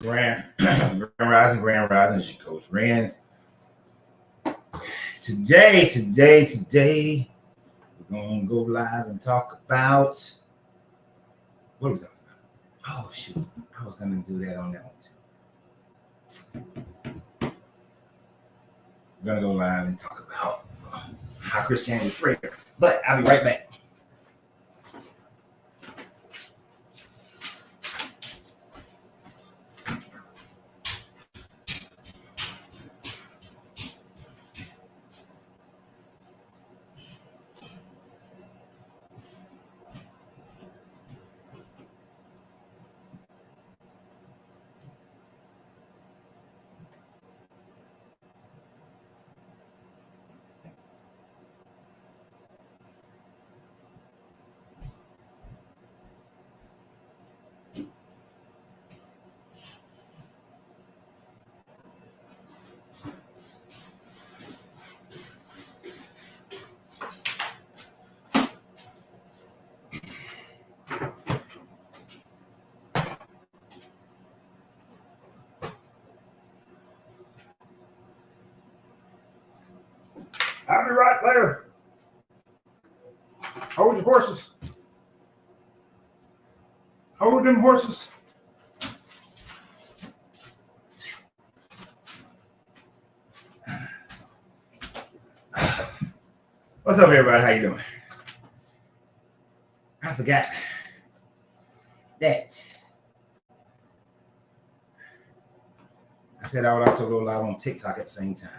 Grand Rising, it's your coach Rand. Today, we're gonna go live and talk about what are we talking about? Oh shoot, I was gonna do that on that one too. We're gonna go live and talk about how Christianity spread, but I'll be right back. I'll be right there. Hold your horses. Hold them horses. What's up, everybody? How you doing? I forgot that I said I would also go live on TikTok at the same time.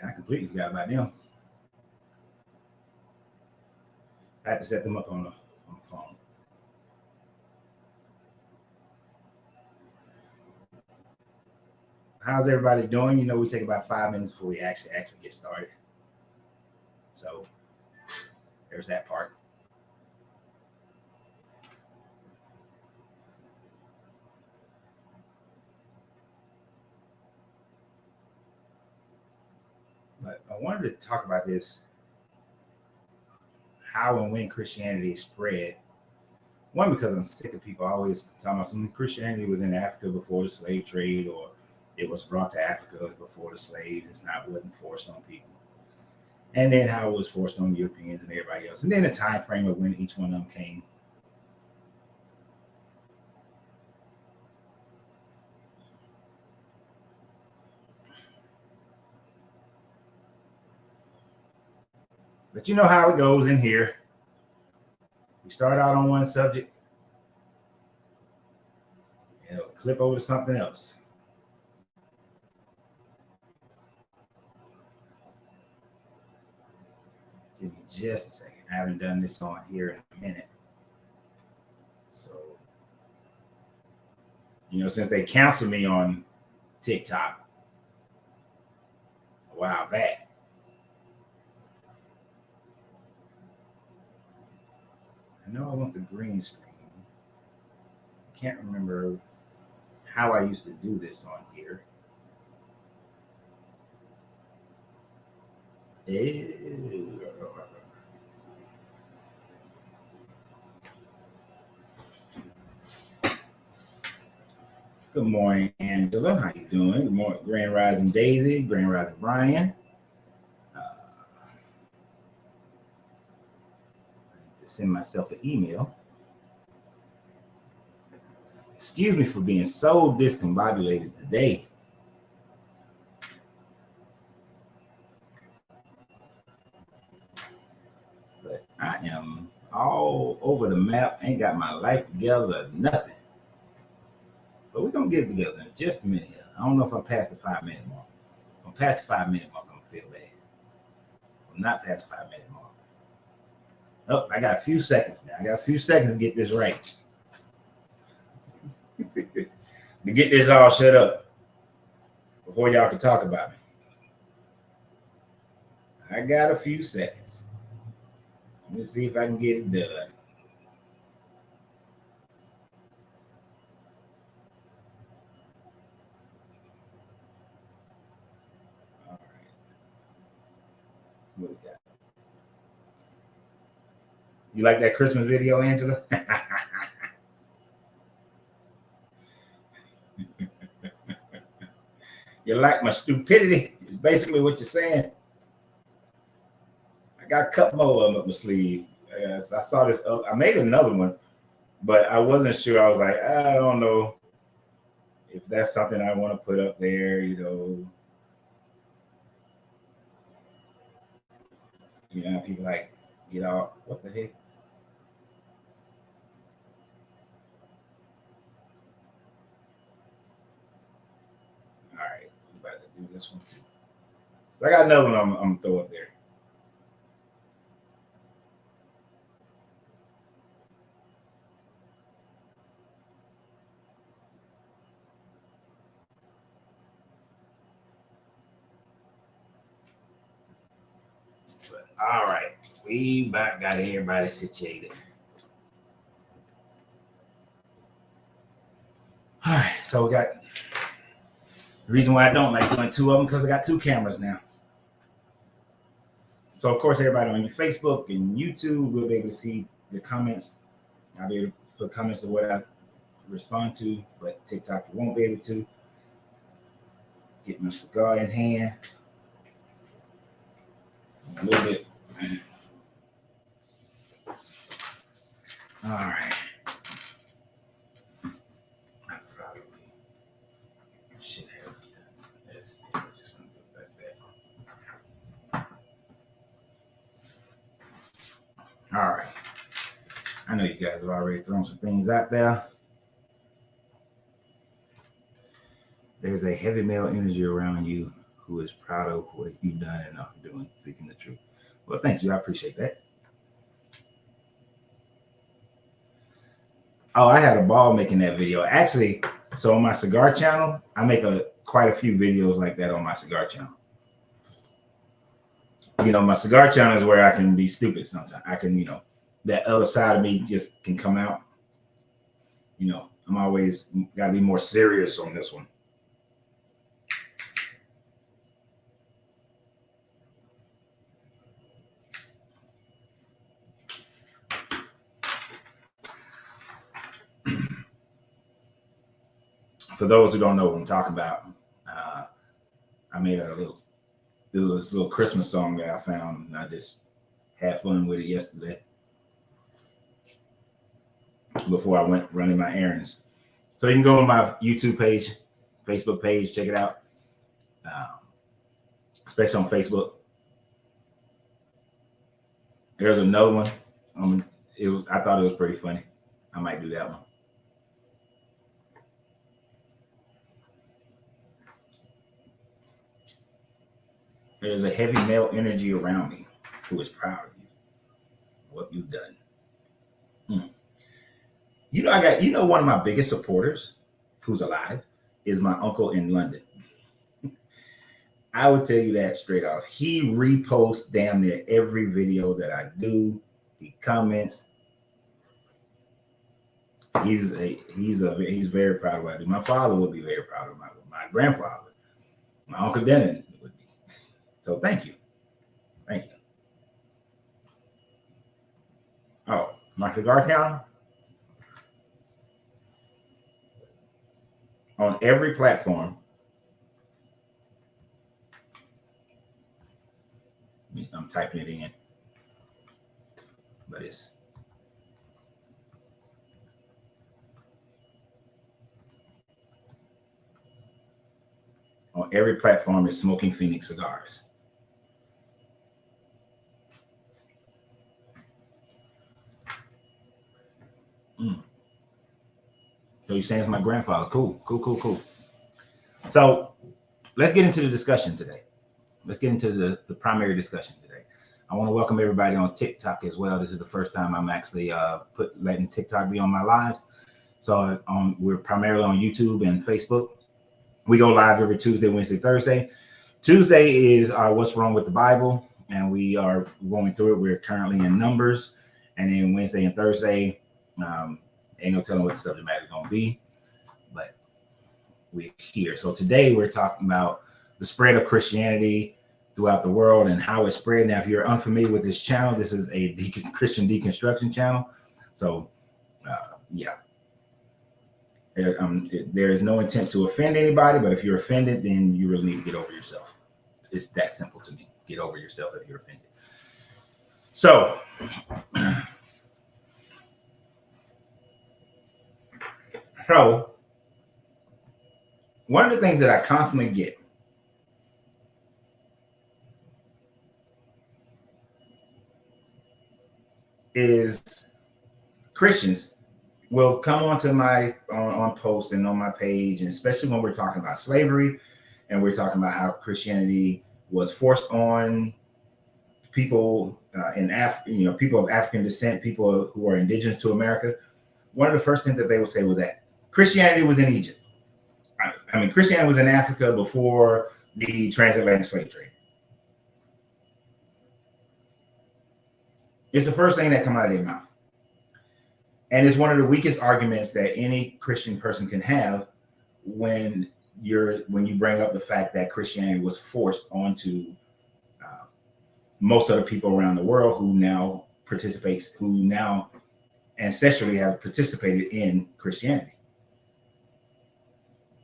And I completely forgot about them. I had to set them up on the phone. How's everybody doing? You know, we take about 5 minutes before we actually get started. So there's that part. But I wanted to talk about this, how and when Christianity spread. One, because I'm sick of people always talking about some Christianity was in Africa before the slave trade, or it was brought to Africa before the slave. Wasn't forced on people. And then how it was forced on Europeans and everybody else. And then the time frame of when each one of them came. But you know how it goes in here. We start out on one subject, and it'll clip over to something else. Give me just a second. I haven't done this on here in a minute. So, you know, since they canceled me on TikTok a while back, I know I want the green screen. I can't remember how I used to do this on here. Good morning, Angela. How you doing? Good morning, Grand Rising Daisy, Grand Rising Brian. I need to send myself an email. Excuse me for being so discombobulated today. But I am all over the map. Ain't got my life together, nothing. But we're going to get it together in just a minute here. I don't know if I'm past the 5 minute mark. If I'm past the 5 minute mark, I'm going to feel bad. If I'm not past the 5 minute mark. Oh, I got a few seconds now. I got a few seconds to get this right. To get this all shut up before y'all can talk about me. I got a few seconds. Let me see if I can get it done. All right. What we got? You like that Christmas video, Angela? You like my stupidity? Is basically what you're saying. I got a couple more of them up my sleeve. I saw this. I made another one, but I wasn't sure. I was like, I don't know if that's something I want to put up there. You know, people like get out. What the heck? All right, I'm about to do this one too. So I got another one I'm gonna throw up there. But, all right, we about got everybody situated. All right, so we got the reason why I don't like doing two of them because I got two cameras now. So of course, everybody on your Facebook and YouTube will be able to see the comments. I'll be able to put comments of what I respond to, but TikTok you won't be able to. Get my cigar in hand. A little bit. All right. I probably should have this. Just gonna put that. All right. I know you guys have already thrown some things out there. There's a heavy male energy around you who is proud of what you've done and are doing, seeking the truth. Well, thank you. I appreciate that. Oh, I had a ball making that video. Actually, so on my cigar channel, I make quite a few videos like that on my cigar channel. You know, my cigar channel is where I can be stupid sometimes. I can, that other side of me just can come out. I'm always got to be more serious on this one. For those who don't know what I'm talking about, I made it was this little Christmas song that I found, and I just had fun with it yesterday before I went running my errands. So you can go on my YouTube page, Facebook page, check it out, especially on Facebook. There's another one. I thought it was pretty funny. I might do that one. There's a heavy male energy around me who is proud of you, what you've done. One of my biggest supporters who's alive is my uncle in London. I would tell you that straight off. He reposts damn near every video that I do. He comments. He's very proud of what I do. My father would be very proud of my grandfather. My Uncle Dennon would be. So thank you. Thank you. Oh, my cigar counter? On every platform. I'm typing it in. But it's on every platform is Smoking Phoenix Cigars. So you stand as my grandfather. Cool. So let's get into the discussion today. Let's get into the primary discussion today. I want to welcome everybody on TikTok as well. This is the first time I'm actually letting TikTok be on my lives. So we're primarily on YouTube and Facebook. We go live every Tuesday, Wednesday, Thursday. Tuesday is our What's Wrong with the Bible, and we are going through it. We're currently in Numbers. And then Wednesday and Thursday, ain't no telling what the subject matter is going to be, but we're here. So today we're talking about the spread of Christianity throughout the world and how it's spread. Now, if you're unfamiliar with this channel, this is a Christian deconstruction channel. So, yeah. There is no intent to offend anybody, but if you're offended, then you really need to get over yourself. It's that simple to me. Get over yourself if you're offended. So, one of the things that I constantly get is Christians will come onto my on post and on my page, and especially when we're talking about slavery and we're talking about how Christianity was forced on people in Africa, people of African descent, people who are indigenous to America. One of the first things that they would say was that Christianity was in Egypt. I mean, Christianity was in Africa before the transatlantic slave trade. It's the first thing that comes out of their mouth. And it's one of the weakest arguments that any Christian person can have when you bring up the fact that Christianity was forced onto most of the people around the world who now ancestrally have participated in Christianity.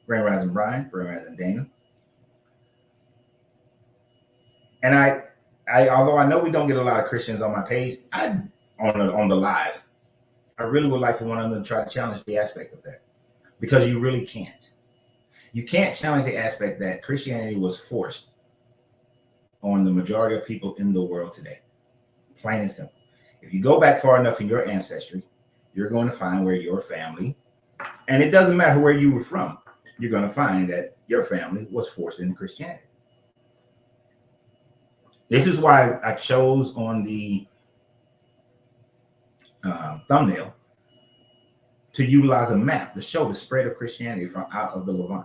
Grand Rising Brian, Grand Rising Dana. And I although I know we don't get a lot of Christians on my page, on the lives, I really would like for one of them to try to challenge the aspect of that, because you really can't. You can't challenge the aspect that Christianity was forced on the majority of people in the world today. Plain and simple. If you go back far enough in your ancestry, you're going to find where your family, and it doesn't matter where you were from, you're going to find that your family was forced into Christianity. This is why I chose on the thumbnail to utilize a map to show the spread of Christianity from out of the Levant.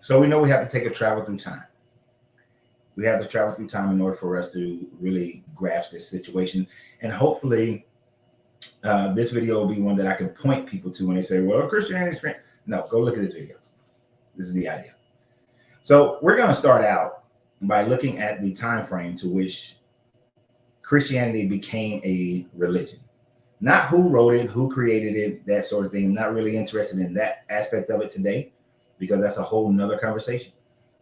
So we know we have to take a travel through time. We have to travel through time in order for us to really grasp this situation. And hopefully this video will be one that I can point people to when they say, well, Christianity is great. No, go look at this video. This is the idea. So we're going to start out by looking at the time frame to which Christianity became a religion. Not who wrote it, who created it, that sort of thing. I'm not really interested in that aspect of it today, because that's a whole nother conversation.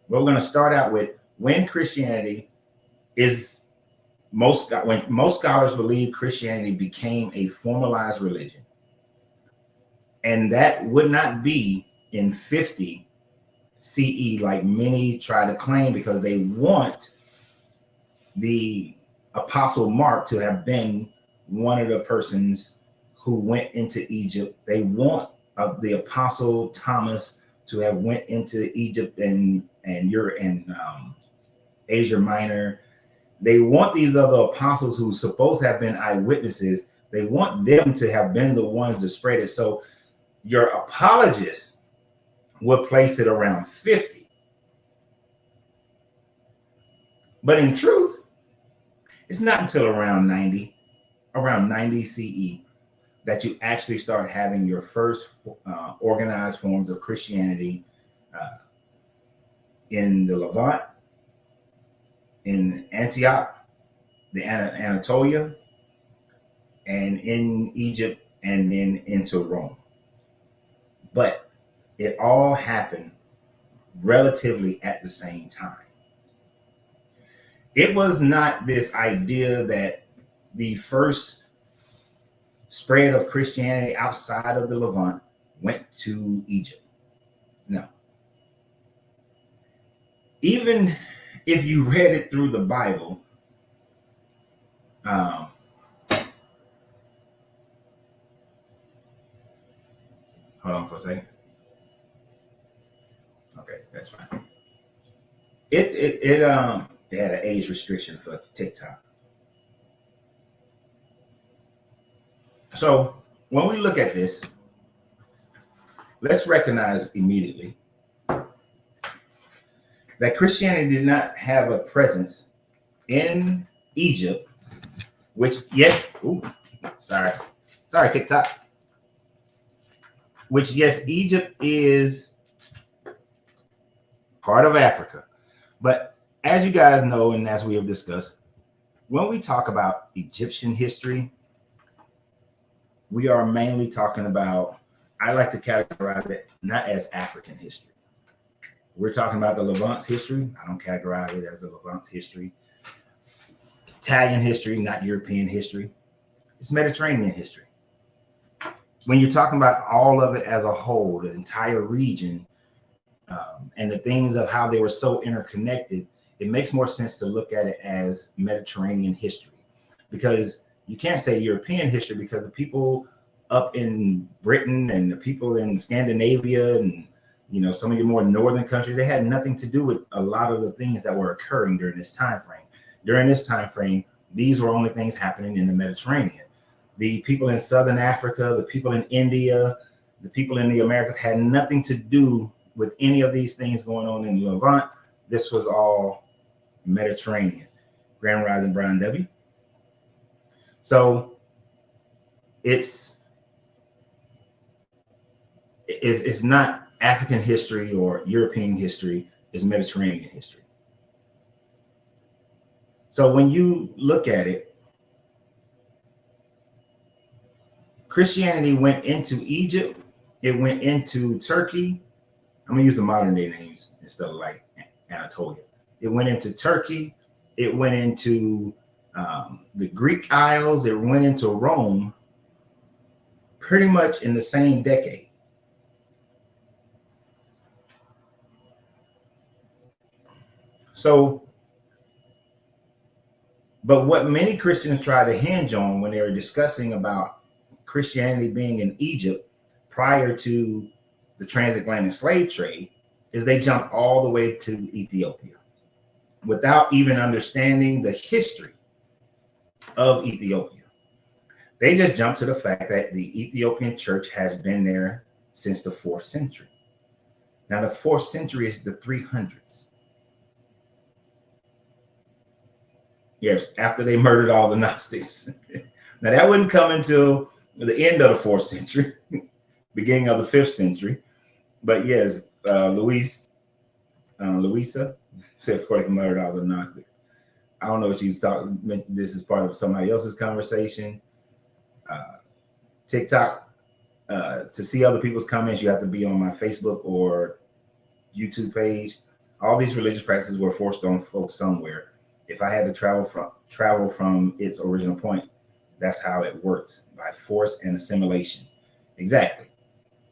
We're going to start out with when Christianity when most scholars believe Christianity became a formalized religion. And that would not be in 50 CE like many try to claim, because they want the Apostle Mark to have been one of the persons who went into Egypt. They want the Apostle Thomas to have went into Egypt and Europe and Asia Minor. They want these other apostles who supposed to have been eyewitnesses. They want them to have been the ones to spread it. So your apologists will place it around 50. But in truth, it's not until around 90 CE that you actually start having your first organized forms of Christianity in the Levant, in Antioch, the Anatolia, and in Egypt, and then into Rome. But it all happened relatively at the same time. It was not this idea that the first spread of Christianity outside of the Levant went to Egypt. No. Even if you read it through the Bible, hold on for a second. Okay, that's fine. It had an age restriction for TikTok. So when we look at this, let's recognize immediately that Christianity did not have a presence in Egypt, which, yes, sorry TikTok, which, yes, Egypt is part of Africa. But as you guys know, and as we have discussed, when we talk about Egyptian history, we are mainly talking about, I like to categorize it not as African history. We're talking about the Levant's history. I don't categorize it as the Levant's history. Italian history, not European history. It's Mediterranean history. When you're talking about all of it as a whole, the entire region, and the things of how they were so interconnected, it makes more sense to look at it as Mediterranean history, because you can't say European history, because the people up in Britain and the people in Scandinavia and, you know, some of your more northern countries, they had nothing to do with a lot of the things that were occurring during this time frame. During this time frame, these were only things happening in the Mediterranean. The people in Southern Africa, the people in India, the people in the Americas had nothing to do with any of these things going on in Levant. This was all Mediterranean. Grand Rising Brian W. So it's not African history or European history, it's Mediterranean history. So when you look at it, Christianity went into Egypt, it went into Turkey. I'm gonna use the modern day names instead of like Anatolia. It went into Turkey, it went into the Greek Isles, it went into Rome, pretty much in the same decade. So, but what many Christians try to hinge on when they were discussing about Christianity being in Egypt prior to the transatlantic slave trade is they jump all the way to Ethiopia without even understanding the history of Ethiopia. They just jump to the fact that the Ethiopian church has been there since the 4th century. Now, the 4th century is the 300s. Yes, after they murdered all the Gnostics. Now, that wouldn't come until the end of the 4th century, beginning of the 5th century. But yes, Louisa said before they murdered all the Gnostics. I don't know if she's talking, this is part of somebody else's conversation. TikTok, to see other people's comments, you have to be on my Facebook or YouTube page. All these religious practices were forced on folks somewhere. If I had to travel from its original point, that's how it works, by force and assimilation. Exactly.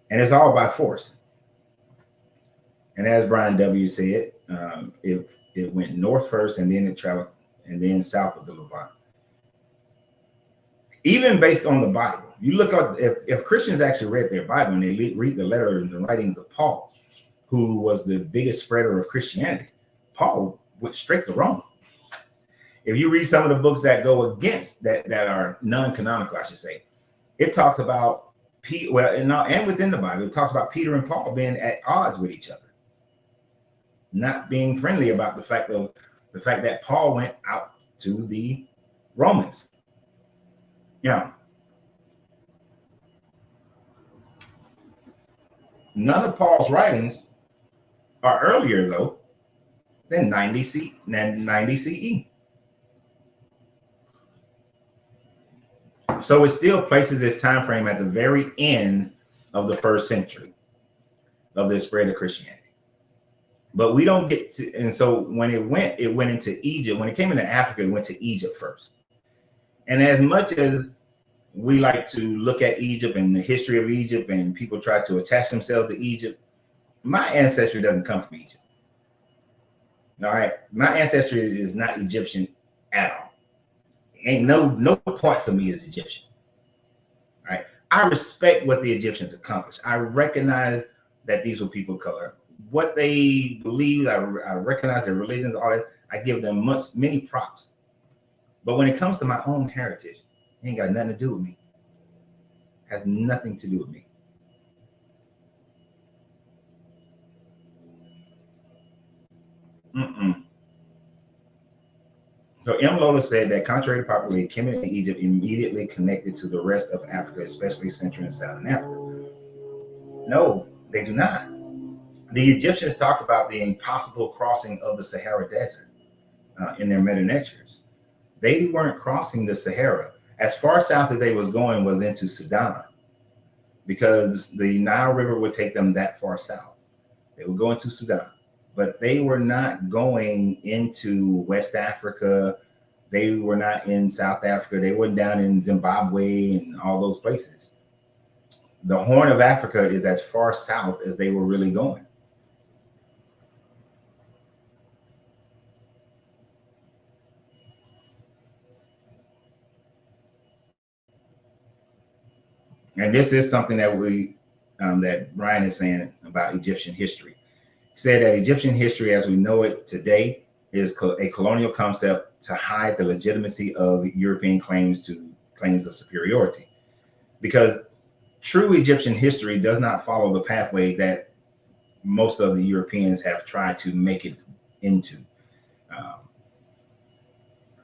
And it's all by force. And as Brian W. said, it went north first, and then it traveled, and then south of the Levant. Even based on the Bible, you look at, if Christians actually read their Bible and they read the letters and the writings of Paul, who was the biggest spreader of Christianity, Paul went straight to Rome. If you read some of the books that go against that are non-canonical, I should say, it talks about and within the Bible, it talks about Peter and Paul being at odds with each other, not being friendly about the fact that Paul went out to the Romans. Yeah. None of Paul's writings are earlier, though, than 90 CE. So it still places this time frame at the very end of the 1st century of the spread of Christianity. But we don't get to, and so when it went into Egypt. When it came into Africa, it went to Egypt first. And as much as we like to look at Egypt and the history of Egypt, and people try to attach themselves to Egypt, my ancestry doesn't come from Egypt. All right, my ancestry is not Egyptian at all. Ain't no parts of me is Egyptian. All right, I respect what the Egyptians accomplished. I recognize that these were people of color. What they believed, I recognize their religions, all that. I give them many props. But when it comes to my own heritage, it ain't got nothing to do with me. It has nothing to do with me. So M. Lola said that contrary to popular belief, Kemet and Egypt immediately connected to the rest of Africa, especially Central and Southern Africa. No, they do not. The Egyptians talked about the impossible crossing of the Sahara Desert in their meta-lectures. They weren't crossing the Sahara. As far south as they was going was into Sudan, because the Nile River would take them that far south. They would go into Sudan, but they were not going into West Africa. They were not in South Africa. They weren't down in Zimbabwe and all those places. The Horn of Africa is as far south as they were really going. And this is something that that Brian is saying about Egyptian history. He said that Egyptian history, as we know it today, is a colonial concept to hide the legitimacy of European claims of superiority, because true Egyptian history does not follow the pathway that most of the Europeans have tried to make it into.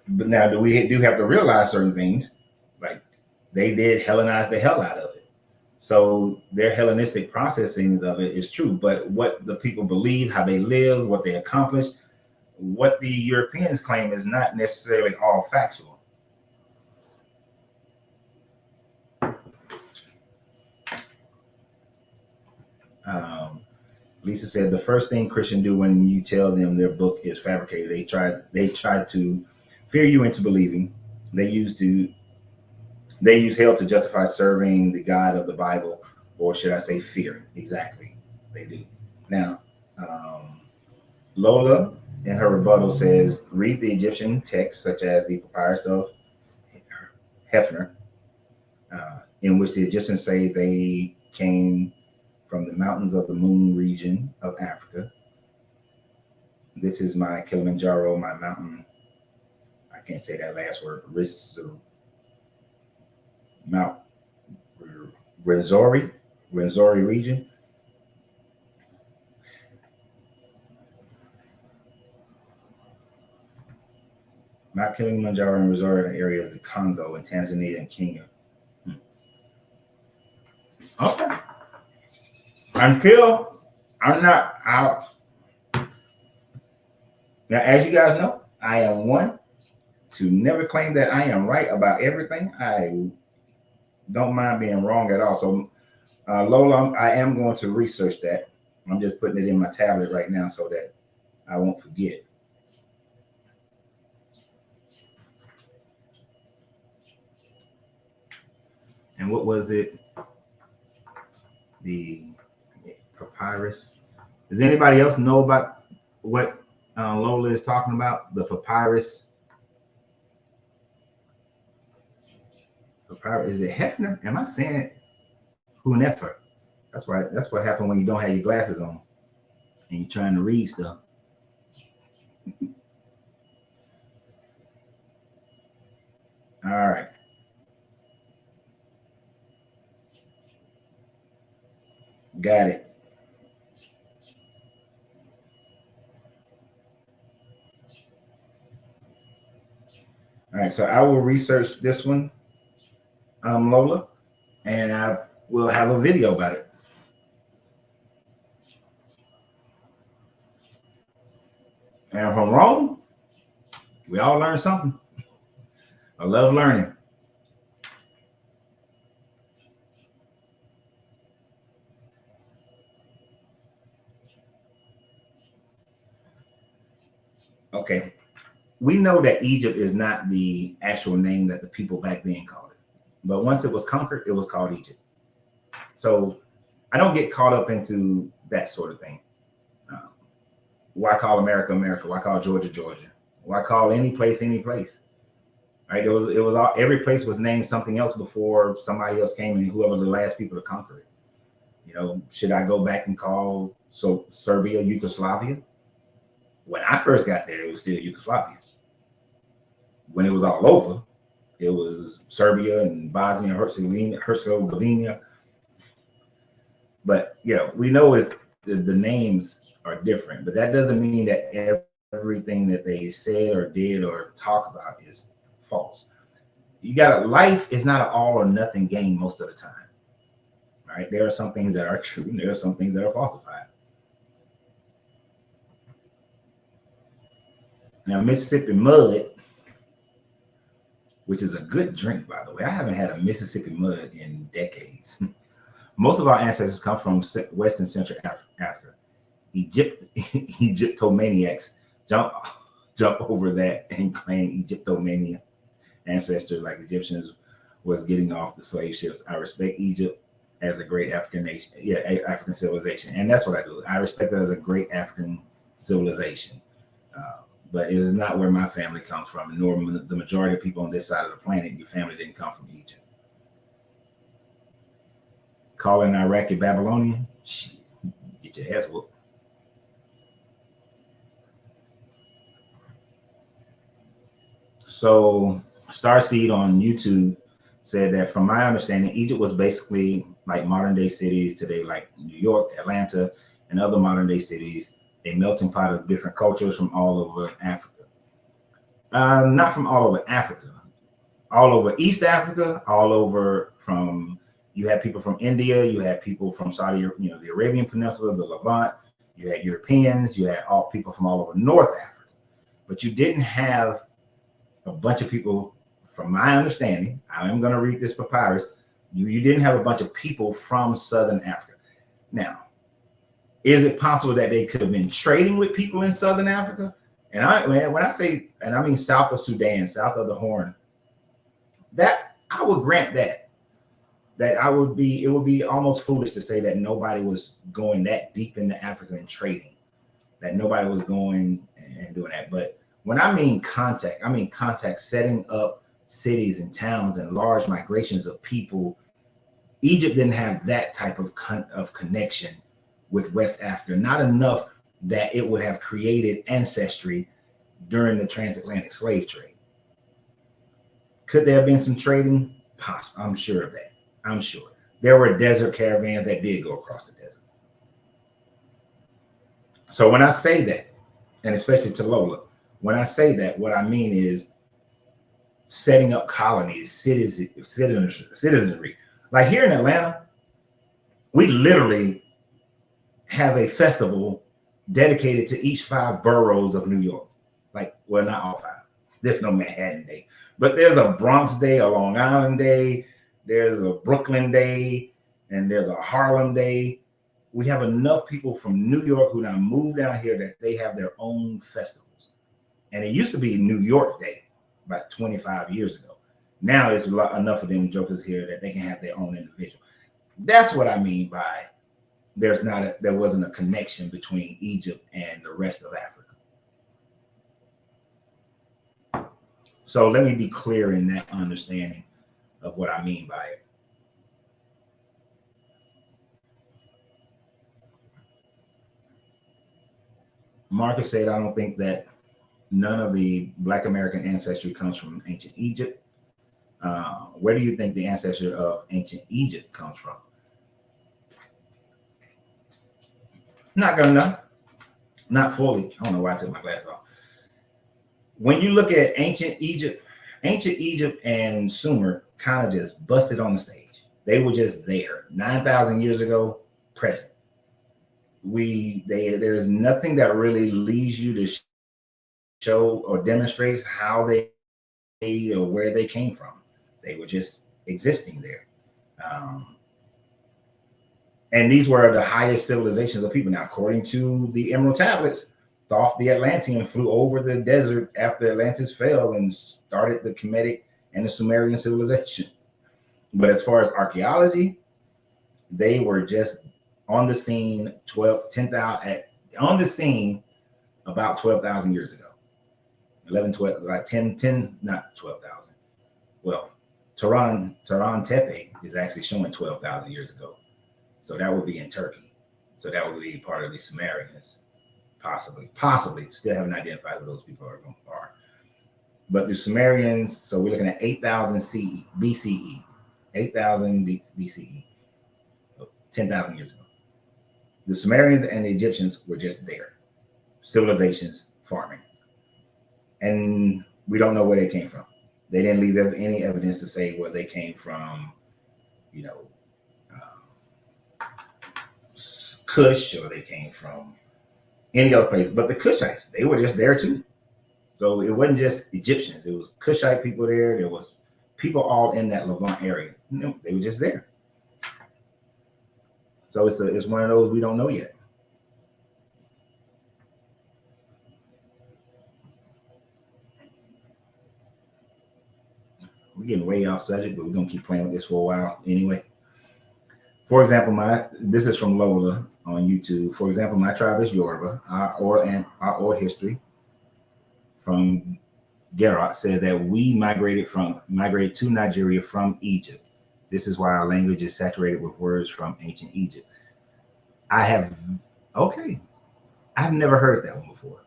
But now we do have to realize certain things, like they did Hellenize the hell out of it. So their Hellenistic processing of it is true, but what the people believe, how they live, what they accomplished, what the Europeans claim is not necessarily all factual. Lisa said the first thing Christians do when you tell them their book is fabricated, they try to fear you into believing. They use hell to justify serving the God of the Bible, or should I say fear? Exactly, they do. Now, Lola in her rebuttal says, read the Egyptian texts such as the Papyrus of Hefner, in which the Egyptians say they came from the mountains of the moon region of Africa. This is my Kilimanjaro, my mountain. I can't say that last word. Mount Rwenzori region. Mount Kilimanjaro and Rwenzori are the area of the Congo and Tanzania and Kenya. Okay. Until I'm not out. Now, as you guys know, I am one to never claim that I am right about everything. I don't mind being wrong at all. So, Lola, I am going to research that. I'm just putting it in my tablet right now so that I won't forget. And what was it? The papyrus. Does anybody else know about what Lola is talking about? The papyrus. Papyrus. Is it Hefner? Am I saying it? Hunefer. That's right. That's what happened when you don't have your glasses on and you're trying to read stuff. All right. Got it. All right, so I will research this one, Lola, and I will have a video about it. And from Rome, we all learn something. I love learning. Okay. We know that Egypt is not the actual name that the people back then called it. But once it was conquered, it was called Egypt. So I don't get caught up into that sort of thing. Why call America, America? Why call Georgia, Georgia? Why call any place, any place? Right? It was all, every place was named something else before somebody else came and whoever the last people to conquer it. You know, should I go back and call Serbia, Yugoslavia? When I first got there, it was still Yugoslavia. When it was all over, it was Serbia and Bosnia Herzegovina. But we know is the names are different, but that doesn't mean that everything that they said or did or talk about is false. Life is not an all or nothing game most of the time. Right? There are some things that are true and there are some things that are falsified. Now, Mississippi mud which is a good drink, by the way. I haven't had a Mississippi mud in decades. Most of our ancestors come from Western Central Africa. Egyptomaniacs jump over that and claim Egyptomania ancestors like Egyptians was getting off the slave ships. I respect Egypt as a great African nation, African civilization, and that's what I do. I respect it as a great African civilization, but it is not where my family comes from, nor the majority of people on this side of the planet. Your family didn't come from Egypt. Calling Iraqi Babylonian, shit, get your ass whooped. So Starseed on YouTube said that from my understanding, Egypt was basically like modern day cities today, like New York, Atlanta, and other modern day cities, a melting pot of different cultures from all over Africa. Not from all over Africa, all over East Africa, all over from, you had people from India, you had people from Saudi, the Arabian Peninsula, the Levant, you had Europeans, you had all people from all over North Africa, but you didn't have a bunch of people, from my understanding, I am going to read this papyrus, you didn't have a bunch of people from Southern Africa. Now, is it possible that they could have been trading with people in Southern Africa? And when I say, and I mean south of Sudan, south of the Horn, that I would grant that it would be almost foolish to say that nobody was going that deep into Africa and trading, that nobody was going and doing that. But when I mean contact, setting up cities and towns and large migrations of people. Egypt didn't have that type of connection with West Africa, not enough that it would have created ancestry during the transatlantic slave trade. Could there have been some trading? Possible. I'm sure of that. I'm sure. There were desert caravans that did go across the desert. So when I say that, and especially to Lola, when I say that, what I mean is setting up colonies, citizenry. Like here in Atlanta, we literally have a festival dedicated to each 5 boroughs of New York. Like, well, not all 5. There's no Manhattan Day, but there's a Bronx Day, a Long Island Day, there's a Brooklyn Day, and there's a Harlem Day. We have enough people from New York who now moved down here that they have their own festivals. And it used to be New York Day about 25 years ago. Now it's enough of them jokers here that they can have their own individual. That's what I mean by there wasn't a connection between Egypt and the rest of Africa. So let me be clear in that understanding of what I mean by it. Marcus said, I don't think that none of the Black American ancestry comes from ancient Egypt. Where do you think the ancestry of ancient Egypt comes from? Not gonna know. Not fully. I don't know why I took my glasses off. When you look at ancient Egypt and Sumer kind of just busted on the stage. They were just there 9,000 years ago, present. There's nothing that really leads you to show or demonstrates how they or where they came from. They were just existing there. And these were the highest civilizations of people. Now, according to the Emerald Tablets, Thoth the Atlantean flew over the desert after Atlantis fell and started the Kemetic and the Sumerian civilization. But as far as archaeology, they were just on the scene about 12,000 years ago. 11, 12, like 10, not 12,000. Well, Tehran Tepe is actually showing 12,000 years ago. So that would be in Turkey. So that would be part of the Sumerians, possibly. Still haven't identified who those people are. But the Sumerians, so we're looking at 8,000 BCE, 8,000 BCE, 10,000 years ago. The Sumerians and the Egyptians were just there, civilizations, farming. And we don't know where they came from. They didn't leave any evidence to say where they came from, Kush, or they came from any other place. But the Kushites, they were just there too. So it wasn't just Egyptians. It was Kushite people there. There was people all in that Levant area. No, they were just there. So it's one of those we don't know yet. We're getting way off subject, but we're gonna keep playing with this for a while anyway. For example, this is from Lola on YouTube. For example, my tribe is Yoruba. Our oral history from Gerard says that we migrated to Nigeria from Egypt. This is why our language is saturated with words from ancient Egypt. I've never heard that one before.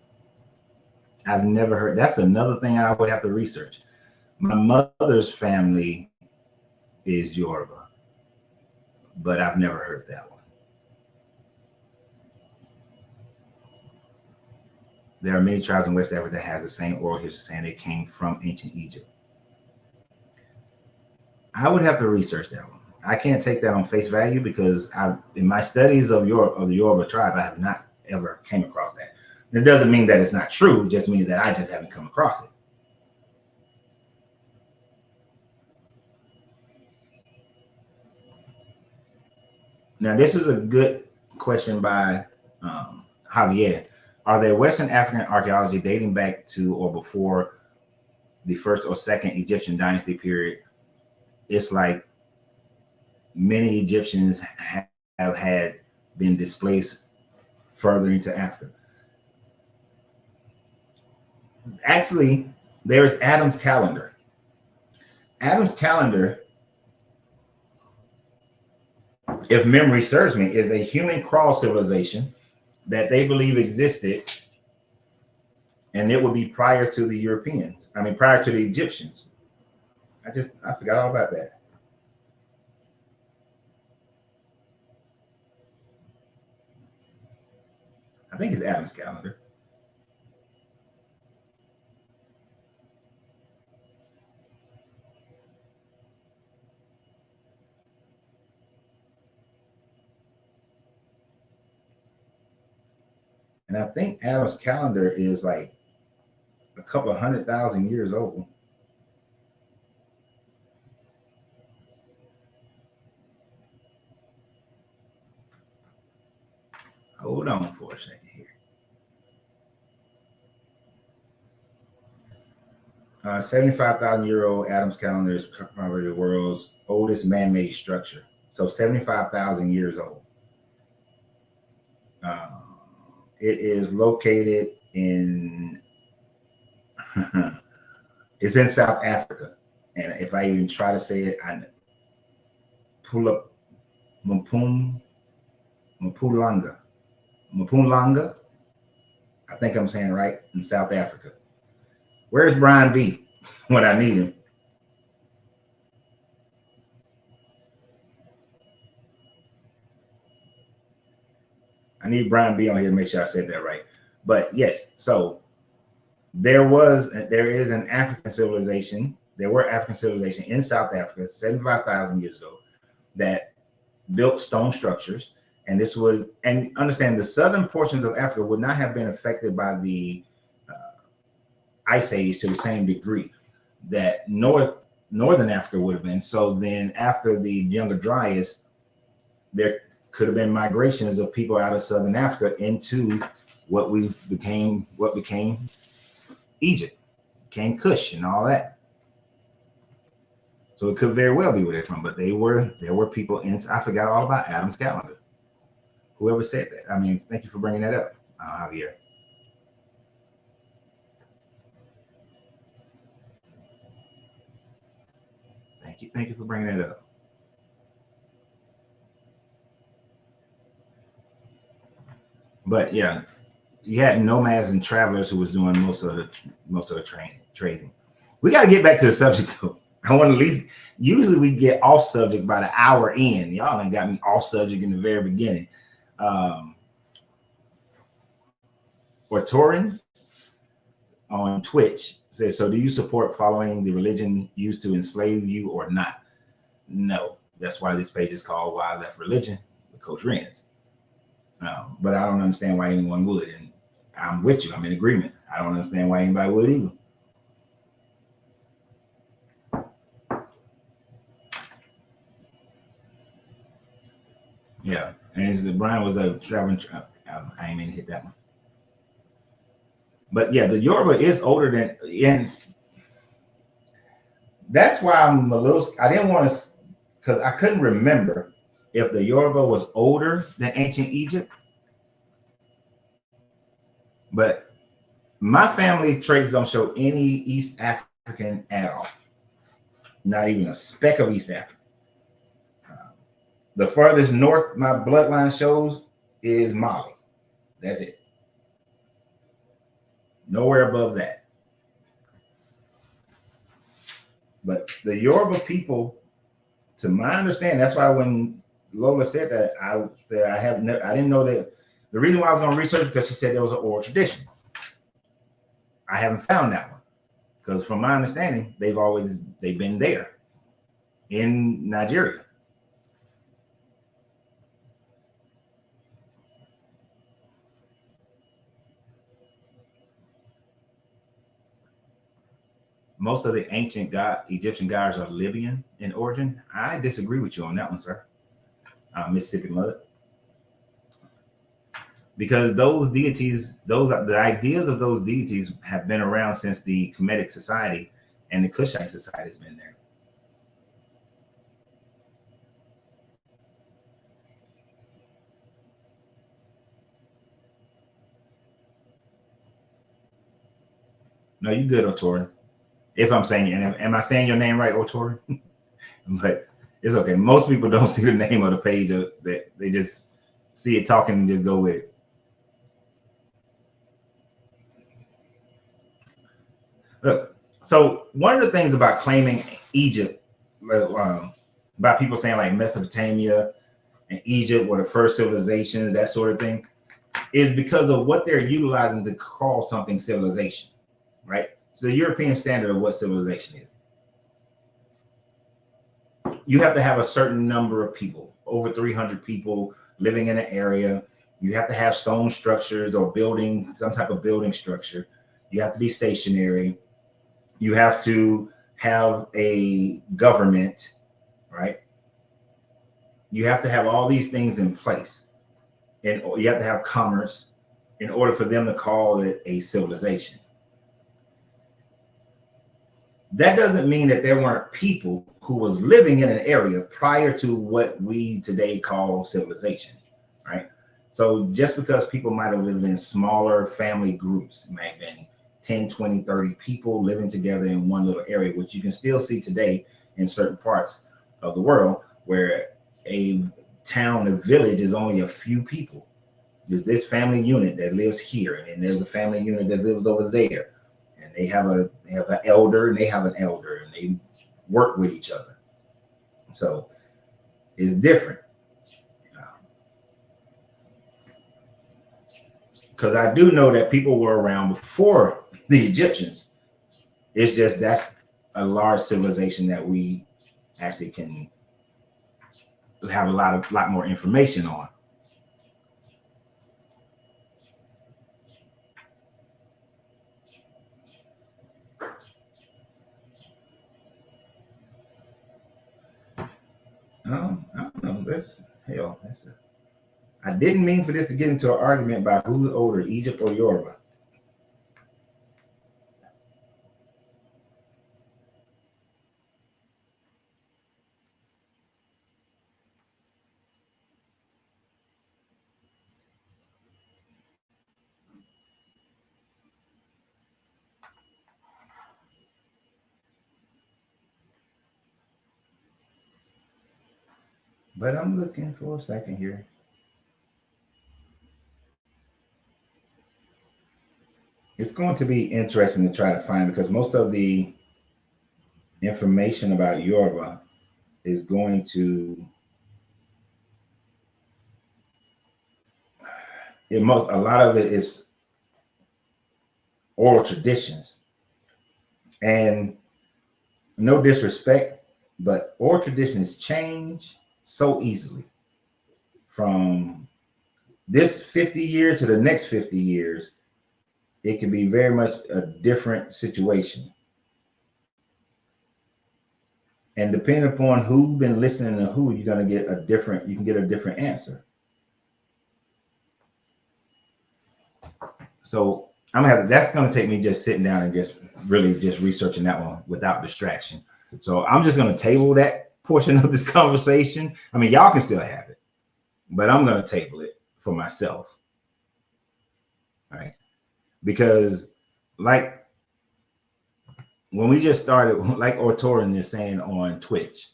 I've never heard. That's another thing I would have to research. My mother's family is Yoruba, but I've never heard that one. There are many tribes in West Africa that has the same oral history saying they came from ancient Egypt. I would have to research that one. I can't take that on face value because in my studies of the Yoruba tribe, I have not ever came across that. It doesn't mean that it's not true. It just means that I just haven't come across it. Now, this is a good question by Javier. Are there Western African archaeology dating back to or before the first or second Egyptian dynasty period? It's like many Egyptians have had been displaced further into Africa. Actually, there's Adam's calendar. Adam's calendar, if memory serves me, is a human crawl civilization that they believe existed, and it would be prior to the Europeans. I mean, prior to the Egyptians. I forgot all about that. I think it's Adam's calendar. And I think Adam's calendar is like a couple of 100,000 years old. Hold on for a second here. 75,000-year-old Adam's calendar is probably the world's oldest man-made structure. So 75,000 years old. It is located in, it's in South Africa. And if I even try to say it, I pull up Mpumalanga. I think I'm saying it right, in South Africa. Where's Brian B when I need him? I need Brian B on here to make sure I said that right. But yes, so there is an African civilization. There were African civilization in South Africa 75,000 years ago that built stone structures. And this would, and understand the southern portions of Africa would not have been affected by the ice age to the same degree that northern Africa would have been. So then after the Younger Dryas, there could have been migrations of people out of southern Africa into what became Egypt, became Kush and all that. So it could very well be where they're from, but there were people in. I forgot all about Adam's calendar. Whoever said that. I mean, thank you for bringing that up, Javier. Thank you for bringing that up. But yeah, you had nomads and travelers who was doing most of the trading. We got to get back to the subject though. I want to at least. Usually we get off subject by the hour in. Y'all done got me off subject in the very beginning. Or Torin on Twitch says, so do you support following the religion used to enslave you or not? No. That's why this page is called Why I Left Religion with Coach Renz. But I don't understand why anyone would. And I'm with you. I'm in agreement. I don't understand why anybody would either. Yeah, and Brian was a traveling. I ain't mean to hit that one, but yeah, the Yoruba is older than, and that's why I'm a little. I didn't want to, because I couldn't remember if the Yoruba was older than ancient Egypt, but my family traits don't show any East African at all. Not even a speck of East Africa. The furthest north my bloodline shows is Mali. That's it. Nowhere above that. But the Yoruba people, to my understanding, that's why when Lola said that, I said I didn't know that. The reason why I was going to research, because she said there was an oral tradition. I haven't found that one, because from my understanding, they've been there in Nigeria. Most of the ancient Egyptian gods are Libyan in origin. I disagree with you on that one, sir. Mississippi mud. Because those deities, the ideas of those deities have been around since the Kemetic society, and the Kushite society has been there. No, you good, Otori. If I'm saying, and am I saying your name right, Otori? But it's okay. Most people don't see the name of the page, that they just see it talking and just go with it. Look, so one of the things about claiming Egypt, about people saying like Mesopotamia and Egypt were the first civilizations, that sort of thing, is because of what they're utilizing to call something civilization, right? So the European standard of what civilization is. You have to have a certain number of people, over 300 people living in an area. You have to have stone structures or building, some type of building structure. You have to be stationary. You have to have a government, right? You have to have all these things in place. And you have to have commerce in order for them to call it a civilization. That doesn't mean that there weren't people who was living in an area prior to what we today call civilization, right? So just because people might have lived in smaller family groups, it might have been 10, 20, 30 people living together in one little area, which you can still see today in certain parts of the world, where a town, a village is only a few people. There's this family unit that lives here, and then there's a family unit that lives over there. And they have an elder, and they have an elder, and they work with each other. So it's different. Because I do know that people were around before the Egyptians. It's just that's a large civilization that we actually can have a lot more information on. I don't know. I didn't mean for this to get into an argument about who's older, Egypt or Yoruba. But I'm looking for a second here. It's going to be interesting to try to find, because most of the information about Yoruba is going to a lot of it is oral traditions. And no disrespect, but oral traditions change so easily from this 50 years to the next 50 years. It can be very much a different situation. And depending upon who's been listening to who, you're going to get you can get a different answer. So that's going to take me just sitting down and just really just researching that one without distraction. So I'm just going to table that portion of this conversation. I mean, y'all can still have it, but I'm going to table it for myself. All right. Because like when we just started, like Ortoran is saying on Twitch,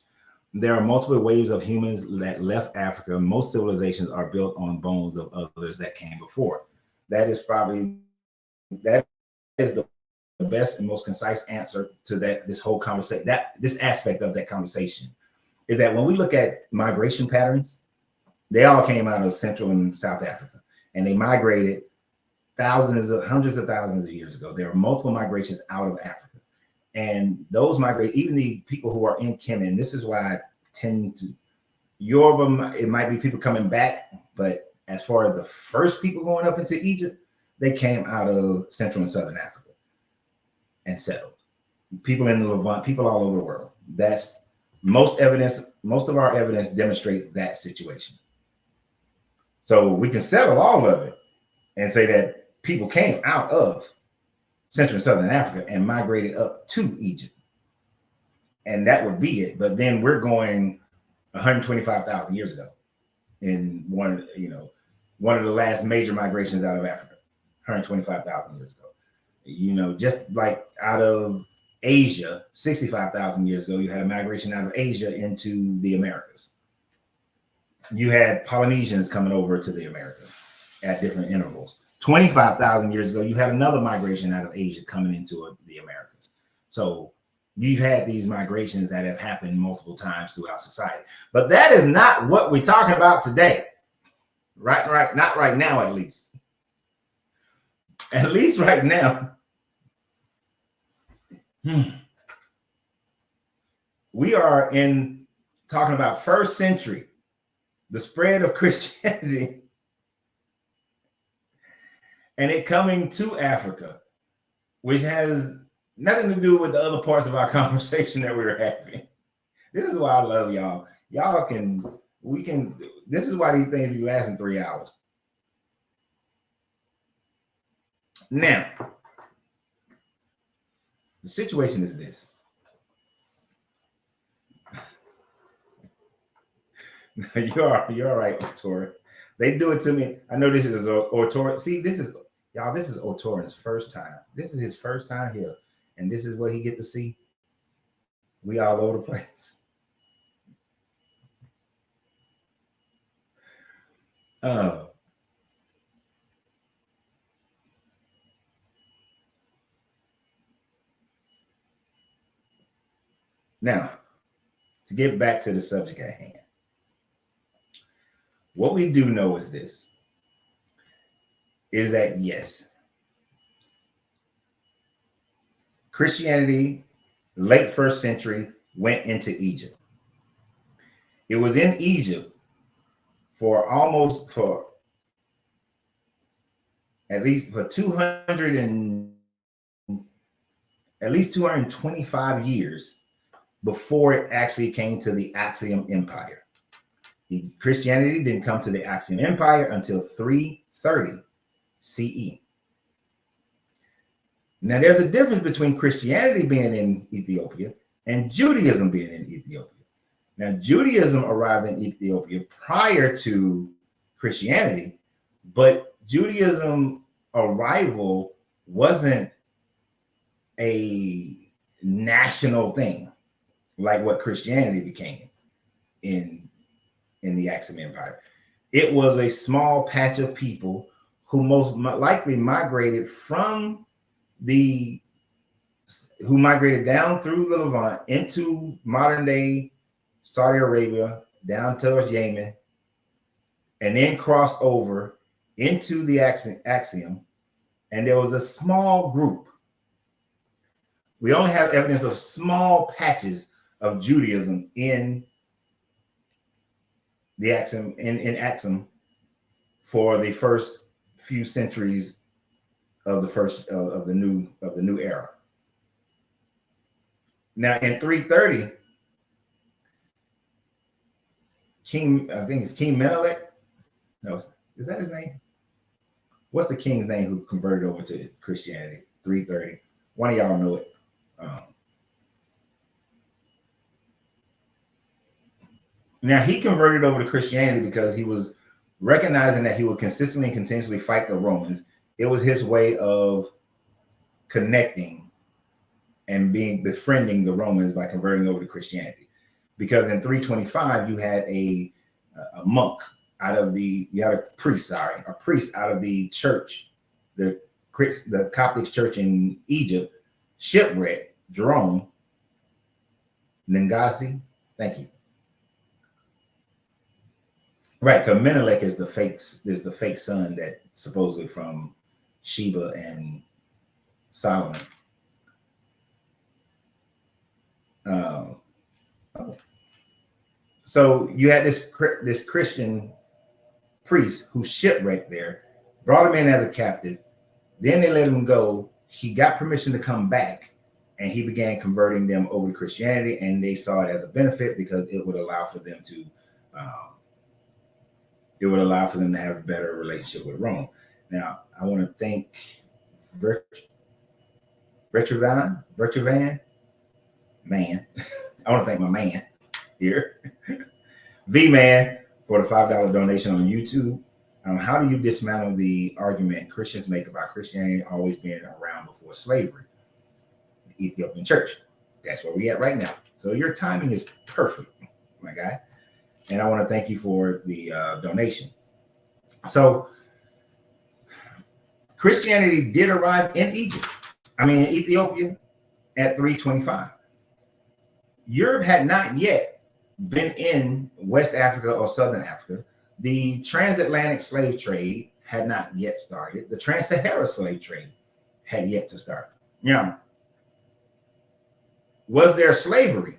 there are multiple waves of humans that left Africa. Most civilizations are built on bones of others that came before. That is the best and most concise answer to this whole conversation. This aspect of that conversation is that when we look at migration patterns, they all came out of Central and South Africa, and they migrated hundreds of thousands of years ago. There are multiple migrations out of Africa, and those migrate. Even the people who are in Kemen. This is why I tend to Yoruba. It might be people coming back, but as far as the first people going up into Egypt, they came out of Central and Southern Africa and settled. People in the Levant, people all over the world. That's most evidence. Most of our evidence demonstrates that situation. So we can settle all of it and say that people came out of Central and Southern Africa and migrated up to Egypt. And that would be it. But then we're going 125,000 years ago in one of the last major migrations out of Africa, 125,000 years ago. Just like out of Asia, 65,000 years ago, you had a migration out of Asia into the Americas. You had Polynesians coming over to the Americas at different intervals. 25,000 years ago, you had another migration out of Asia coming into the Americas. So you've had these migrations that have happened multiple times throughout society. But that is not what we're talking about today. Right. Not right now, at least. At least right now. We are talking about first century, the spread of Christianity, and it coming to Africa, which has nothing to do with the other parts of our conversation that we were having. This is why I love y'all. This is why these things be lasting 3 hours. Now, the situation is this. You're all right, Ortoran. They do it to me. I know this is Ortoran. See, this is Ortoran's first time. This is his first time here. And this is what he get to see. We all over the place. Now, to get back to the subject at hand, what we do know is this, is that yes, Christianity, late first century, went into Egypt. It was in Egypt for at least 225 years before it actually came to the Axiom Empire. Christianity didn't come to the Axiom Empire until 330 CE. Now, there's a difference between Christianity being in Ethiopia and Judaism being in Ethiopia. Now, Judaism arrived in Ethiopia prior to Christianity, but Judaism arrival wasn't a national thing like what Christianity became in the Axiom Empire. It was a small patch of people who most likely migrated down through the Levant into modern day Saudi Arabia, down towards Yemen, and then crossed over into the Axiom. And there was a small group. We only have evidence of small patches of Judaism in the Axiom, in Axiom for the first few centuries of the new era. Now in 330, King, I think it's King Menelik. No, is that his name? What's the king's name who converted over to Christianity? 330. One of y'all know it. Now, he converted over to Christianity because he was recognizing that he would consistently and continuously fight the Romans. It was his way of connecting and befriending the Romans by converting over to Christianity. Because in 325, you had a priest out of the church, the Coptic church in Egypt, shipwrecked Jerome Nengasi. Thank you. Right, because Menelik is the fake son that supposedly from Sheba and Solomon. So you had this Christian priest who shipwrecked there, brought him in as a captive. Then they let him go. He got permission to come back, and he began converting them over to Christianity. And they saw it as a benefit because it would allow for them to have a better relationship with Rome. Now, I want to thank Virtuvan, man. I want to thank my man here, V-Man, for the $5 donation on YouTube. How do you dismantle the argument Christians make about Christianity always being around before slavery? The Ethiopian church. That's where we at right now. So your timing is perfect, my guy. And I want to thank you for the donation. So Christianity did arrive in Ethiopia at 325. Europe had not yet been in West Africa or Southern Africa. The transatlantic slave trade had not yet started. The trans-Sahara slave trade had yet to start. Now, was there slavery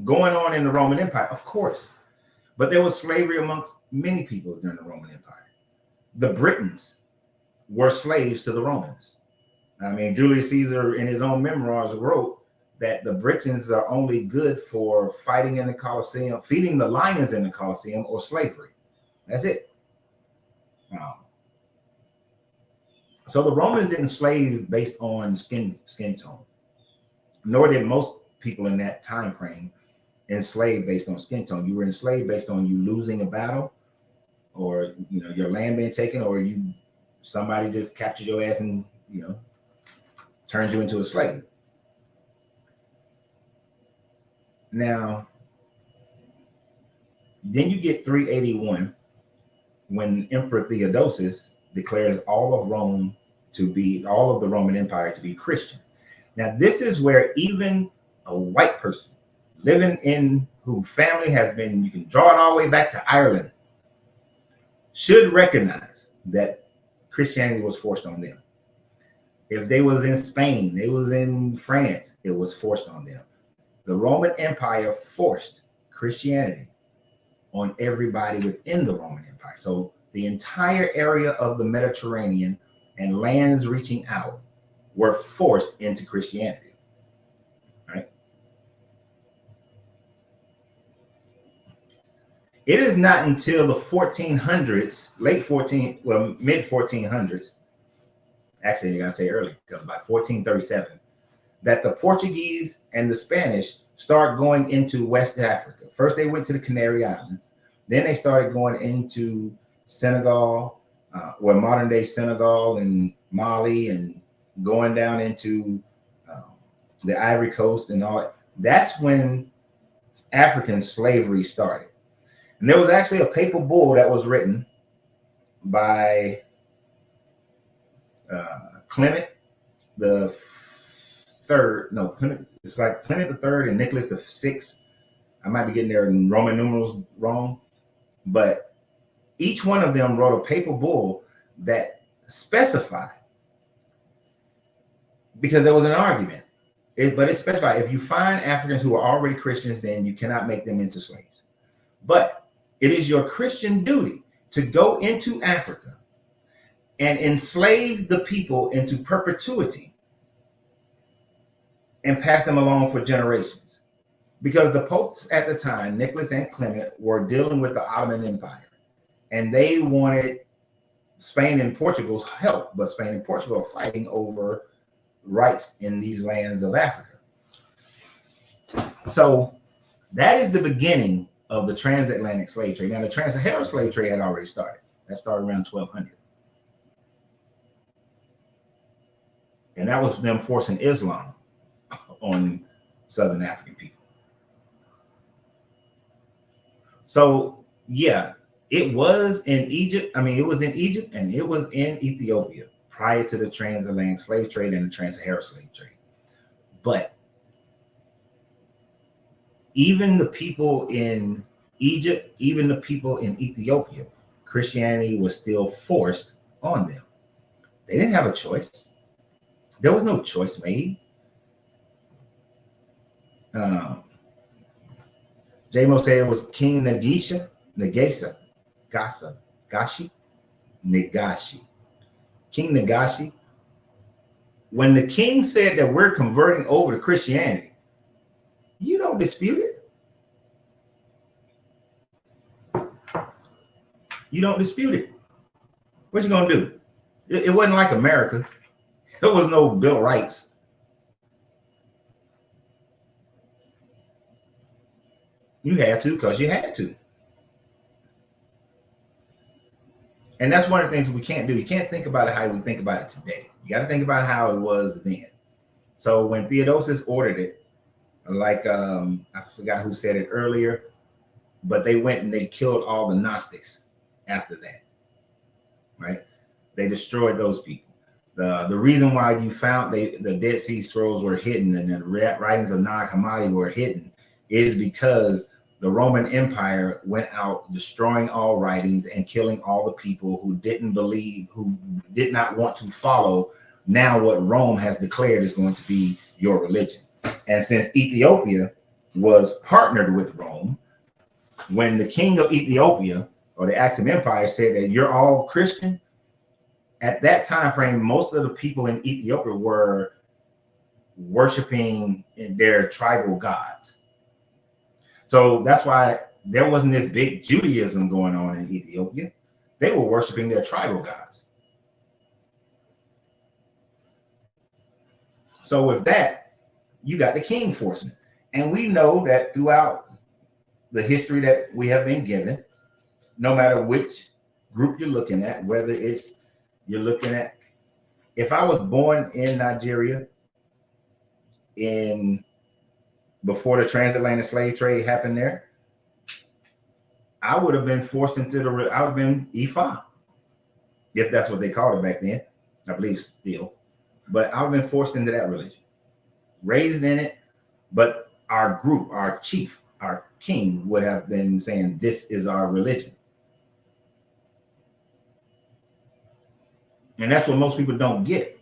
going on in the Roman Empire? Of course. But there was slavery amongst many people during the Roman Empire. The Britons were slaves to the Romans. Julius Caesar in his own memoirs wrote that the Britons are only good for fighting in the Colosseum, feeding the lions in the Colosseum, or slavery. That's it. So the Romans didn't slave based on skin tone, nor did most people in that time frame enslaved based on skin tone. You were enslaved based on you losing a battle, or your land being taken, or somebody just captured your ass and turned you into a slave. Now, then you get 381 when Emperor Theodosius declares all of the Roman Empire to be Christian. Now, this is where even a white person living in whose family has been, you can draw it all the way back to Ireland, should recognize that Christianity was forced on them. If they was in Spain, they was in France, it was forced on them. The Roman Empire forced Christianity on everybody within the Roman Empire. So the entire area of the Mediterranean and lands reaching out were forced into Christianity. Right? It is not until the 1400s, mid 1400s, actually, I gotta say early, because by 1437, that the Portuguese and the Spanish start going into West Africa. First, they went to the Canary Islands. Then they started going into Senegal, modern day Senegal and Mali, and going down into the Ivory Coast and all that. That's when African slavery started. And there was actually a papal bull that was written by Clement the Third. No, Clement. It's like Clement the Third and Nicholas the Sixth. I might be getting their Roman numerals wrong, but each one of them wrote a papal bull that specified, because there was an argument, but it specified if you find Africans who are already Christians, then you cannot make them into slaves. But it is your Christian duty to go into Africa and enslave the people into perpetuity and pass them along for generations. because the popes at the time, Nicholas and Clement, were dealing with the Ottoman Empire, and they wanted Spain and Portugal's help, but Spain and Portugal are fighting over rights in these lands of Africa. So that is the beginning of the transatlantic slave trade. Now, the trans-Saharan slave trade had already started. That started around 1200. And that was them forcing Islam on Southern African people. So, yeah, it was in Egypt. I mean, it was in Egypt and it was in Ethiopia prior to the transatlantic slave trade and the trans-Saharan slave trade. But even the people in Egypt, even the people in Ethiopia, Christianity was still forced on them. They didn't have a choice. There was no choice made. J-Mo said it was King Nagashi, King Nagashi. When the king said that we're converting over to Christianity, you don't dispute it. You don't dispute it. What you gonna do? It wasn't like America. There was no Bill of Rights. You had to because you had to. And that's one of the things we can't do. You can't think about it how we think about it today. You got to think about how it was then. So when Theodosius ordered it, like I forgot who said it earlier, but they went and they killed all the Gnostics after that, right? They destroyed those people. The reason why you found the Dead Sea Scrolls were hidden and the writings of Nag Hammadi were hidden is because the Roman Empire went out destroying all writings and killing all the people who didn't believe, who did not want to follow now what Rome has declared is going to be your religion. And since Ethiopia was partnered with Rome, when the king of Ethiopia or the Aksum Empire said that you're all Christian, at that time frame, most of the people in Ethiopia were worshiping their tribal gods. So that's why there wasn't this big Judaism going on in Ethiopia. They were worshiping their tribal gods. So with that, you got the king forcing it. And we know that throughout the history that we have been given, no matter which group you're looking at, whether it's you're looking at, if I was born in Nigeria before the transatlantic slave trade happened there, I would have been forced into I would have been Ifa, if that's what they called it back then. I believe still, but I would have been forced into that religion, raised in it. But our group, our chief, our king would have been saying, this is our religion. And that's what most people don't get.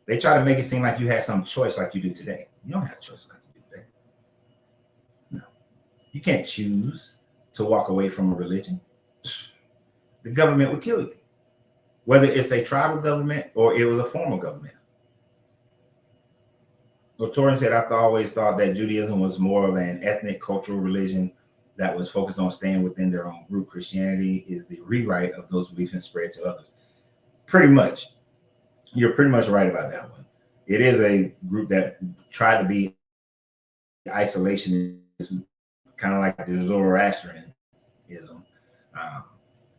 They try to make it seem like you had some choice like you do today. You don't have a choice like you do today. No. You can't choose to walk away from a religion. The government would kill you. Whether it's a tribal government or it was a formal government. Torrin said, I've always thought that Judaism was more of an ethnic cultural religion that was focused on staying within their own group. Christianity is the rewrite of those beliefs and spread to others. Pretty much. You're pretty much right about that one. It is a group that tried to be isolationist, kind of like the Zoroastrianism.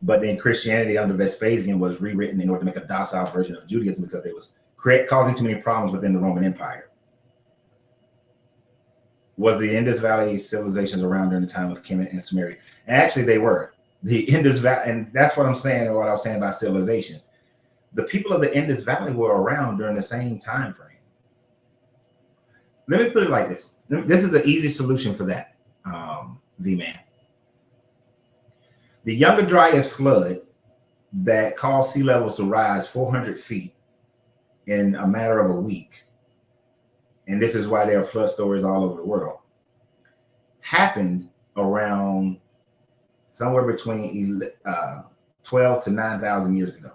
But then Christianity under Vespasian was rewritten in order to make a docile version of Judaism because it was causing too many problems within the Roman Empire. Was the Indus Valley civilizations around during the time of Kemet and Sumeria? And actually they were. The Indus Valley, and that's what I'm saying, or what I was saying about civilizations. The people of the Indus Valley were around during the same time frame. Let me put it like this. This is the easy solution for that, V-Man. The Younger Dryas flood that caused sea levels to rise 400 feet in a matter of a week, and this is why there are flood stories all over the world, happened around somewhere between 12 to 9,000 years ago.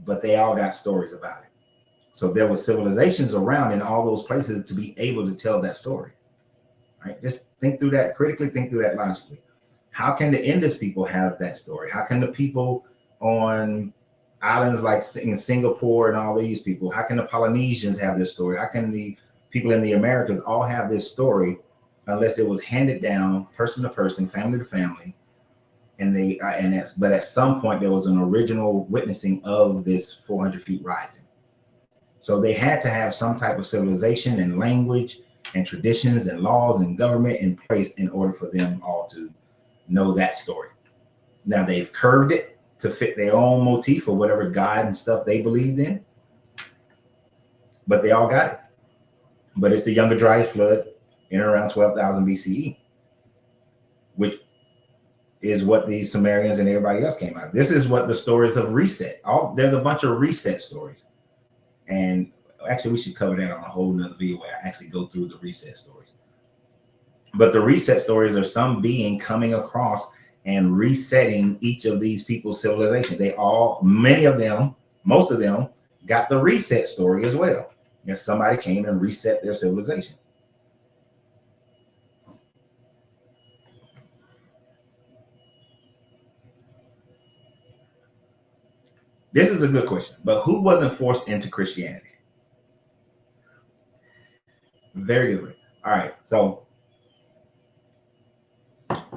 But they all got stories about it. So there were civilizations around in all those places to be able to tell that story. right? Just think through that critically, think through that logically. How can the Indus people have that story? How can the people on islands like in Singapore and all these people, how can the Polynesians have this story? How can the people in the Americas all have this story unless it was handed down person to person, family to family? But at some point there was an original witnessing of this 400 feet rising. So they had to have some type of civilization and language and traditions and laws and government in place in order for them all to know that story. Now they've curved it to fit their own motif or whatever God and stuff they believed in, but they all got it. But it's the Younger Dryas flood in around 12,000 BCE, which is what the Sumerians and everybody else came out. This is what the stories of reset. There's a bunch of reset stories. And actually, we should cover that on a whole nother video where I actually go through the reset stories. But the reset stories are some being coming across and resetting each of these people's civilization. Many of them, most of them, got the reset story as well. Yes, somebody came and reset their civilization. This is a good question, but who wasn't forced into Christianity? Very good. All right, so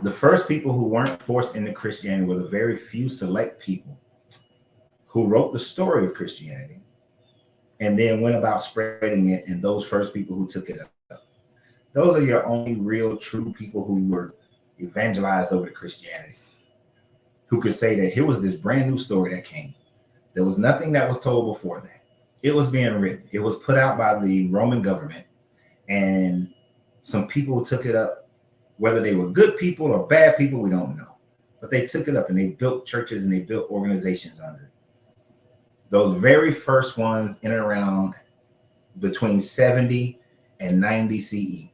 the first people who weren't forced into Christianity was a very few select people who wrote the story of Christianity and then went about spreading it, and those first people who took it up. Those are your only real true people who were evangelized over to Christianity, who could say that here was this brand new story that came. There was nothing that was told before that. It was being written. It was put out by the Roman government, and some people took it up. Whether they were good people or bad people, we don't know. But they took it up and they built churches and they built organizations under it. Those very first ones in and around between 70 and 90 CE.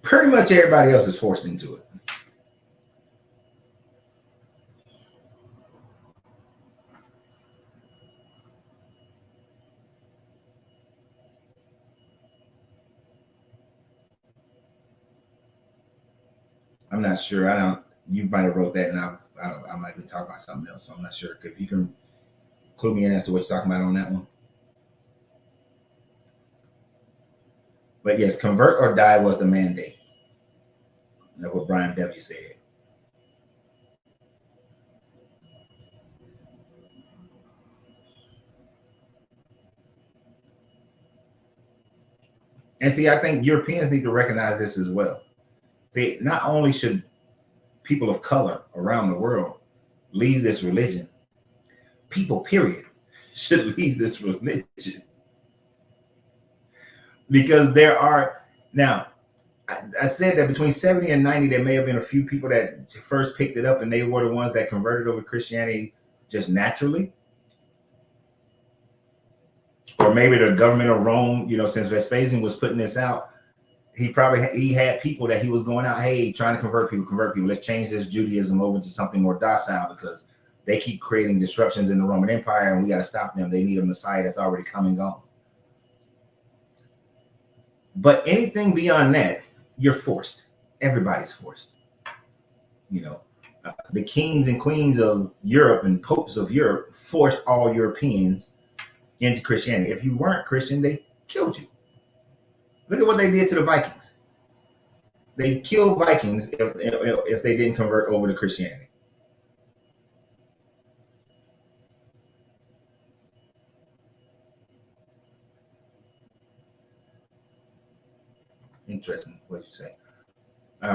Pretty much everybody else is forced into it. I'm not sure. You might have wrote that, and I might be talking about something else. So I'm not sure. If you can clue me in as to what you're talking about on that one. But yes, convert or die was the mandate. That's what Brian W. said. And see, I think Europeans need to recognize this as well. See, not only should people of color around the world leave this religion, people, period, should leave this religion. Because there are, now, I said that between 70 and 90, there may have been a few people that first picked it up and they were the ones that converted over to Christianity just naturally. Or maybe the government of Rome, since Vespasian was putting this out, he had people that he was going out, hey, trying to convert people. Let's change this Judaism over to something more docile because they keep creating disruptions in the Roman Empire and we got to stop them. They need a Messiah that's already come and gone. But anything beyond that, you're forced. Everybody's forced. The kings and queens of Europe and popes of Europe forced all Europeans into Christianity. If you weren't Christian, they killed you. Look at what they did to the Vikings. They killed Vikings if they didn't convert over to Christianity. Interesting what you say.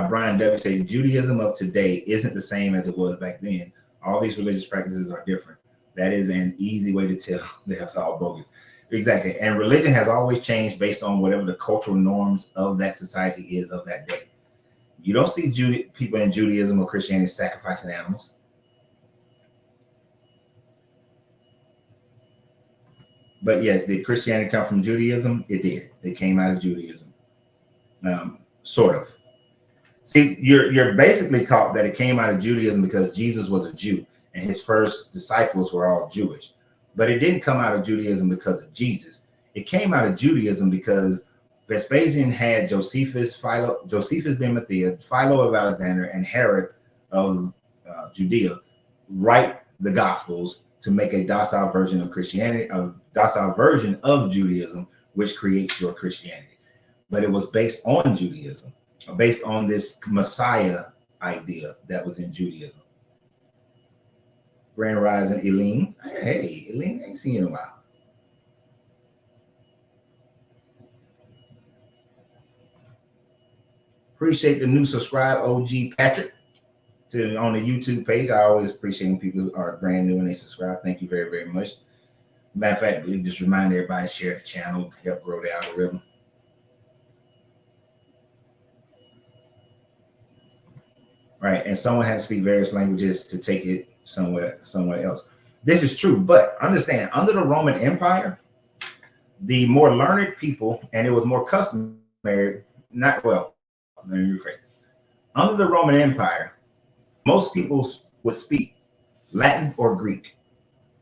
Brian W. said Judaism of today isn't the same as it was back then. All these religious practices are different. That is an easy way to tell that's all bogus. Exactly. And religion has always changed based on whatever the cultural norms of that society is of that day. You don't see people in Judaism or Christianity sacrificing animals. But yes, did Christianity come from Judaism? It did. It came out of Judaism. Sort of. See, you're basically taught that it came out of Judaism because Jesus was a Jew and his first disciples were all Jewish. But it didn't come out of Judaism because of Jesus. It came out of Judaism because Vespasian had Josephus ben Matthias, Philo of Alexander, and Herod of Judea write the Gospels to make a docile version of Christianity, a docile version of Judaism, which creates your Christianity. But it was based on Judaism, based on this Messiah idea that was in Judaism. Grand Rising, Eileen. Hey, Eileen, ain't seen you in a while. Appreciate the new subscribe, OG Patrick, on the YouTube page. I always appreciate when people are brand new and they subscribe. Thank you very, very much. Matter of fact, we just remind everybody to share the channel, help grow the algorithm. Right, and someone has to speak various languages to take it somewhere else. This is true, but understand, under the Roman Empire, the more learned people, and it was more customary, not well, let me rephrase. Under the Roman Empire, most people would speak Latin or Greek,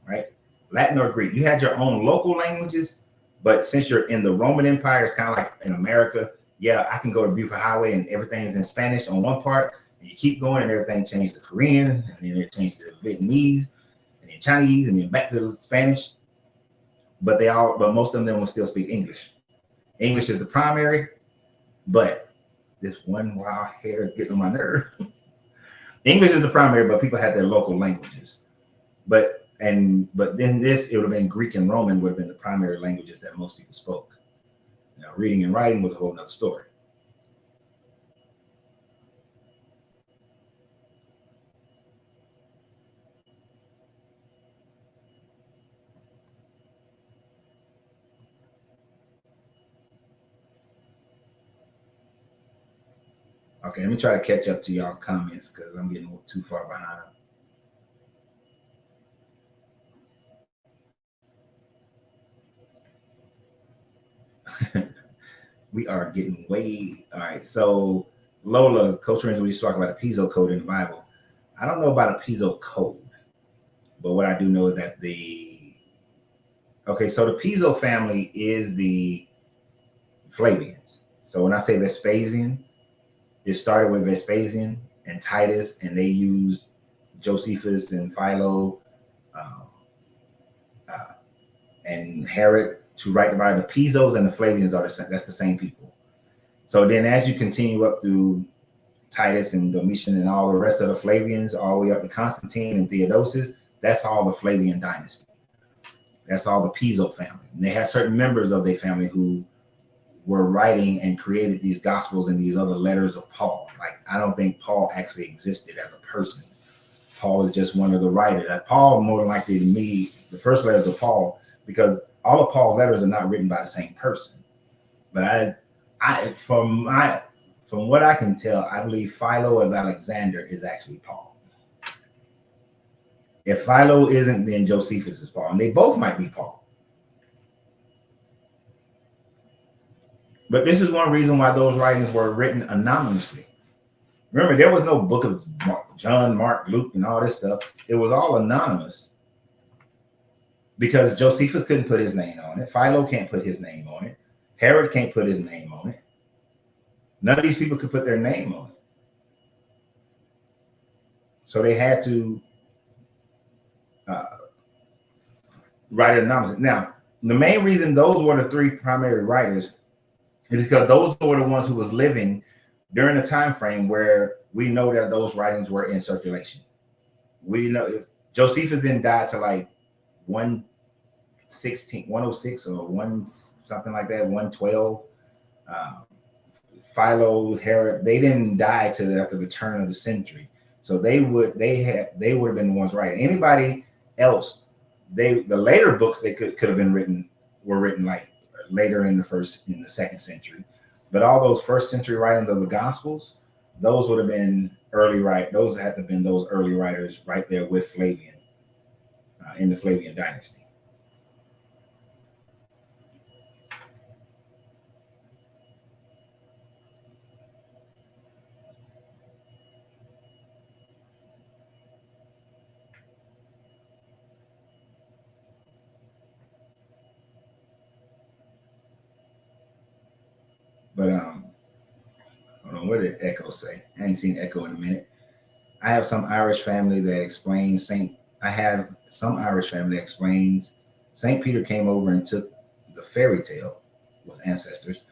right? Latin or Greek. You had your own local languages, but since you're in the Roman Empire, it's kind of like in America. Yeah, I can go to Beautiful Highway and everything's in Spanish on one part, and you keep going and everything changed to Korean, and then it changed to Vietnamese, and then Chinese, and then back to the Spanish. But most of them will still speak English. English is the primary, but this one wild hair is getting on my nerve. English is the primary, but people had their local languages. But then this, it would have been Greek and Roman would have been the primary languages that most people spoke. Now, reading and writing was a whole nother story. Okay, let me try to catch up to y'all comments because I'm getting too far behind. We are getting way all right. So Lola, Coach Rangel, we used to talk about a Piso code in the Bible. I don't know about a Piso code, but what I do know is that so the Piso family is the Flavians. So when I say Vespasian, it started with Vespasian and Titus, and they used Josephus and Philo and Herod to write the Bible. The Pisos and the Flavians are that's the same people. So then as you continue up through Titus and Domitian and all the rest of the Flavians, all the way up to Constantine and Theodosius, that's all the Flavian dynasty. That's all the Piso family. And they had certain members of their family who were writing and created these gospels and these other letters of Paul. Like, I don't think Paul actually existed as a person. Paul is just one of the writers. Paul, more than likely to me, the first letters of Paul, because all of Paul's letters are not written by the same person. But from what I can tell, I believe Philo of Alexander is actually Paul. If Philo isn't, then Josephus is Paul, and they both might be Paul. But this is one reason why those writings were written anonymously. Remember, there was no book of John, Mark, Luke, and all this stuff. It was all anonymous because Josephus couldn't put his name on it. Philo can't put his name on it. Herod can't put his name on it. None of these people could put their name on it. So they had to write it anonymously. Now, the main reason those were the three primary writers is because those were the ones who was living during the time frame where we know that those writings were in circulation. We know Josephus didn't die till like 106 or one something like that, 112. Philo, Herod, they didn't die till after the turn of the century. So they would have been the ones writing. Anybody else, the later books they could have been written were written like later in the second century. But all those first century writings of the Gospels, those would have been early those had to have been those early writers right there with Flavian in the Flavian dynasty. But hold on, what did Echo say? I ain't seen Echo in a minute. I have some Irish family that explains Saint. I have some Irish family that explains Saint Peter came over and took the fairy tale with ancestors,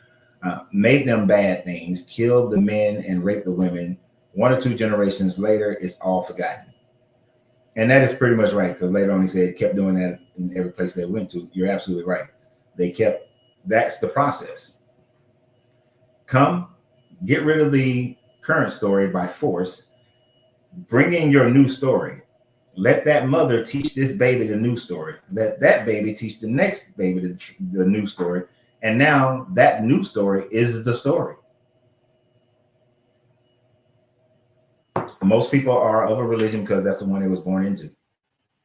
made them bad things, killed the men and raped the women. 1 or 2 generations later, it's all forgotten. And that is pretty much right, because later on he said kept doing that in every place they went to. You're absolutely right. They kept, that's the process. Come, get rid of the current story by force, bring in your new story. Let that mother teach this baby the new story. Let that baby teach the next baby the new story. And now that new story is the story. Most people are of a religion because that's the one they was born into.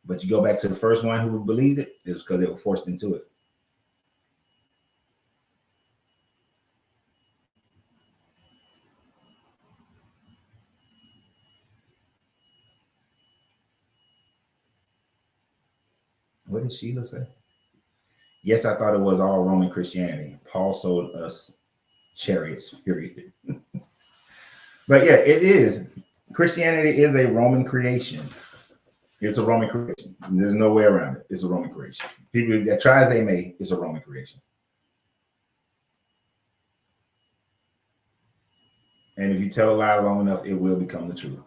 But you go back to the first one who believed it, it's because they were forced into it. What did Sheila say? Yes, I thought it was all Roman Christianity. Paul sold us chariots, period. But yeah, it is. Christianity is a Roman creation. It's a Roman creation. There's no way around it. It's a Roman creation. People that try as they may, it's a Roman creation. And if you tell a lie long enough, it will become the truth.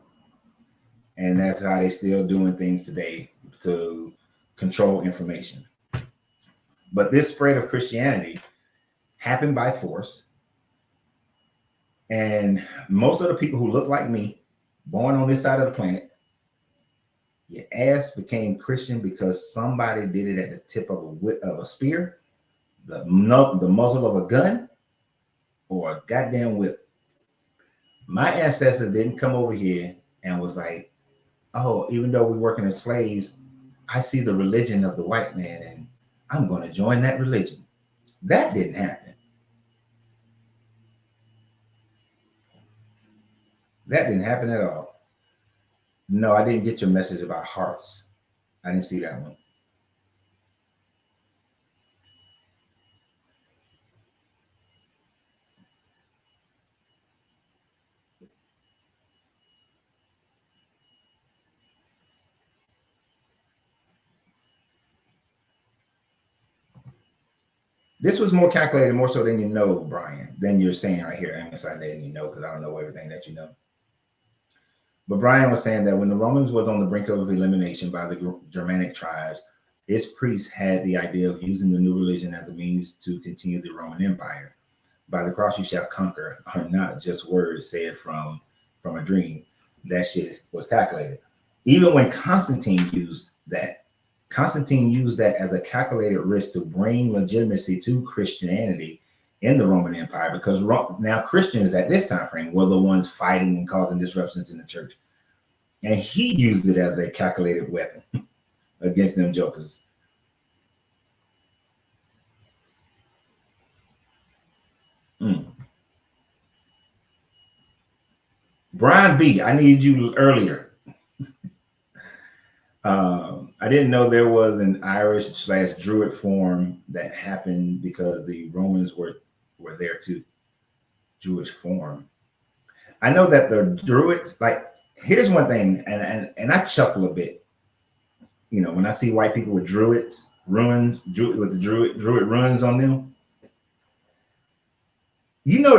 And that's how they're still doing things today to control information. But this spread of Christianity happened by force. And most of the people who look like me, born on this side of the planet, your ass became Christian because somebody did it at the tip of a spear, the muzzle of a gun, or a goddamn whip. My ancestors didn't come over here and was like, oh, even though we're working as slaves, I see the religion of the white man and I'm going to join that religion. That didn't happen. That didn't happen at all. No, I didn't get your message about hearts. I didn't see that one. This was more calculated, more so than you know, Brian, than you're saying right here. I'm inside letting you know because I don't know everything that you know. But Brian was saying that when the Romans was on the brink of elimination by the Germanic tribes, its priests had the idea of using the new religion as a means to continue the Roman Empire. By the cross you shall conquer are not just words said from a dream. That shit was calculated. Even when Constantine used that as a calculated risk to bring legitimacy to Christianity in the Roman Empire, because now Christians at this time frame were the ones fighting and causing disruptions in the church. And he used it as a calculated weapon against them jokers. Brian B., I needed you earlier. I didn't know there was an Irish/Druid form that happened because the Romans were there too. Jewish form. I know that the Druids, like, here's one thing, and I chuckle a bit. You know, when I see white people with Druids, ruins, with the Druid ruins on them, you know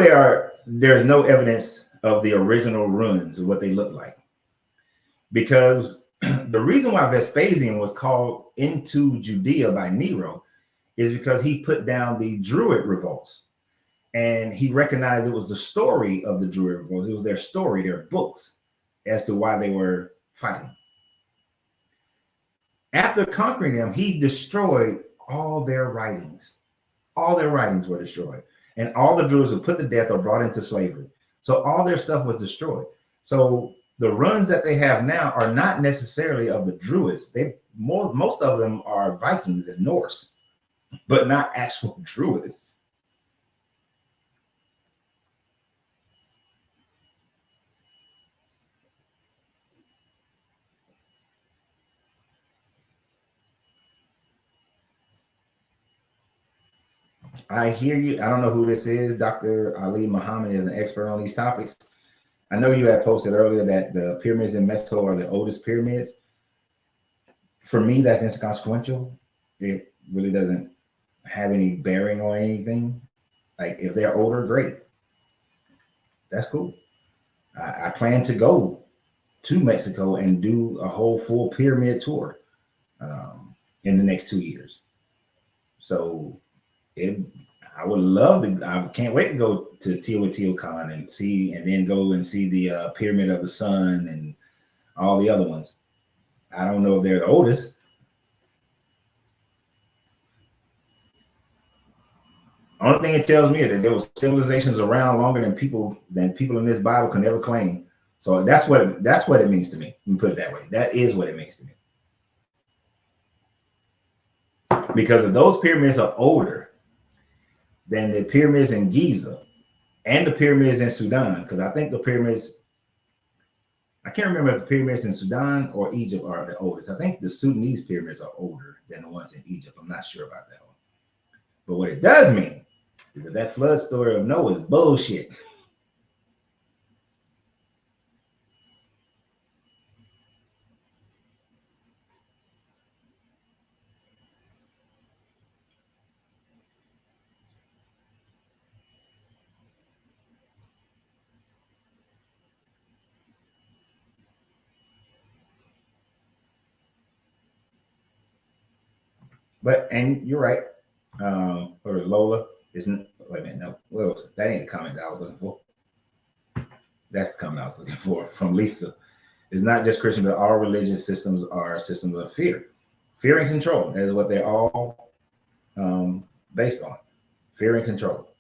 there's no evidence of the original ruins of what they look like. Because the reason why Vespasian was called into Judea by Nero is because he put down the Druid revolts. And he recognized it was the story of the Druid revolts. It was their story, their books, as to why they were fighting. After conquering them, he destroyed all their writings. All their writings were destroyed. And all the Druids were put to death or brought into slavery. So all their stuff was destroyed. So the runs that they have now are not necessarily of the Druids. Most of them are Vikings and Norse, but not actual Druids. I hear you. I don't know who this is. Dr. Ali Muhammad is an expert on these topics. I know you had posted earlier that the pyramids in Mexico are the oldest pyramids. For me, that's inconsequential. It really doesn't have any bearing on anything. Like if they're older, great. That's cool. I plan to go to Mexico and do a whole full pyramid tour in the next 2 years. So I would love to. I can't wait to go to Teotihuacan and see, and then go and see the Pyramid of the Sun and all the other ones. I don't know if they're the oldest. Only thing it tells me is that there was civilizations around longer than people in this Bible can ever claim. So that's what it means to me. You put it that way. That is what it means to me. Because if those pyramids are older than the pyramids in Giza and the pyramids in Sudan, because I think the pyramids, I can't remember if the pyramids in Sudan or Egypt are the oldest. I think the Sudanese pyramids are older than the ones in Egypt. I'm not sure about that one. But what it does mean is that flood story of Noah is bullshit. But, and you're right. Or Lola isn't, wait a minute, no, what else? That ain't the comment that I was looking for. That's the comment I was looking for from Lisa. It's not just Christian, but all religious systems are systems of fear. Fear and control. That is what they're all based on. Fear and control.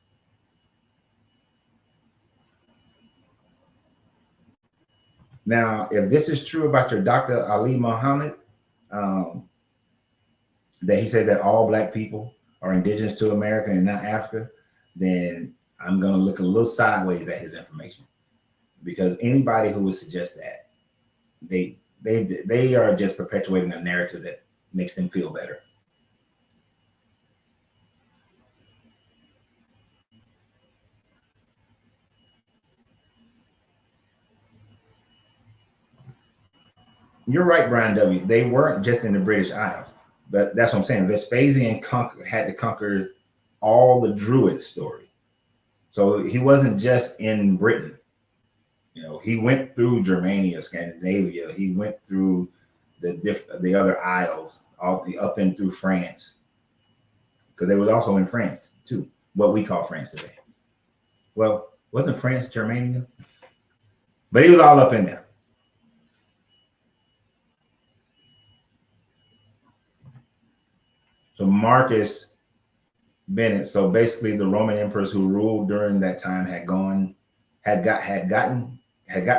Now, if this is true about your Dr. Ali Muhammad, that he said that all Black people are indigenous to America and not Africa, then I'm going to look a little sideways at his information, because anybody who would suggest that, they are just perpetuating a narrative that makes them feel better. You're right, Brian W. They weren't just in the British Isles, but that's what I'm saying. Vespasian had to conquer all the Druid story, so he wasn't just in Britain. You know, he went through Germania, Scandinavia. He went through the other isles, all the up and through France, because they was also in France too, what we call France today. Well, wasn't France Germania? But he was all up in there. So Marcus Bennett. So basically, the Roman emperors who ruled during that time had got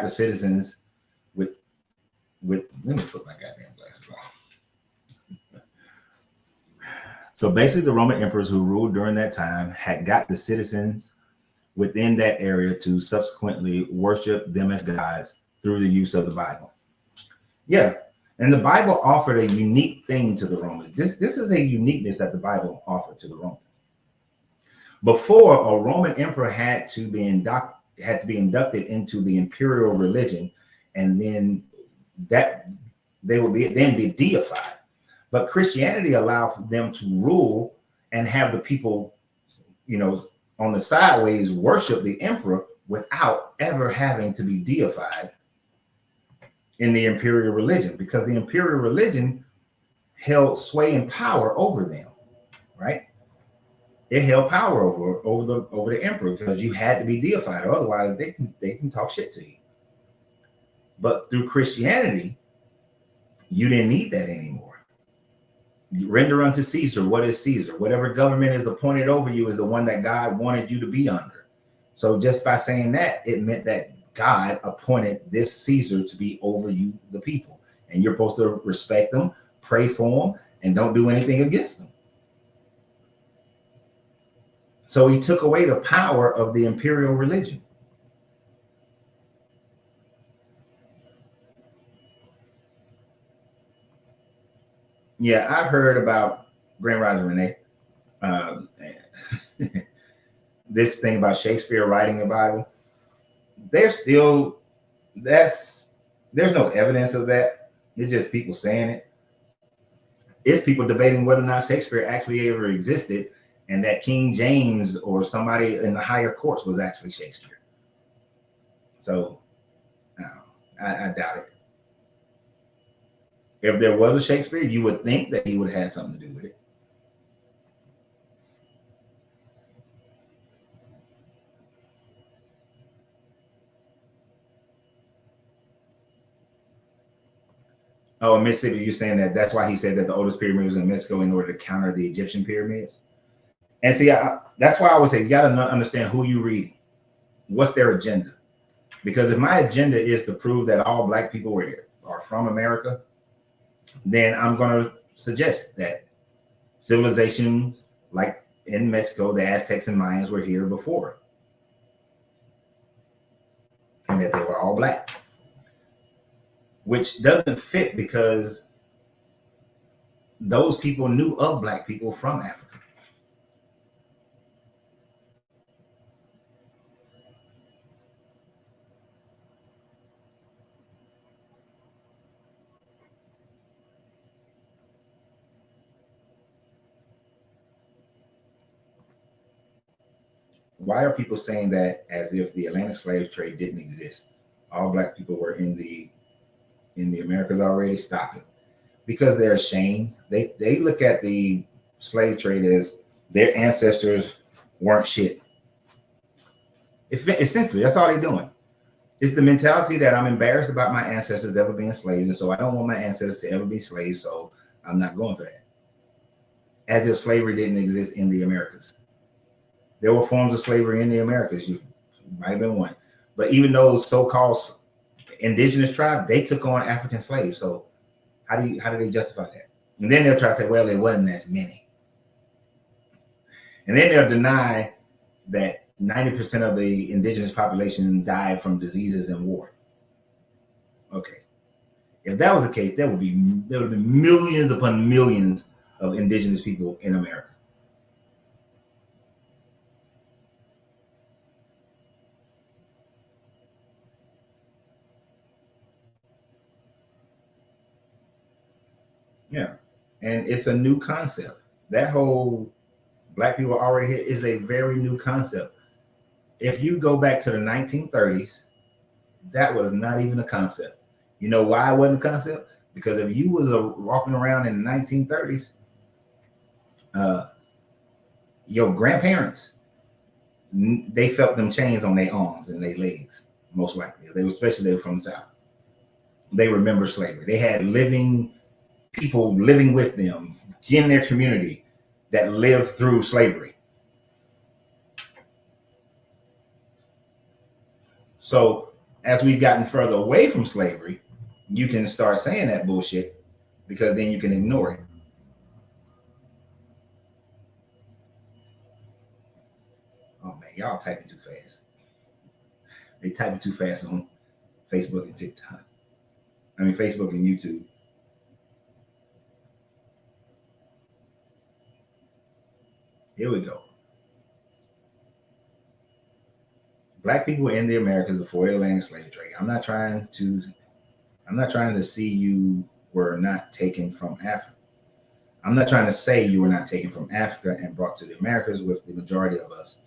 the citizens with. Let me put my goddamn glasses on. So basically, the Roman emperors who ruled during that time had got the citizens within that area to subsequently worship them as gods through the use of the Bible. Yeah. And the Bible offered a unique thing to the Romans. This is a uniqueness that the Bible offered to the Romans. Before, a Roman emperor had to be inducted into the imperial religion, and then that they would be deified. But Christianity allowed for them to rule and have the people, you know, on the sideways worship the emperor without ever having to be deified in the imperial religion, because the imperial religion held sway and power over them, right? It held power over the emperor, because you had to be deified, or otherwise they can talk shit to you. But through Christianity, you didn't need that anymore. You render unto Caesar what is Caesar. Whatever government is appointed over you is the one that God wanted you to be under. So just by saying that, it meant that God appointed this Caesar to be over you, the people, and you're supposed to respect them, pray for them, and don't do anything against them. So he took away the power of the imperial religion. Yeah, I've heard about Grand Rising Renee. this thing about Shakespeare writing the Bible, there's no evidence of that. It's just people saying it. It's people debating whether or not Shakespeare actually ever existed and that King James or somebody in the higher courts was actually Shakespeare. So I doubt it. If there was a Shakespeare, you would think that he would have had something to do with it. Oh, in Mississippi, you're saying that's why he said that the oldest pyramid was in Mexico in order to counter the Egyptian pyramids? And see, that's why I would say you got to understand who you read. What's their agenda? Because if my agenda is to prove that all Black people are from America, then I'm going to suggest that civilizations like in Mexico, the Aztecs and Mayans were here before, and that they were all Black, which doesn't fit because those people knew of Black people from Africa. Why are people saying that as if the Atlantic slave trade didn't exist? All Black people were in the Americas already. Stop it. Because they're ashamed. They look at the slave trade as their ancestors weren't shit. Essentially, that's all they're doing. It's the mentality that I'm embarrassed about my ancestors ever being slaves, and so I don't want my ancestors to ever be slaves, so I'm not going for that. As if slavery didn't exist in the Americas. There were forms of slavery in the Americas. You might have been one. But even those so-called indigenous tribes, they took on African slaves. So how do they justify that? And then they'll try to say, well, there wasn't as many. And then they'll deny that 90% of the indigenous population died from diseases and war. Okay. If that was the case, there would be millions upon millions of indigenous people in America. Yeah. And it's a new concept. That whole Black people already here is a very new concept. If you go back to the 1930s, that was not even a concept. You know why it wasn't a concept? Because if you was walking around in the 1930s, your grandparents, they felt them chains on their arms and their legs, most likely. They were from the South. They remember slavery. They had people living with them in their community that lived through slavery. So as we've gotten further away from slavery, you can start saying that bullshit because then you can ignore it. Oh man, y'all typing too fast. They typing too fast on Facebook and TikTok. Facebook and YouTube. Here we go. Black people in the Americas before the Atlantic slave trade. I'm not trying to see you were not taken from Africa. I'm not trying to say you were not taken from Africa and brought to the Americas with the majority of us.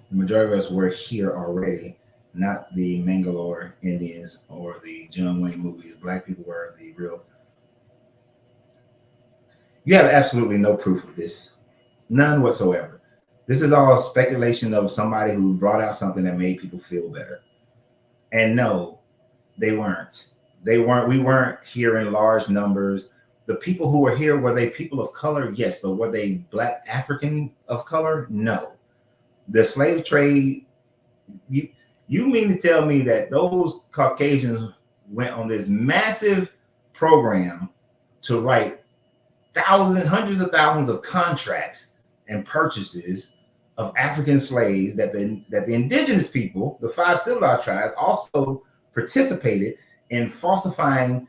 The majority of us were here already, not the Mangalore Indians or the John Wayne movies. Black people were the real. You have absolutely no proof of this. None whatsoever. This is all speculation of somebody who brought out something that made people feel better. And no, they weren't. We weren't here in large numbers. The people who were here, were they people of color? Yes, but were they Black African of color? No. The slave trade, you mean to tell me that those Caucasians went on this massive program to write hundreds of thousands of contracts and purchases of African slaves that the indigenous people, the 5 civilized tribes, also participated in falsifying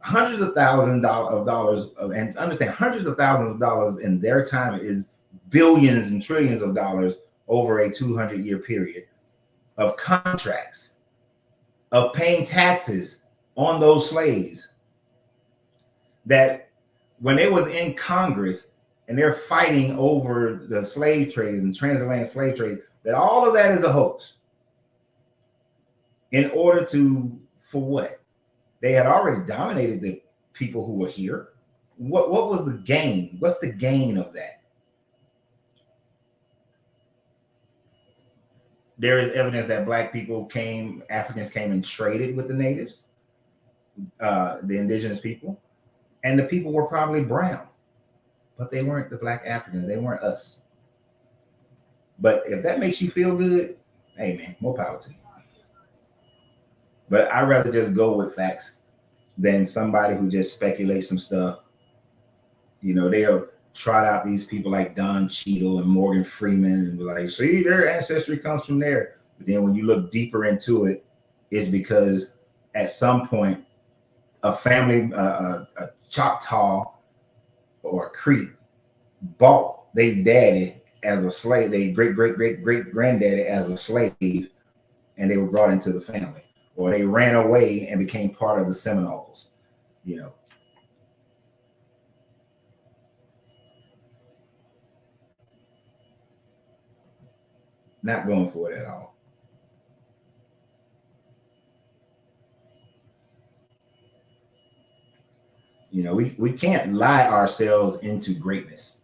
hundreds of thousands of dollars, and understand hundreds of thousands of dollars in their time is billions and trillions of dollars over a 200-year period of contracts, of paying taxes on those slaves, that when they was in Congress and they're fighting over the slave trade and transatlantic slave trade, that all of that is a hoax. In order to, for what? They had already dominated the people who were here. What was the gain? What's the gain of that? There is evidence that black people came, Africans came and traded with the natives, the indigenous people, and the people were probably brown, but they weren't the black Africans. They weren't us. But if that makes you feel good, hey man, more power to you. But I'd rather just go with facts than somebody who just speculates some stuff. You know, they'll trot out these people like Don Cheadle and Morgan Freeman and be like, see, their ancestry comes from there. But then when you look deeper into it, it's because at some point, a family, a Choctaw or a Creek bought their daddy as a slave, they great-great-great-great-granddaddy as a slave, and they were brought into the family. Or they ran away and became part of the Seminoles, you know. Not going for it at all. You know, we can't lie ourselves into greatness,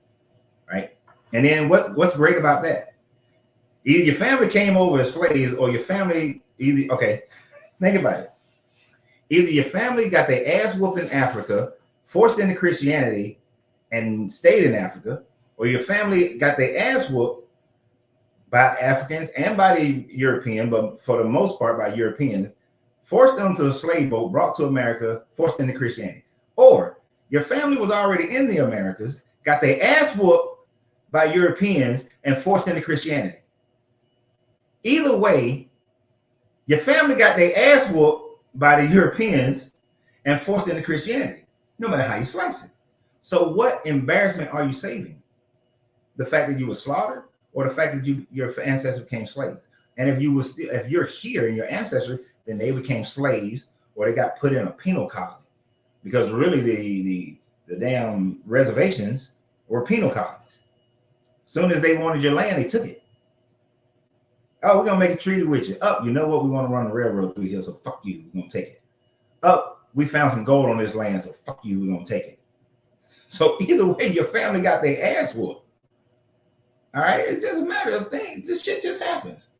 right? And then what's great about that? Either your family came over as slaves, or your family okay, think about it. Either your family got their ass whooped in Africa, forced into Christianity, and stayed in Africa, or your family got their ass whooped by Africans and by the European, but for the most part by Europeans, forced them to a slave boat, brought to America, forced into Christianity. Or your family was already in the Americas, got their ass whooped by Europeans, and forced into Christianity. Either way, your family got their ass whooped by the Europeans and forced into Christianity, no matter how you slice it. So what embarrassment are you saving? The fact that you were slaughtered, or the fact that your ancestors became slaves? And if you're here in your ancestry, then they became slaves, or they got put in a penal colony, because really the damn reservations were penal colonies. As soon as they wanted your land, they took it. Oh, we're gonna make a treaty with you. Oh, you know what? We want to run the railroad through here, so fuck you. We're gonna take it. Oh, we found some gold on this land, so fuck you. We're gonna take it. So either way, your family got their ass whooped. All right, it's just a matter of things. This shit just happens.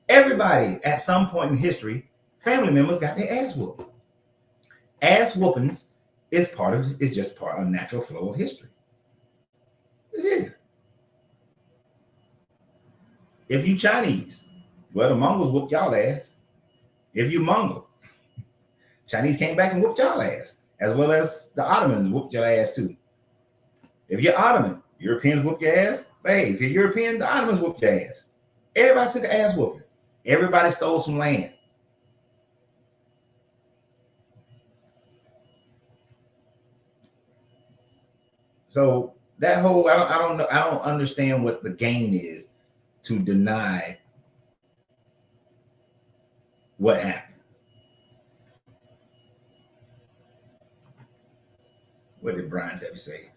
Everybody at some point in history, family members got their ass whooped. Ass whoopings is just part of the natural flow of history. It is. If you Chinese, well, the Mongols whooped y'all ass. If you Mongol, Chinese came back and whooped y'all ass, as well as the Ottomans whooped your ass too. If you're Ottoman, Europeans whooped your ass. Hey, if you're European, the Ottomans whooped your ass. Everybody took an ass whooping. Everybody stole some land. So that whole, I don't know, I don't understand what the gain is to deny what happened. What did Brian W. say? He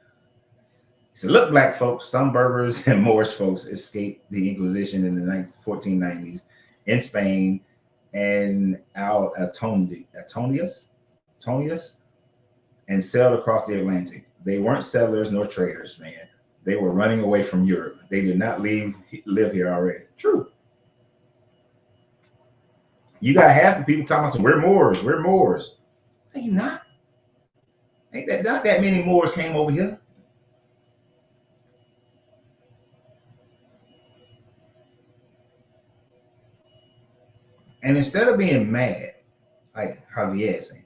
said, look, black folks, some Berbers and Moorish folks escaped the Inquisition in the 1490s in Spain and Antonius, and sailed across the Atlantic. They weren't settlers nor traders, man. They were running away from Europe. They did not live here already. True. You got half the people talking about, we're Moors, we're Moors. No, you're not. Not that many Moors came over here. And instead of being mad, like Javier is saying,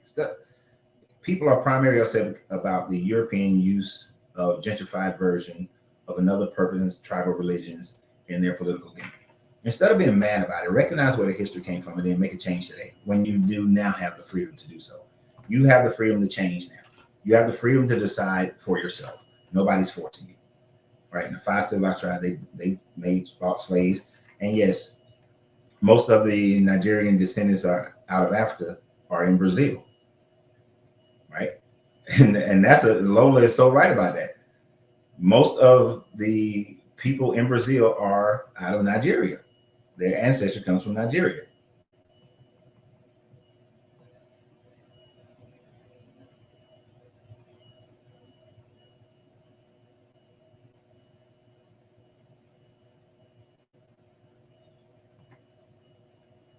people are primarily upset about the European use of gentrified version of another person's tribal religions in their political game. Instead of being mad about it, recognize where the history came from and then make a change today when you do now have the freedom to do so. You have the freedom to change now. You have the freedom to decide for yourself. Nobody's forcing you, right? And the 5 civilized tribes, they bought slaves, and yes, most of the Nigerian descendants are out of Africa, are in Brazil, right? And that's Lola is so right about that. Most of the people in Brazil are out of Nigeria. Their ancestry comes from Nigeria.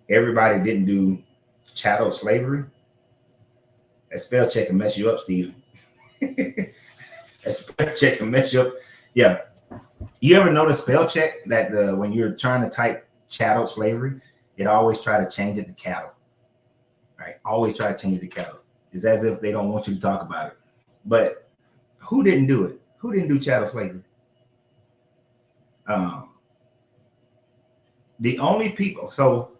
Everybody didn't do chattel slavery. That spell check can mess you up, Steve. That spell check can mess you up. Yeah. You ever notice spell check that when you're trying to type chattel slavery, it always try to change it to cattle, right? Always try to change it to cattle. It's as if they don't want you to talk about it. But who didn't do it? Who didn't do chattel slavery? The only people, so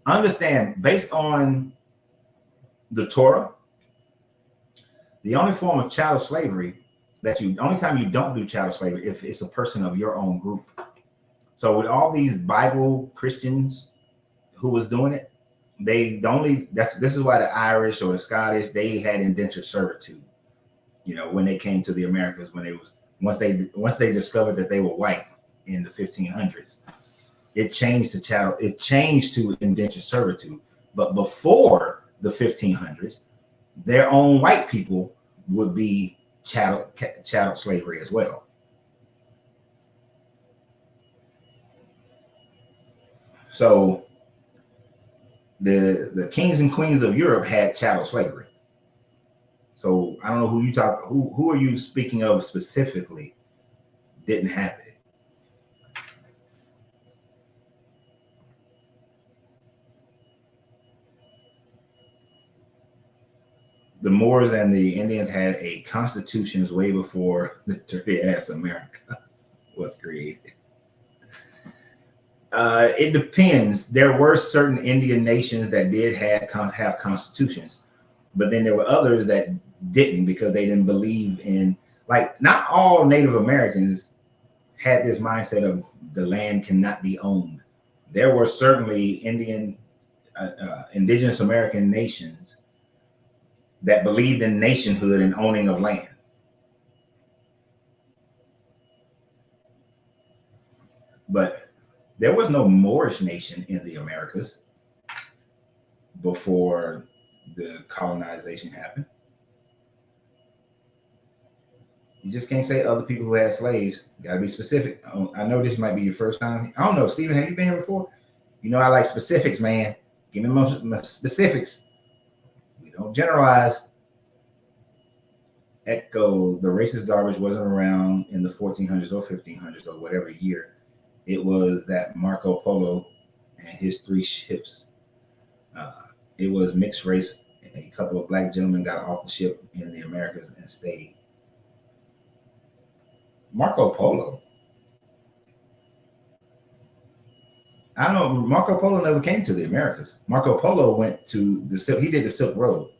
understand, based on the Torah, the only form of chattel slavery only time you don't do chattel slavery if it's a person of your own group. So with all these Bible Christians who was doing it, this is why the Irish or the Scottish, they had indentured servitude, when they came to the Americas, once they discovered that they were white in the 1500s, it changed to indentured servitude. But before the 1500s, their own white people would be chattel slavery as well. So the kings and queens of Europe had chattel slavery. So I don't know who are you speaking of specifically didn't have it. The Moors and the Indians had a constitutions way before the dirty ass America was created. It depends. There were certain Indian nations that did have constitutions, but then there were others that didn't because they didn't believe in, like, not all Native Americans had this mindset of the land cannot be owned. There were certainly indigenous American nations that believed in nationhood and owning of land. But there was no Moorish nation in the Americas before the colonization happened. You just can't say other people who had slaves. You got to be specific. I know this might be your first time. I don't know, Stephen, have you been here before? I like specifics, man. Give me more specifics. We don't generalize. Echo, the racist garbage wasn't around in the 1400s or 1500s or whatever year. It was that Marco Polo and his 3 ships. It was mixed race. A couple of black gentlemen got off the ship in the Americas and stayed. Marco Polo. I know Marco Polo never came to the Americas. Marco Polo went to he did the Silk Road.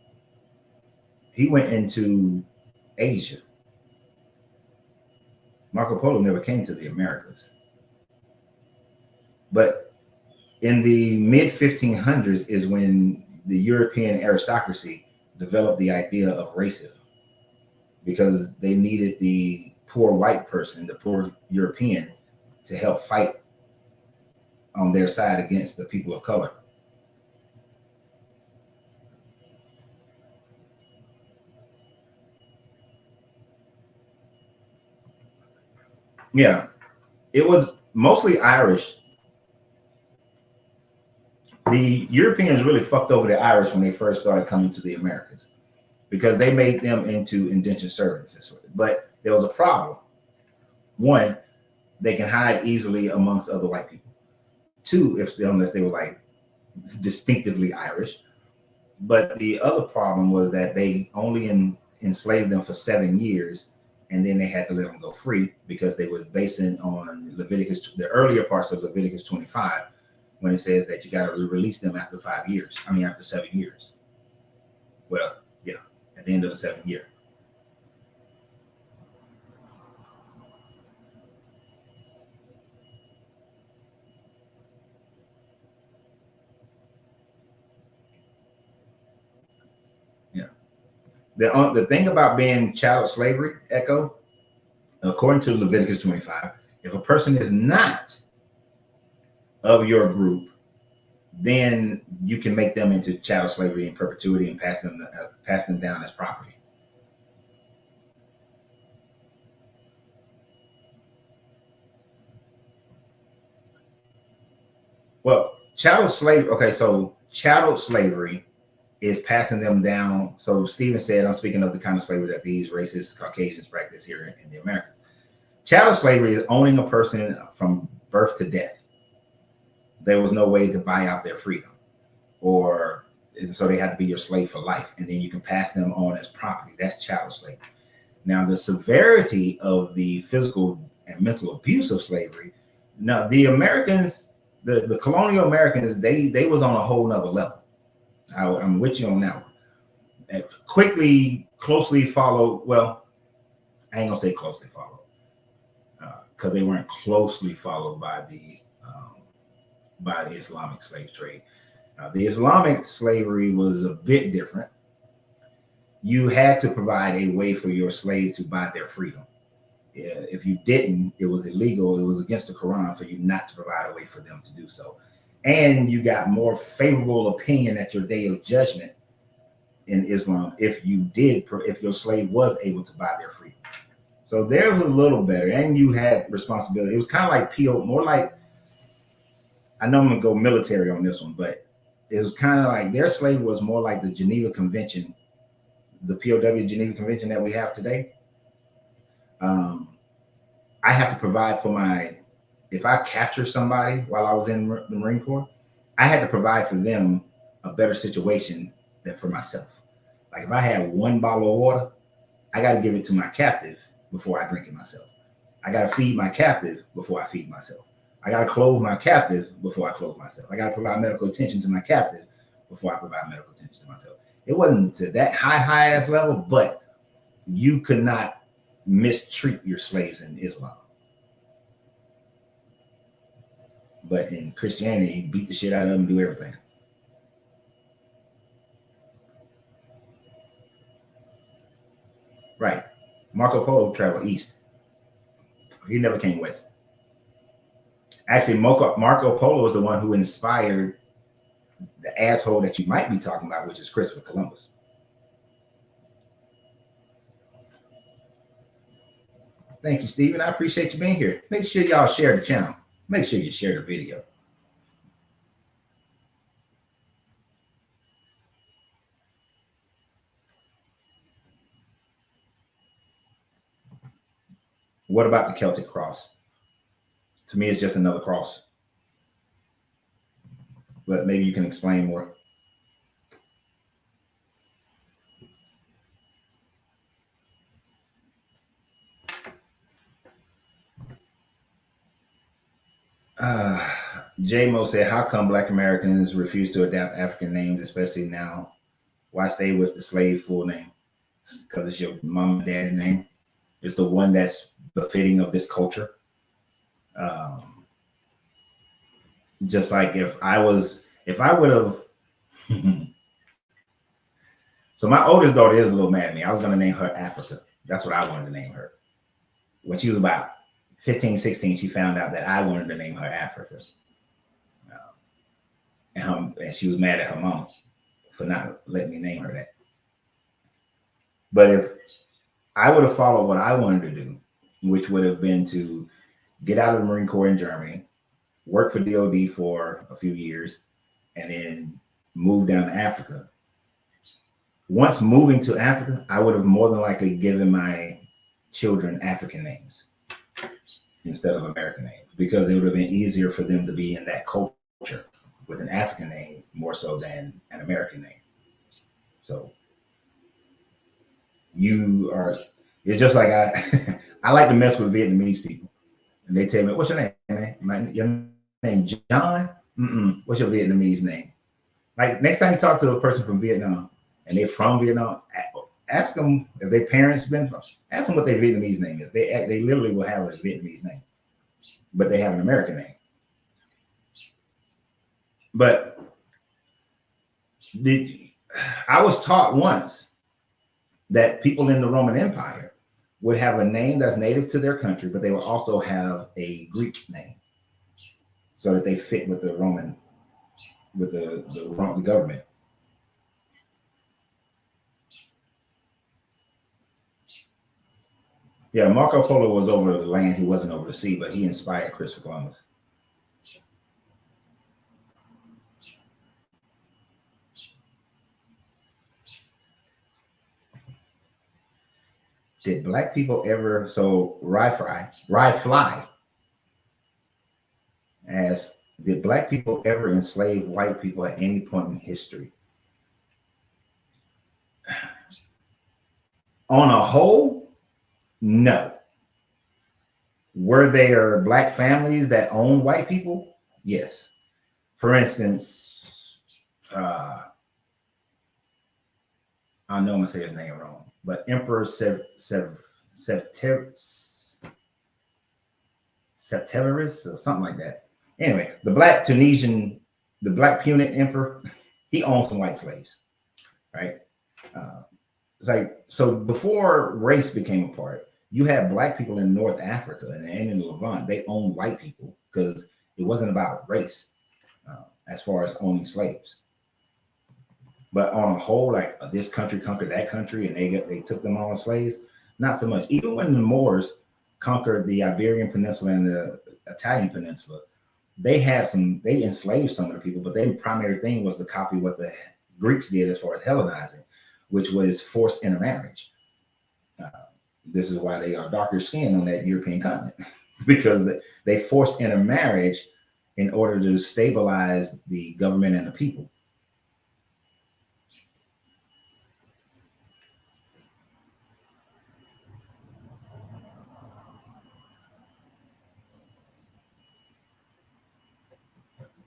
He went into Asia. Marco Polo never came to the Americas. But in the mid 1500s is when the European aristocracy developed the idea of racism, because they needed the poor white person, the poor European, to help fight on their side against the people of color. Yeah, it was mostly Irish. The Europeans really fucked over the Irish when they first started coming to the Americas, because they made them into indentured servants. But there was a problem. One, they can hide easily amongst other white people. Two, unless they were like distinctively Irish. But the other problem was that they only enslaved them for 7 years, and then they had to let them go free because they were basing on Leviticus, the earlier parts of Leviticus 25, when it says that you got to release them after 5 years. After 7 years. Well, at the end of the 7th year. Yeah. The thing about being chattel slavery, Echo, according to Leviticus 25, if a person is not of your group, then you can make them into chattel slavery in perpetuity and pass them down as property. Well, chattel slave. Okay, so chattel slavery is passing them down. So Stephen said, I'm speaking of the kind of slavery that these racist Caucasians practice here in the Americas. Chattel slavery is owning a person from birth to death. There was no way to buy out their freedom, or so they have to be your slave for life, and then you can pass them on as property. That's chattel slavery. Now, the severity of the physical and mental abuse of slavery. Now, the Americans, the colonial Americans, they was on a whole nother level. I'm with you on that one. And quickly, closely followed. Well, I ain't gonna say closely followed, because they weren't closely followed by the Islamic slave trade. The Islamic slavery was a bit different. You had to provide a way for your slave to buy their freedom. If you didn't, it was illegal. It was against the Quran for you not to provide a way for them to do so. And you got more favorable opinion at your day of judgment in Islam if your slave was able to buy their freedom. So there was a little better, and you had responsibility. It was kind of like PO, more like, I know I'm gonna go military on this one, but it was kind of like their slave was more like the Geneva Convention, the POW Geneva Convention that we have today. I have to provide for if I capture somebody while I was in the Marine Corps, I had to provide for them a better situation than for myself. Like if I had one bottle of water, I got to give it to my captive before I drink it myself. I got to feed my captive before I feed myself. I got to clothe my captive before I clothe myself. I got to provide medical attention to my captive before I provide medical attention to myself. It wasn't to that high ass level, but you could not mistreat your slaves in Islam. But in Christianity, beat the shit out of them, do everything. Right. Marco Polo traveled east. He never came west. Actually, Marco Polo is the one who inspired the asshole that you might be talking about, which is Christopher Columbus. Thank you, Stephen. I appreciate you being here. Make sure y'all share the channel. Make sure you share the video. What about the Celtic cross? To me, it's just another cross. But maybe you can explain more. J-Mo said, how come Black Americans refuse to adapt African names, especially now? Why stay with the slave full name? Because it's your mom and daddy name. It's the one that's befitting of this culture. Just like if I would have. So my oldest daughter is a little mad at me. I was going to name her Africa. That's what I wanted to name her. When she was about 15, 16, she found out that I wanted to name her Africa. And she was mad at her mom for not letting me name her that. But if I would have followed what I wanted to do, which would have been to get out of the Marine Corps in Germany, work for DOD for a few years, and then move down to Africa. Once moving to Africa, I would have more than likely given my children African names instead of American names, because it would have been easier for them to be in that culture with an African name more so than an American name. So it's just like I like to mess with Vietnamese people. And they tell me, what's your name, man? Your name John? What's your Vietnamese name? Like next time you talk to a person from Vietnam and they're from Vietnam, ask them if their parents been from. Ask them what their Vietnamese name is. They literally will have a Vietnamese name, but they have an American name. But I was taught once that people in the Roman Empire would have a name that's native to their country, but they would also have a Greek name so that they fit with the Roman, with the government. Yeah, Marco Polo was over the land. He wasn't over the sea, but he inspired Christopher Columbus. Did black people ever, so Rye Fly asks, did black people ever enslave white people at any point in history? On a whole, no. Were there black families that owned white people? Yes. For instance, I know I'm gonna say his name wrong, but Emperor Septemvirus or something like that. Anyway, the black Punic emperor, he owned some white slaves, right? It's like, so before race became a part, you had black people in North Africa and in the Levant, they owned white people because it wasn't about race as far as owning slaves. But on a whole, like this country conquered that country and they took them all as slaves, not so much. Even when the Moors conquered the Iberian Peninsula and the Italian Peninsula, they enslaved some of the people, but their primary thing was to copy what the Greeks did as far as Hellenizing, which was forced intermarriage. This is why they are darker skinned on that European continent, because they forced intermarriage in order to stabilize the government and the people.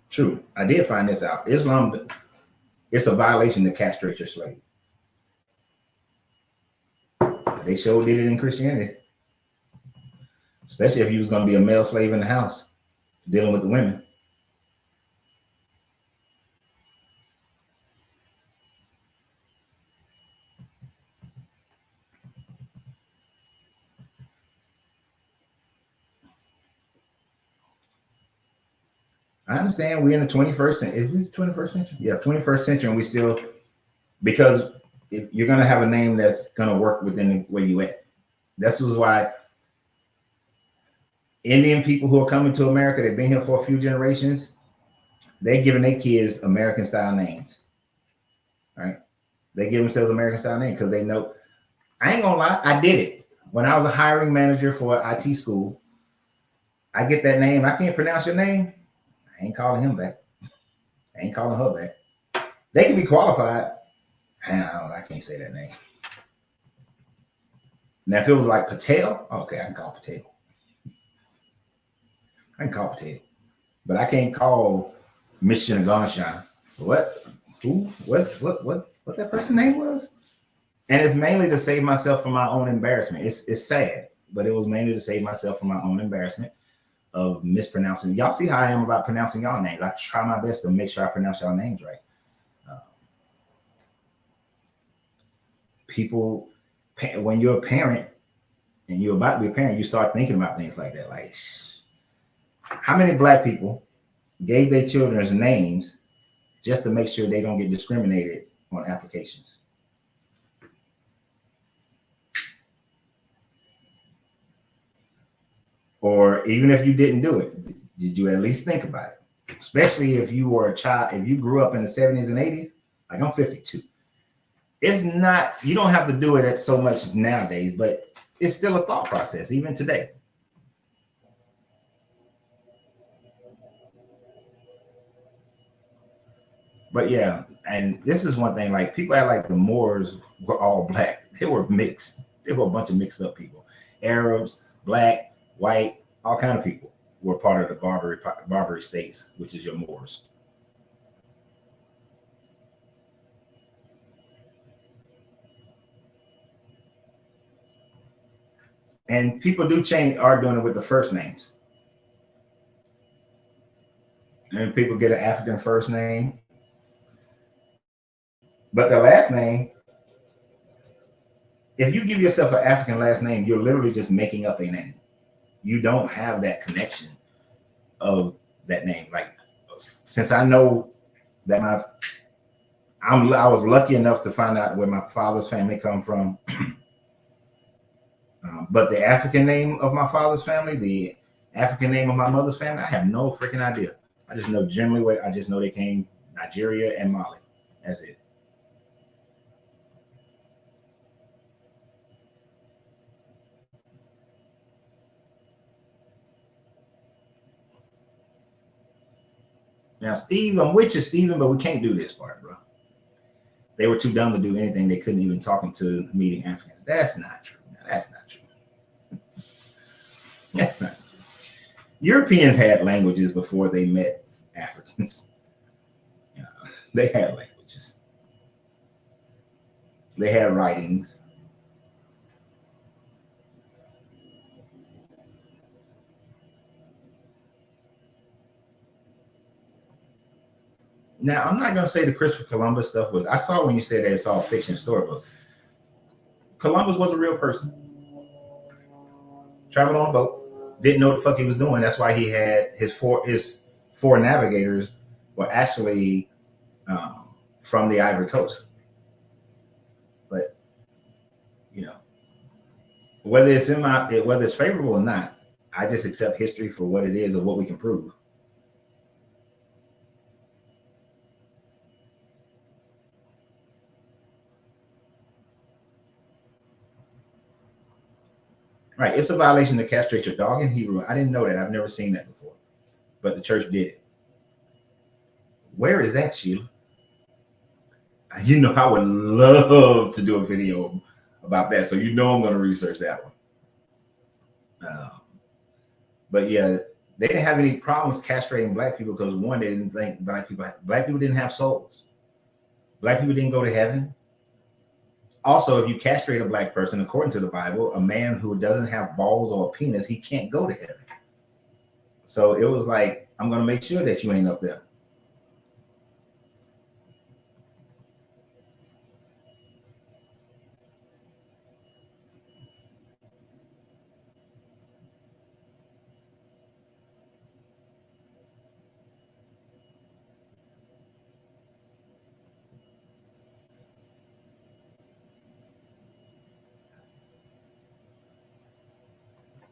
True. I did find this out. Islam, it's a violation to castrate your slave. They sure did it in Christianity. Especially if you was going to be a male slave in the house, dealing with the women. I understand we're in the 21st century. Is it 21st century? Yeah, 21st century, and we still, because if you're going to have a name that's going to work within where you at. This is why Indian people who are coming to America, they've been here for a few generations, they're giving their kids American style names, right? They give themselves American style names because they know, I ain't gonna lie, I did it. When I was a hiring manager for IT school, I get that name, I can't pronounce your name, I ain't calling him back. I ain't calling her back. They can be qualified. I can't say that name. Now, if it was like Patel, okay, I can call Patel. I can call Patel. But I can't call Miss Shinaganshan. What? Who? What that person's name was? And it's mainly to save myself from my own embarrassment. It's sad, but it was mainly to save myself from my own embarrassment of mispronouncing. Y'all see how I am about pronouncing y'all names. I try my best to make sure I pronounce y'all names right. People, when you're a parent and you're about to be a parent, you start thinking about things like that. Like, how many black people gave their children's names just to make sure they don't get discriminated on applications? Or even if you didn't do it, did you at least think about it? Especially if you were a child, if you grew up in the 70s and 80s, like I'm 52. It's not, you don't have to do it so much nowadays, but it's still a thought process, even today. But yeah, and this is one thing, like people act like the Moors were all black. They were mixed. They were a bunch of mixed up people. Arabs, black, white, all kind of people were part of the Barbary states, which is your Moors. And people do change, are doing it with the first names. And people get an African first name. But the last name, if you give yourself an African last name, you're literally just making up a name. You don't have that connection of that name. Like, since I know that I was lucky enough to find out where my father's family come from. But the African name of my father's family, the African name of my mother's family, I have no freaking idea. I just know generally where, I just know they came Nigeria and Mali. That's it. Now, Steve, I'm with you, Steven, but we can't do this part, bro. They were too dumb to do anything. They couldn't even talk into meeting Africans. That's not true. No, that's not true. That's not true. Europeans had languages before they met Africans. You know, they had languages. They had writings. Now, I'm not going to say the Christopher Columbus stuff was, I saw when you said that it's all fiction story, but Columbus was a real person. Traveled on a boat, didn't know what the fuck he was doing. That's why he had his four navigators were actually from the Ivory Coast. But, you know, whether it's favorable or not, I just accept history for what it is or what we can prove. Right. It's a violation to castrate your dog in Hebrew. I didn't know that. I've never seen that before. But the church did it. Where is that, Sheila? You know, I would love to do a video about that. So you know I'm going to research that one. But yeah, they didn't have any problems castrating black people because, one, they didn't think black people didn't have souls. Black people didn't go to heaven. Also, if you castrate a black person, according to the Bible, a man who doesn't have balls or a penis, he can't go to heaven. So it was like, I'm going to make sure that you ain't up there.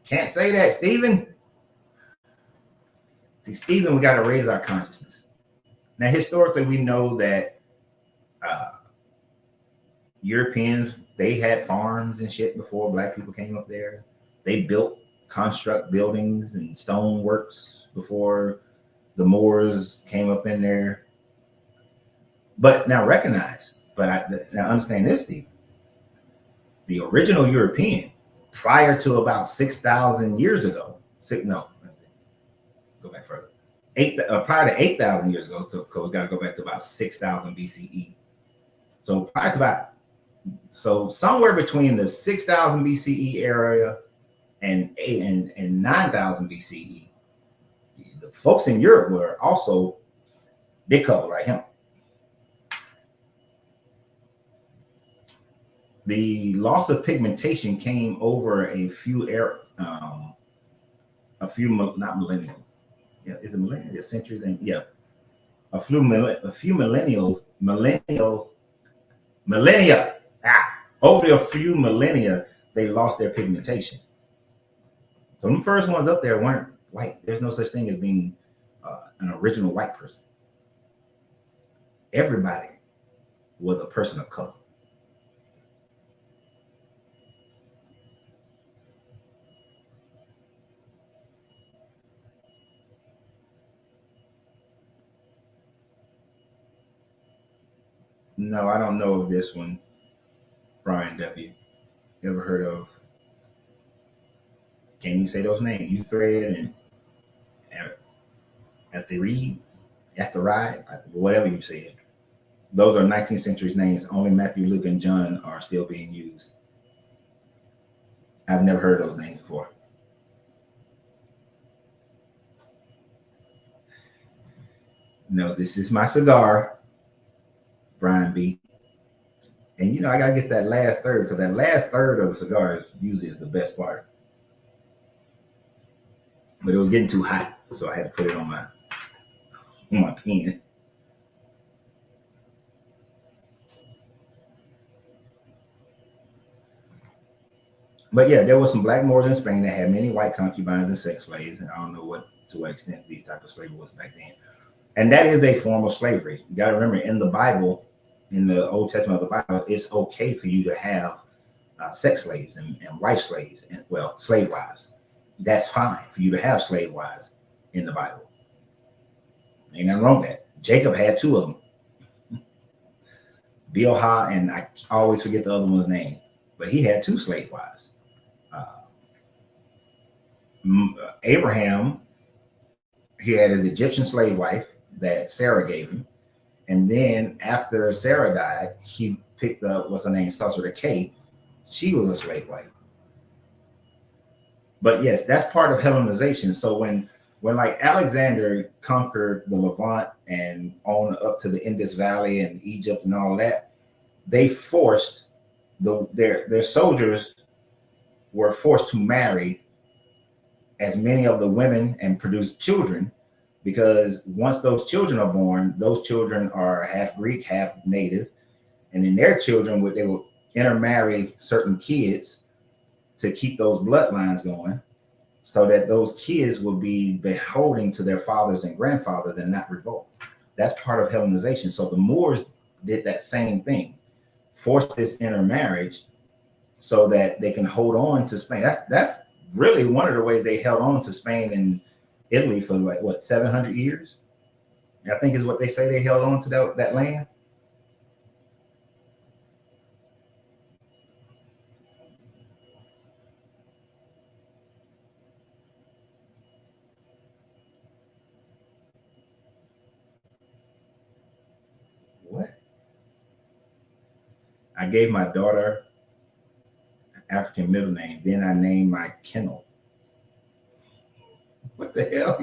Can't say that, Stephen. See, Stephen, we got to raise our consciousness. Now, historically, we know that Europeans, they had farms and shit before black people came up there. They built construct buildings and stone works before the Moors came up in there. But now now understand this, Steve. The original European, prior to about 6,000 years ago, go back further. Prior to 8,000 years ago, so we got to go back to about 6,000 BCE. So prior to somewhere between the 6,000 BCE area and 9,000 BCE, the folks in Europe were also, they color right here. The loss of pigmentation came over a few not millennials. Yeah, is it millennials? Yeah, centuries and yeah, a few millennia. Over a few millennia, they lost their pigmentation. So the first ones up there weren't white. There's no such thing as being an original white person. Everybody was a person of color. No, I don't know of this one, Brian W. You ever heard of? Can't even say those names. Euthred and at the read, at the ride, whatever you say. Those are 19th century names. Only Matthew, Luke, and John are still being used. I've never heard those names before. No, this is my cigar, Brian B. And you know, I gotta get that last third, because that last third of the cigar is usually is the best part. But it was getting too hot, so I had to put it on my pen. But yeah, there was some black Moors in Spain that had many white concubines and sex slaves, and I don't know to what extent these type of slavery was back then. And that is a form of slavery. You got to remember, in the Bible, in the Old Testament of the Bible, it's okay for you to have sex slaves and wife slaves, and well, slave wives. That's fine for you to have slave wives in the Bible. Ain't nothing wrong with that. Jacob had two of them, Bilhah, and I always forget the other one's name, but he had two slave wives. Abraham, he had his Egyptian slave wife that Sarah gave him. And then after Sarah died, he picked up, what's her name, starts with a K. She was a slave wife. But yes, that's part of Hellenization. So when like Alexander conquered the Levant and on up to the Indus Valley and Egypt and all that, they forced their soldiers were forced to marry as many of the women and produce children, because once those children are born, those children are half Greek, half native, and then their children they will intermarry certain kids to keep those bloodlines going, so that those kids will be beholden to their fathers and grandfathers and not revolt. That's part of Hellenization. So the Moors did that same thing, forced this intermarriage so that they can hold on to Spain. That's really one of the ways they held on to Spain and Italy for like what, 700 years, I think is what they say they held on to that land. What? I gave my daughter African middle name, then I named my kennel. What the hell?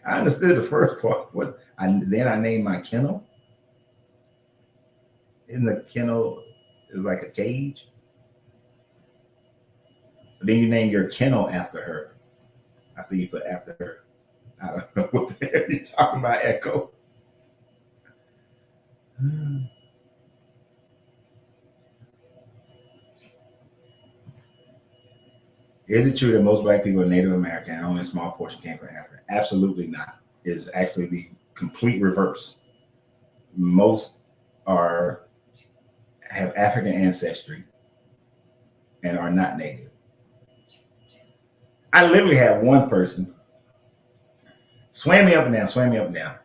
I understood the first part. Then I named my kennel. In the kennel is like a cage. Then you name your kennel after her. I see you put after her. I don't know what the hell you're talking about, Echo. Is it true that most black people are Native American and only a small portion came from Africa? Absolutely not. It's actually the complete reverse. Most have African ancestry and are not Native. I literally had one person swam me up and down.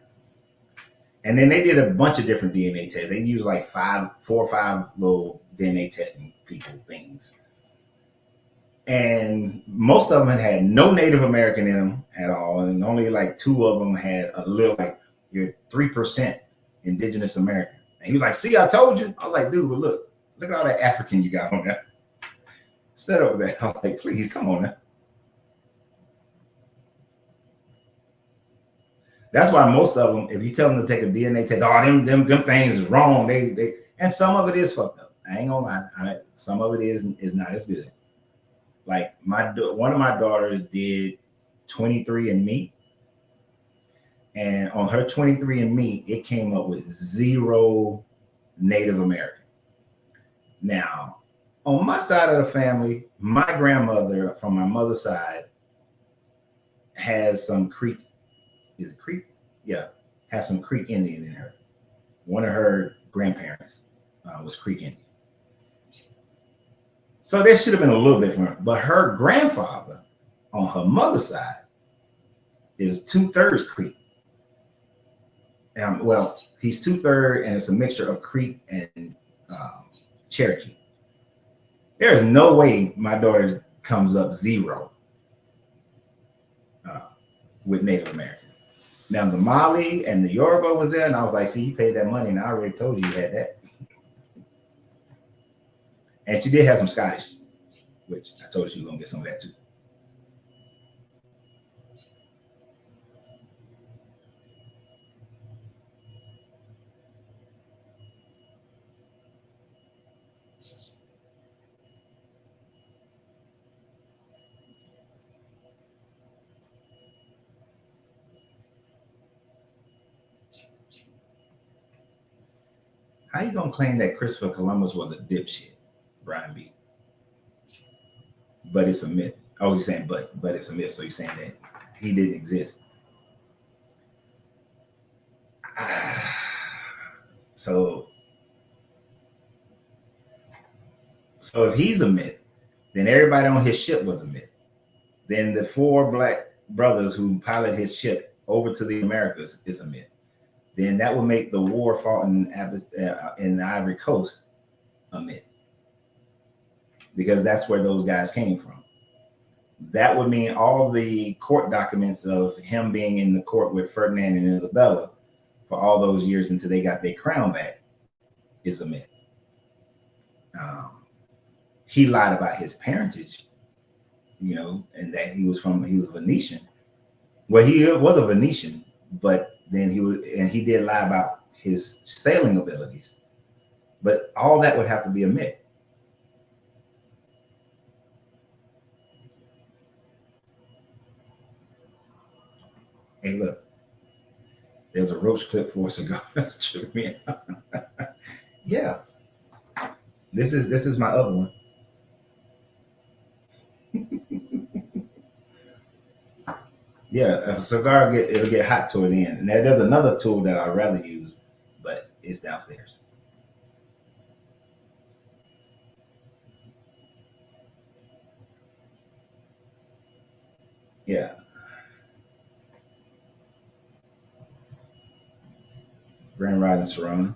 And then they did a bunch of different DNA tests. They used like 4 or 5 little DNA testing people things. And most of them had no Native American in them at all. And only like 2 of them had a little, like, you're 3% Indigenous American. And he was like, see, I told you. I was like, dude, but look at all that African you got on there. Set over there. I was like, please, come on now. That's why most of them, if you tell them to take a DNA test, oh, them things is wrong. They and some of it is fucked up. I ain't gonna lie. Some of it is not as good. Like one of my daughters did 23andMe, and on her 23andMe, it came up with 0 Native American. Now, on my side of the family, my grandmother from my mother's side has some Creek. Is it Creek? Yeah, has some Creek Indian in her. One of her grandparents was Creek Indian. So there should have been a little bit from her. But her grandfather on her mother's side is 2/3 Creek. Well, he's 2/3, and it's a mixture of Creek and Cherokee. There is no way my daughter comes up 0 with Native American. Now the Mali and the Yoruba was there, and I was like, see, you paid that money, and I already told you had that. And she did have some Scottish which I told you you're gonna get some of that too. How you gonna claim that Christopher Columbus was a dipshit, Brian B? But it's a myth. Oh, you're saying but it's a myth. So you're saying that he didn't exist. So if he's a myth, then everybody on his ship was a myth. Then the 4 black brothers who piloted his ship over to the Americas is a myth. Then that would make the war fought in the Ivory Coast a myth, because that's where those guys came from. That would mean all the court documents of him being in the court with Ferdinand and Isabella for all those years until they got their crown back is a myth. He lied about his parentage, you know, and that he was Venetian. Well, he was a Venetian, but then he did lie about his sailing abilities. But all that would have to be a myth. Hey, look, there's a roach clip for a cigar. That's true, man. Yeah, this is my other one. Yeah, a cigar it'll get hot toward the end. And there's another tool that I'd rather use, but it's downstairs. Yeah. Grand Rising Sarona.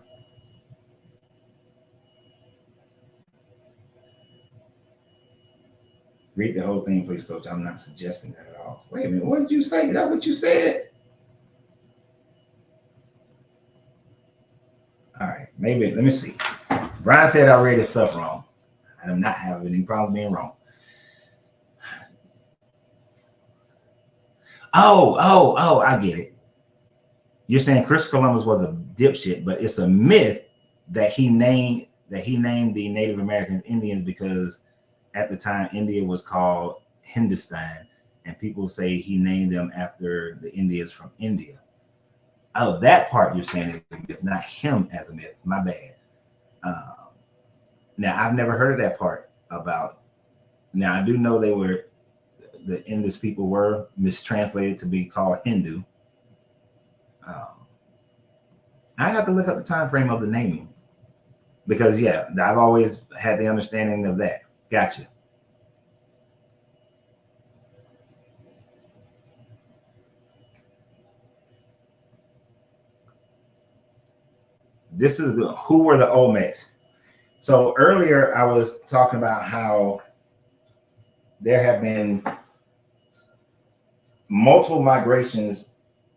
Read the whole thing, please, Coach. I'm not suggesting that at all. Wait a minute, what did you say? Is that what you said? All right, maybe, let me see. Brian said I read his stuff wrong. I do not have any problem being wrong. Oh, I get it. You're saying Christopher Columbus was a dipshit, but it's a myth that he named the Native Americans Indians because at the time India was called Hindustan, and people say he named them after the Indians from India. Oh, that part you're saying is a myth, not him as a myth. My bad. Now I've never heard of that part about. Now I do know the Indus people were mistranslated to be called Hindu. I have to look up the time frame of the naming because yeah, I've always had the understanding of that. Gotcha. This is who were the Olmecs. So earlier I was talking about how there have been multiple migrations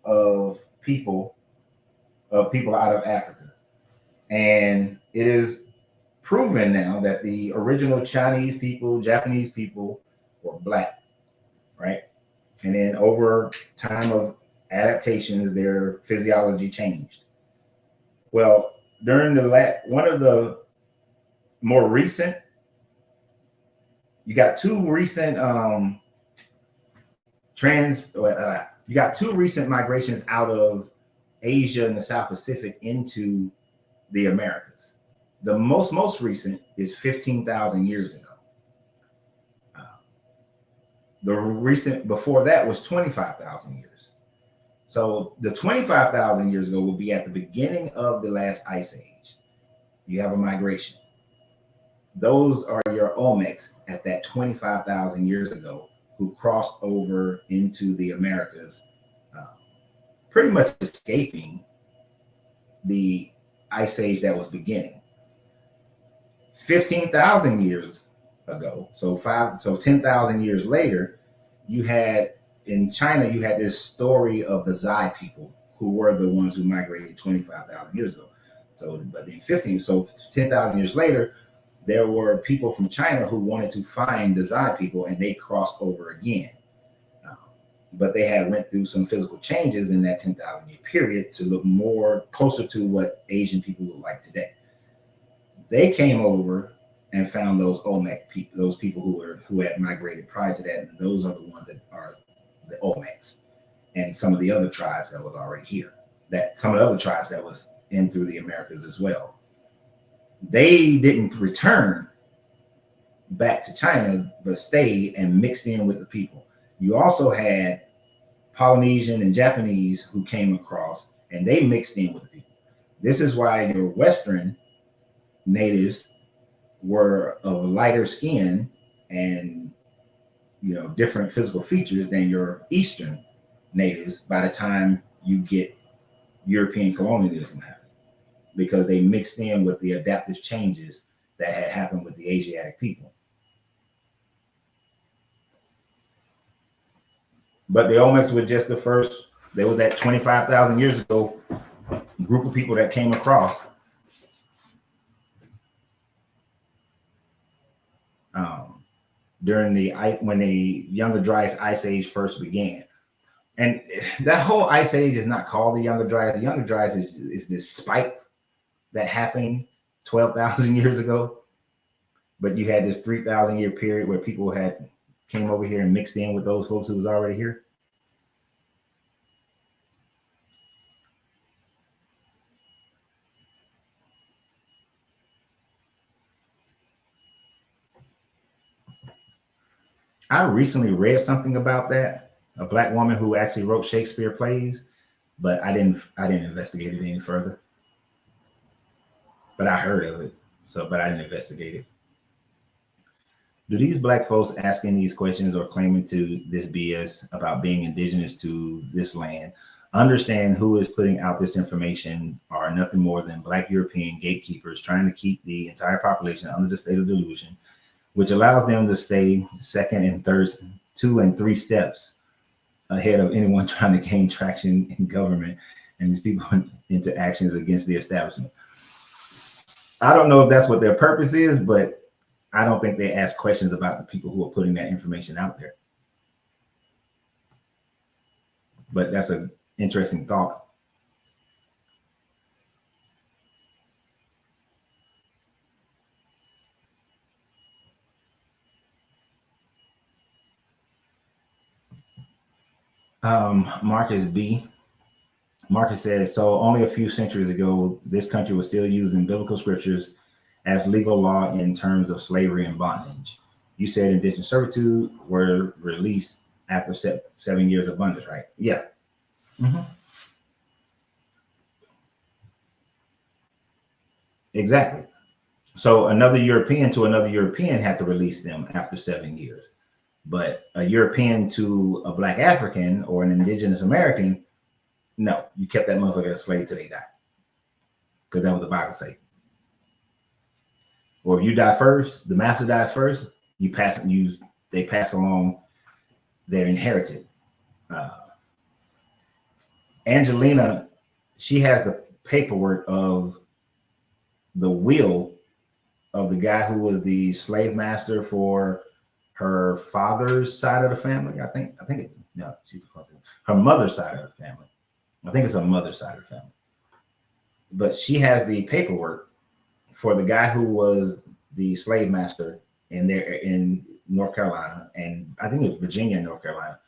of people out of Africa. And it is proven now that the original Chinese people, Japanese people were black, right? And then over time of adaptations, their physiology changed. Well, during one of the more recent, you got two recent migrations out of Asia and the South Pacific into the Americas. The most recent is 15,000 years ago. The recent before that was 25,000 years. So the 25,000 years ago will be at the beginning of the last ice age. You have a migration. Those are your Olmecs at that 25,000 years ago who crossed over into the Americas, pretty much escaping the ice age that was beginning. 15,000 years ago, so 10,000 years later, you had in China, you had this story of the Zai people who were the ones who migrated 25,000 years ago. So, but then 10,000 years later, there were people from China who wanted to find the Zai people, and they crossed over again. But they had went through some physical changes in that 10,000 year period to look more closer to what Asian people look like today. They came over and found those Olmec people, those people who had migrated prior to that, and those are the ones that are the Olmecs, and some of the other tribes that was already here. That some of the other tribes that was in through the Americas as well. They didn't return back to China, but stayed and mixed in with the people. You also had Polynesian and Japanese who came across, and they mixed in with the people. This is why your Western natives were of lighter skin and different physical features than your Eastern natives by the time you get European colonialism happening, because they mixed in with the adaptive changes that had happened with the Asiatic people. But the Olmecs were just the first. There was that 25,000 years ago group of people that came across. During when the Younger Dryas Ice Age first began. And that whole Ice Age is not called the Younger Dryas. The Younger Dryas is this spike that happened 12,000 years ago. But you had this 3,000 year period where people came over here and mixed in with those folks who was already here. I recently read something about that, a Black woman who actually wrote Shakespeare plays, but I didn't investigate it any further. But I heard of it, but I didn't investigate it. Do these Black folks asking these questions or claiming to this BS about being indigenous to this land understand who is putting out this information are nothing more than Black European gatekeepers trying to keep the entire population under the state of delusion, which allows them to stay second and third, 2 and 3 steps ahead of anyone trying to gain traction in government and these people into actions against the establishment. I don't know if that's what their purpose is, but I don't think they ask questions about the people who are putting that information out there. But that's an interesting thought. Marcus B. Marcus says, so only a few centuries ago, this country was still using biblical scriptures as legal law in terms of slavery and bondage. You said indigenous servitude were released after 7 years of bondage, right? Yeah. Mm-hmm. Exactly. So another European to another European had to release them after 7 years. But a European to a Black African or an indigenous American, no, you kept that motherfucker as a slave till they died. Because that was the Bible say. Or if you die first, the master dies first, they pass along their inherited. Angelina, she has the paperwork of the will of the guy who was the slave master for her father's side of the family. I think she's her mother's side of the family. I think it's her mother's side of the family. But she has the paperwork for the guy who was the slave master in North Carolina, and I think it was Virginia and North Carolina.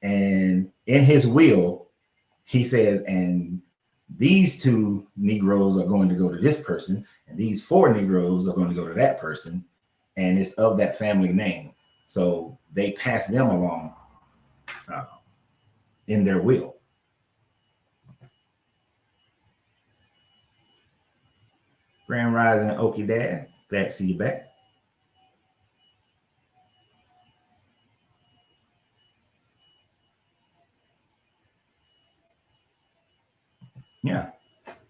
And in his will, he says, and these 2 Negroes are going to go to this person, and these 4 Negroes are going to go to that person, and it's of that family name. So they pass them along in their will. Grand Rising, Okie Dad. Glad to see you back. Yeah.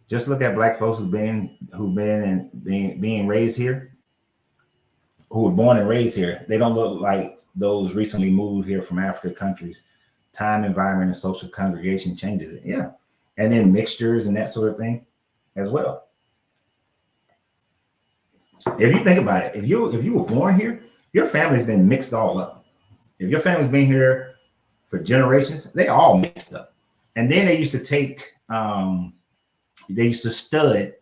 Just look at Black folks who've been and being raised here, who were born and raised here. They don't look like those recently moved here from African countries. Time, environment, and social congregation changes it. Yeah. And then mixtures and that sort of thing as well. If you think about it, if you were born here, your family's been mixed all up. If your family's been here for generations, they all mixed up. And then they used to take, they used to stud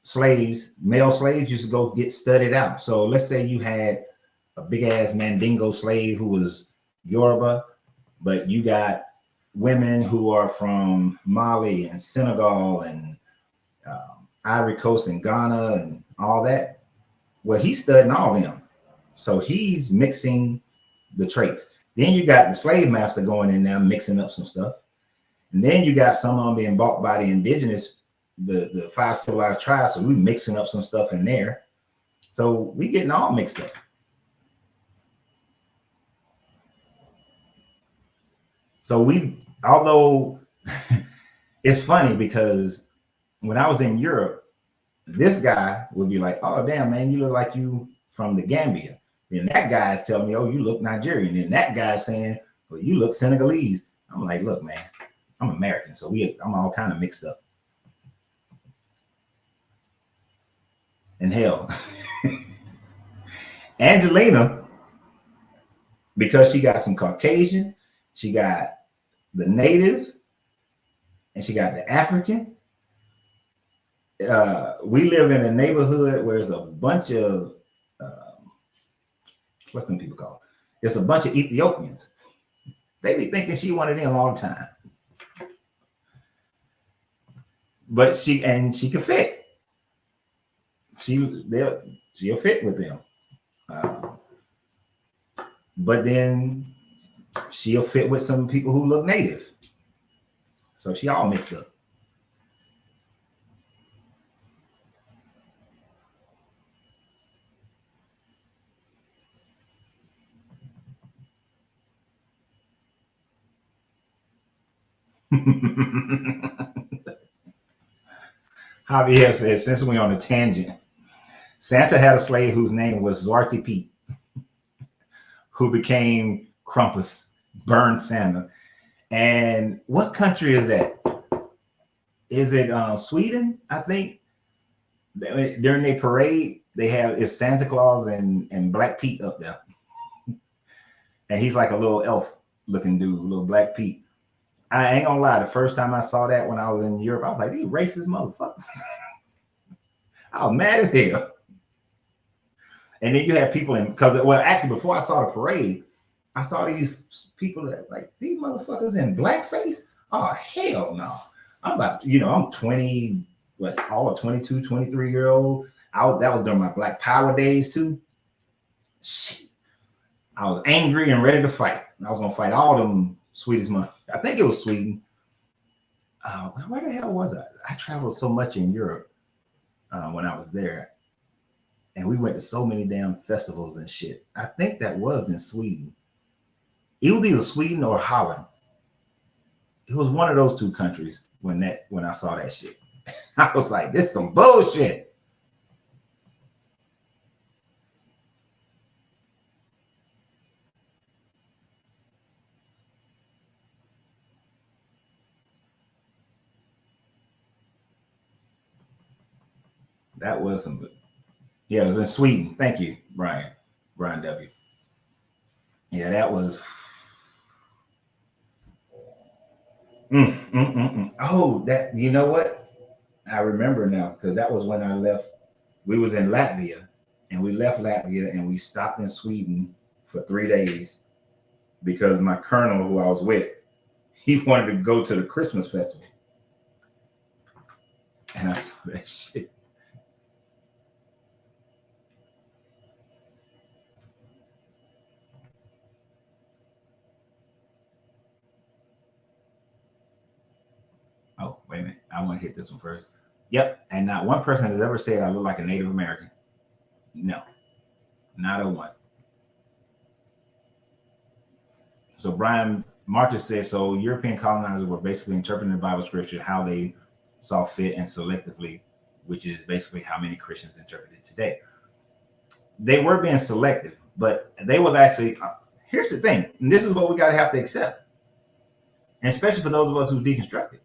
slaves, male slaves used to go get studied out. So let's say you had a big ass Mandingo slave who was Yoruba, but you got women who are from Mali and Senegal and Ivory Coast and Ghana and all that. Well, he's studying all of them. So he's mixing the traits. Then you got the slave master going in there mixing up some stuff. And then you got some of them being bought by the indigenous, the 5 civilized tribes. So we mixing up some stuff in there. So we getting all mixed up. So although it's funny because when I was in Europe, this guy would be like, oh, damn, man, you look like you from the Gambia. And that guy's telling me, oh, you look Nigerian. And that guy's saying, well, you look Senegalese. I'm like, look, man, I'm American. So I'm all kind of mixed up. And hell, Angelina, because she got some Caucasian, she got the native, and she got the African. We live in a neighborhood where there's a bunch of what's them people called? It's a bunch of Ethiopians. They be thinking she one of them all the time. But she can fit. She'll fit with them. But then she'll fit with some people who look native. So she all mixed up. Javier says, since we're on a tangent, Santa had a slave whose name was Zwarte Piet, who became Krampus, burned Santa. And what country is that? Is it Sweden? I think during their parade, it's Santa Claus and Black Pete up there. And he's like a little elf looking dude, little Black Pete. I ain't gonna lie, the first time I saw that when I was in Europe, I was like, these racist motherfuckers. I was mad as hell. And then you have people actually before I saw the parade, I saw these people that like, these motherfuckers in blackface? Oh, hell no. I'm 20, all of 22, 23-year-old. That was during my Black Power days too. Shit. I was angry and ready to fight. I was gonna fight all them Swedish money. I think it was Sweden. Where the hell was I? I traveled so much in Europe when I was there. And we went to so many damn festivals and shit. I think that was in Sweden. It was either Sweden or Holland. It was one of those two countries when I saw that shit. I was like, this is some bullshit. That was some, yeah, it was in Sweden. Thank you, Brian W. Yeah, that was. Oh, that, you know what? I remember now because that was when I left. We was in Latvia and we left Latvia and we stopped in Sweden for 3 days because my colonel who I was with, he wanted to go to the Christmas festival. And I saw that shit. Oh, wait a minute. I want to hit this one first. Yep. And not one person has ever said I look like a Native American. No, not a one. So Brian Marcus says, so European colonizers were basically interpreting the Bible scripture how they saw fit and selectively, which is basically how many Christians interpret it today. They were being selective, but they was actually, here's the thing, and this is what we got to have to accept, and especially for those of us who deconstructed.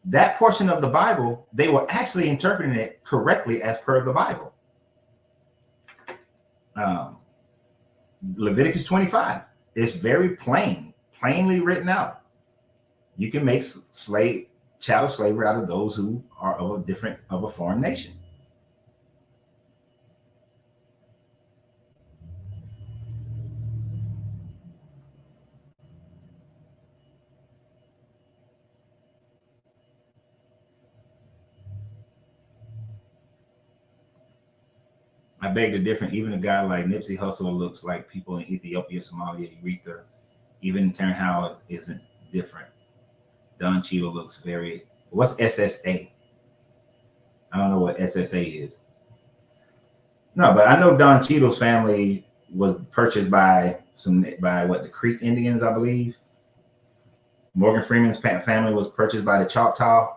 That portion of the Bible, they were actually interpreting it correctly as per the Bible. Um, Leviticus 25. It's very plainly written out. You can make chattel slavery out of those who are of a foreign nation. I beg to differ. Even a guy like Nipsey Hussle looks like people in Ethiopia, Somalia, Eritrea. Even Terrence Howard isn't different. Don Cheadle looks very. What's SSA? I don't know what SSA is. No, but I know Don Cheadle's family was purchased by the Creek Indians, I believe. Morgan Freeman's family was purchased by the Choctaw.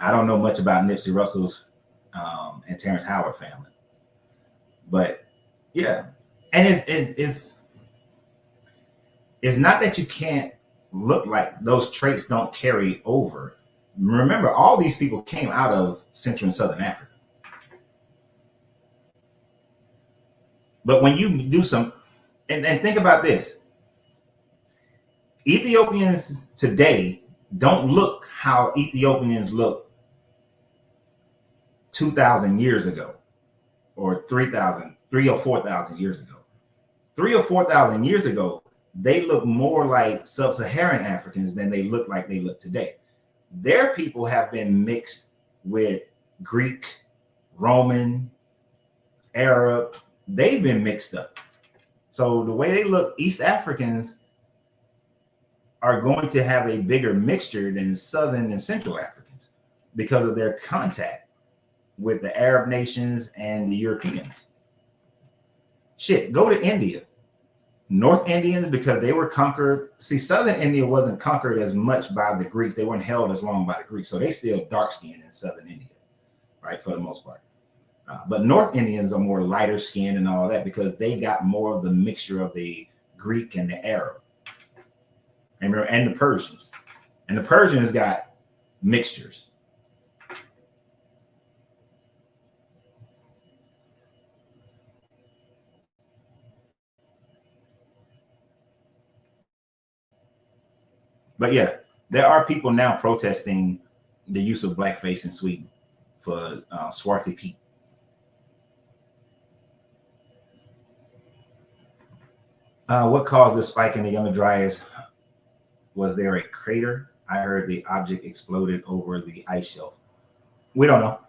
I don't know much about Nipsey Russell's and Terrence Howard family, but yeah, and it's not that you can't look like those traits don't carry over. Remember, all these people came out of Central and Southern Africa. But when you do and think about this, Ethiopians today don't look how Ethiopians look 2,000 years ago, or 3 or 4,000 years ago. 3 or 4,000 years ago, they look more like sub-Saharan Africans than they look today. Their people have been mixed with Greek, Roman, Arab. They've been mixed up. So the way they look, East Africans are going to have a bigger mixture than Southern and Central Africans because of their contact with the Arab nations and the Europeans. Shit, go to India. North Indians, because they were conquered. See, Southern India wasn't conquered as much by the Greeks. They weren't held as long by the Greeks. So they still dark-skinned in Southern India, right, for the most part. But North Indians are more lighter skinned and all that because they got more of the mixture of the Greek and the Arab. And the Persians. And the Persians got mixtures. But yeah, there are people now protesting the use of blackface in Sweden for swarthy Pete. What caused the spike in the Younger Dryas? Was there a crater? I heard the object exploded over the ice shelf. We don't know.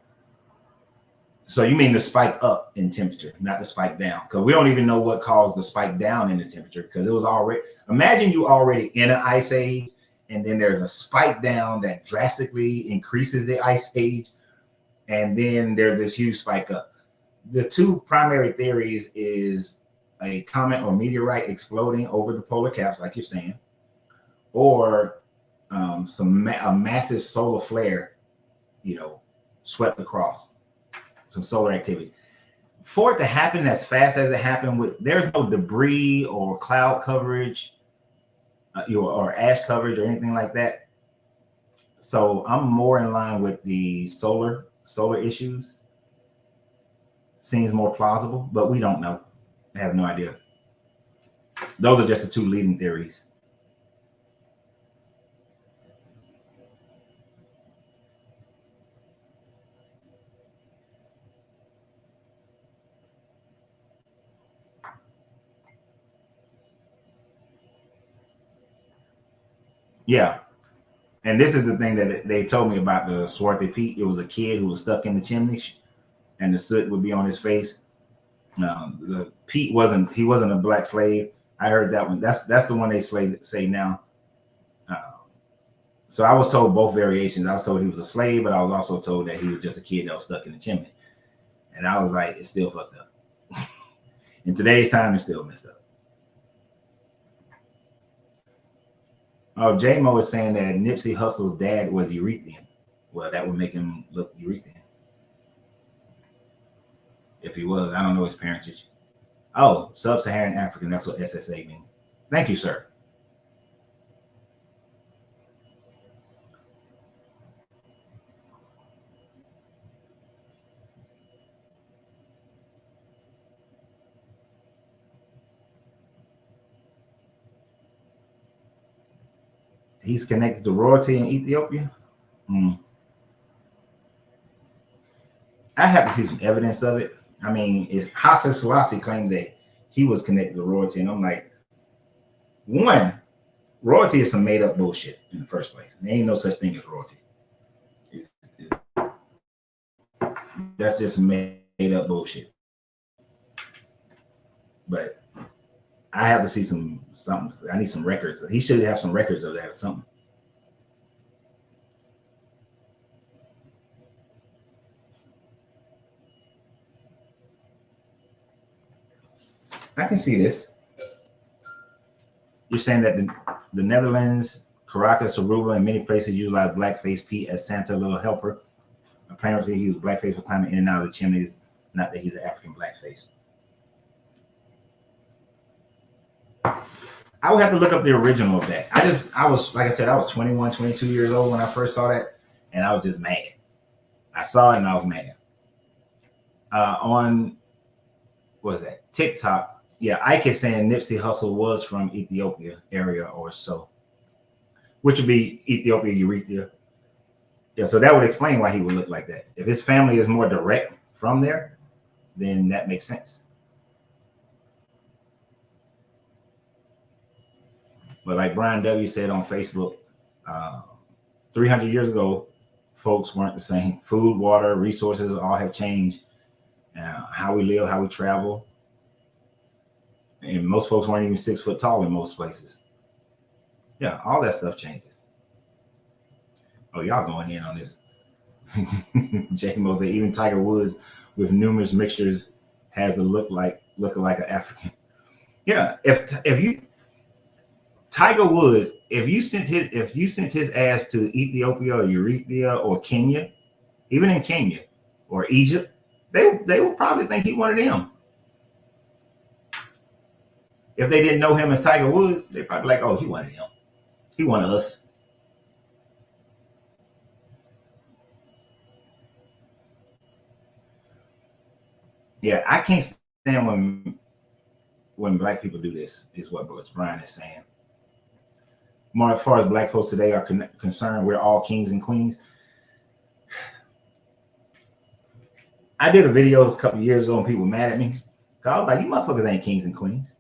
So you mean the spike up in temperature, not the spike down? Because we don't even know what caused the spike down in the temperature, because it was already, imagine you already in an ice age, and then there's a spike down that drastically increases the ice age, and then there's this huge spike up. The two primary theories is a comet or meteorite exploding over the polar caps, like you're saying, or a massive solar flare, swept across, some solar activity. For it to happen as fast as it happened, there's no debris or cloud coverage, or ash coverage or anything like that. So I'm more in line with the solar issues. Seems more plausible, but we don't know. I have no idea. Those are just the two leading theories. Yeah. And this is the thing that they told me about the swarthy Pete. It was a kid who was stuck in the chimney, and the soot would be on his face. The Pete wasn't a black slave. I heard that one. That's the one they say now. So I was told both variations. I was told he was a slave, but I was also told that he was just a kid that was stuck in the chimney. And I was like, it's still fucked up. In today's time, it's still messed up. Oh, J-Mo is saying that Nipsey Hussle's dad was Eritrean. Well, that would make him look Eritrean. If he was, I don't know his parentage. Oh, sub-Saharan African. That's what SSA means. Thank you, sir. he's connected to royalty in Ethiopia. I have to see some evidence of it. I mean, it's Haile Selassie claimed that he was connected to royalty, and I'm like, one, royalty is some made up bullshit in the first place. There ain't no such thing as royalty. That's just made up bullshit. But I have to see something. I need some records. He should have some records of that or something. I can see this. You're saying that the Netherlands, Caracas, Aruba, and many places utilize blackface Pete as Santa Little Helper. Apparently, he was blackface for climbing in and out of the chimneys. Not that he's an African blackface. I would have to look up the original of that. I was, like I said, I was 21, 22 years old when I first saw that, and I was just mad. I saw it and I was mad. On, what was that, TikTok, yeah, Ike is saying Nipsey Hussle was from Ethiopia area or so, which would be Ethiopia, Eritrea. Yeah, so that would explain why he would look like that. If his family is more direct from there, then that makes sense. But like Brian W. said on Facebook, 300 years ago, folks weren't the same. Food, water, resources all have changed. How we live, how we travel. And most folks weren't even 6 foot tall in most places. Yeah, all that stuff changes. Oh, y'all going in on this. Jay Mo said even Tiger Woods with numerous mixtures has a looking like an African. Yeah, if you Tiger Woods, if you sent his ass to Ethiopia or Eritrea or Kenya, even in Kenya or Egypt, they would probably think he one of them. If they didn't know him as Tiger Woods, they'd probably like, oh, he one of them. He one of us. Yeah, I can't stand when black people do this, is what Brian is saying. More as far as black folks today are concerned, we're all kings and queens. I did a video a couple of years ago and people were mad at me. I was like, you motherfuckers ain't kings and queens.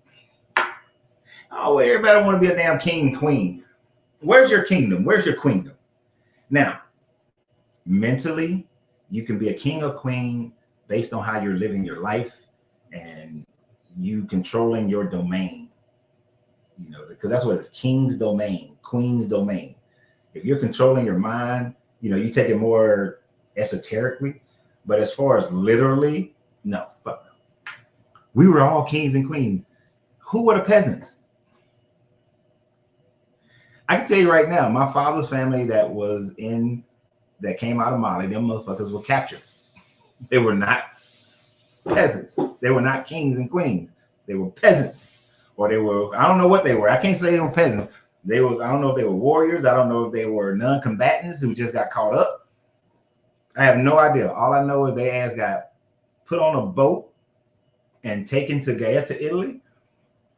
Oh, well, everybody want to be a damn king and queen. Where's your kingdom? Where's your queendom? Now, mentally, you can be a king or queen based on how you're living your life and you controlling your domain. You know, because that's what it's king's domain, queen's domain. If you're controlling your mind, you know, you take it more esoterically. But as far as literally, no, fuck no. We were all kings and queens. Who were the peasants? I can tell you right now, my father's family that came out of Mali, them motherfuckers were captured. They were not peasants. They were not kings and queens. They were peasants. Or they were, I don't know what they were. I can't say they were peasants. I don't know if they were warriors. I don't know if they were non-combatants who just got caught up. I have no idea. All I know is their ass got put on a boat and taken to Gaeta, Italy.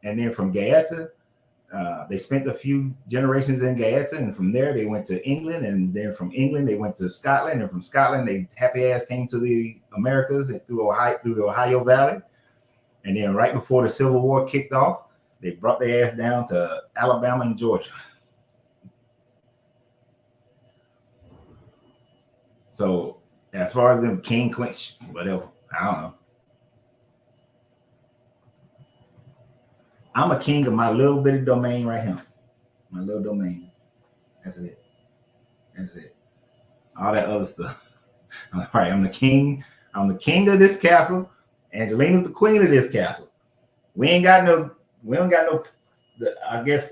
And then from Gaeta, they spent a few generations in Gaeta. And from there, they went to England. And then from England, they went to Scotland. And from Scotland, they happy ass came to the Americas and through the Ohio Valley. And then right before the Civil War kicked off, they brought their ass down to Alabama and Georgia. So as far as them king, queen, whatever, I don't know. I'm a king of my little bitty domain right here. My little domain. That's it. That's it. All that other stuff. All right, I'm the king. I'm the king of this castle. Angelina's the queen of this castle. We don't got no, I guess,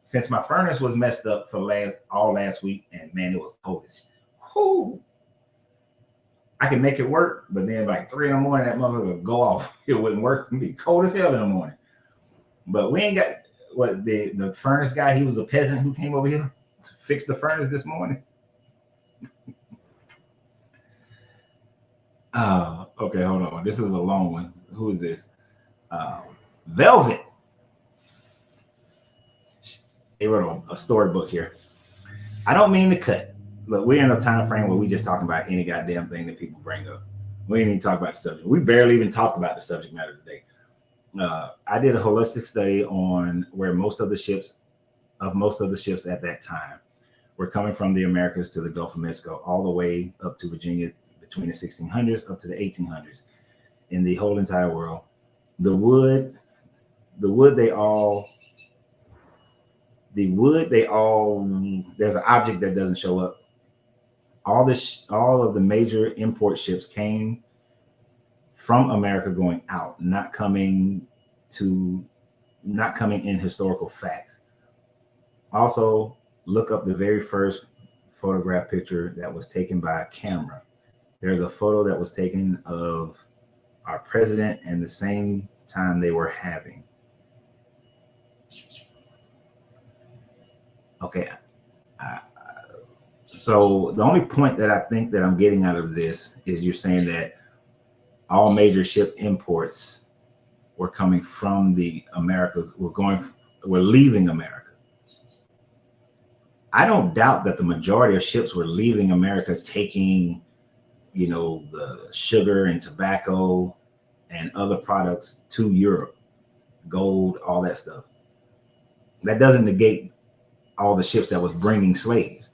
since my furnace was messed up for all last week, and man, it was cold as whoo. I can make it work, but then like 3 in the morning, that motherfucker would go off. It wouldn't work. It'd be cold as hell in the morning. But we ain't got the furnace guy. He was a peasant who came over here to fix the furnace this morning. Okay, hold on. This is a long one. Who is this? Velvet. They wrote a storybook here. I don't mean to cut. Look, we're in a time frame where we just talking about any goddamn thing that people bring up. We didn't even talk about the subject. We barely even talked about the subject matter today. I did a holistic study on where most of the ships at that time were coming from the Americas to the Gulf of Mexico, all the way up to Virginia between the 1600s up to the 1800s. In the whole entire world, the wood they all. There's an object that doesn't show up. All of the major import ships came from America going out, not coming in historical facts. Also, look up the very first photograph picture that was taken by a camera. There's a photo that was taken of our president and the same time they were having. Okay. So the only point that I think that I'm getting out of this is you're saying that all major ship imports were coming from the Americas, were leaving America. I don't doubt that the majority of ships were leaving America taking, the sugar and tobacco and other products to Europe, gold, all that stuff. That doesn't negate all the ships that was bringing slaves.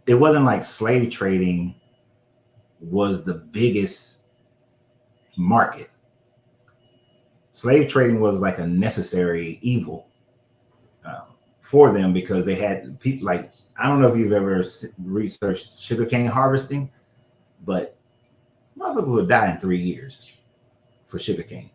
It wasn't like slave trading was the biggest market. Slave trading was like a necessary evil for them because they had people like, I don't know if you've ever researched sugarcane harvesting, but motherfuckers would die in 3 years for sugarcane.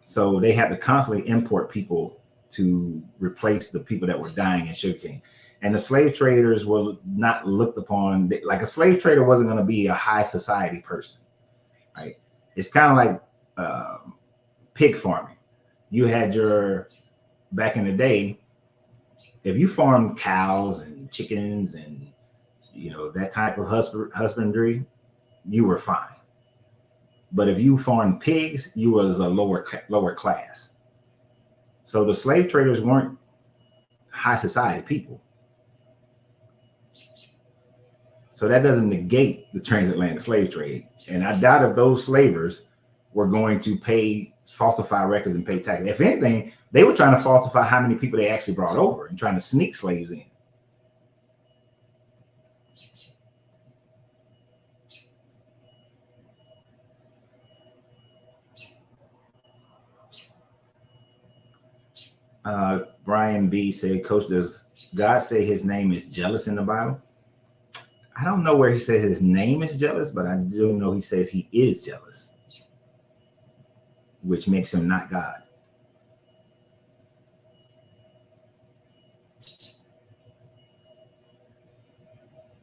So they had to constantly import people to replace the people that were dying in sugarcane. And the slave traders were not looked upon, like a slave trader wasn't going to be a high society person, right? It's kind of like pig farming. You had back in the day, if you farmed cows and chickens and, that type of husbandry, you were fine. But if you farmed pigs, you was a lower class. So the slave traders weren't high society people. So that doesn't negate the transatlantic slave trade. And I doubt if those slavers were going to falsify records and pay taxes. If anything, they were trying to falsify how many people they actually brought over and trying to sneak slaves in. Brian B said, Coach, does God say his name is jealous in the Bible? I don't know where he says his name is jealous, but I do know he says he is jealous, which makes him not God.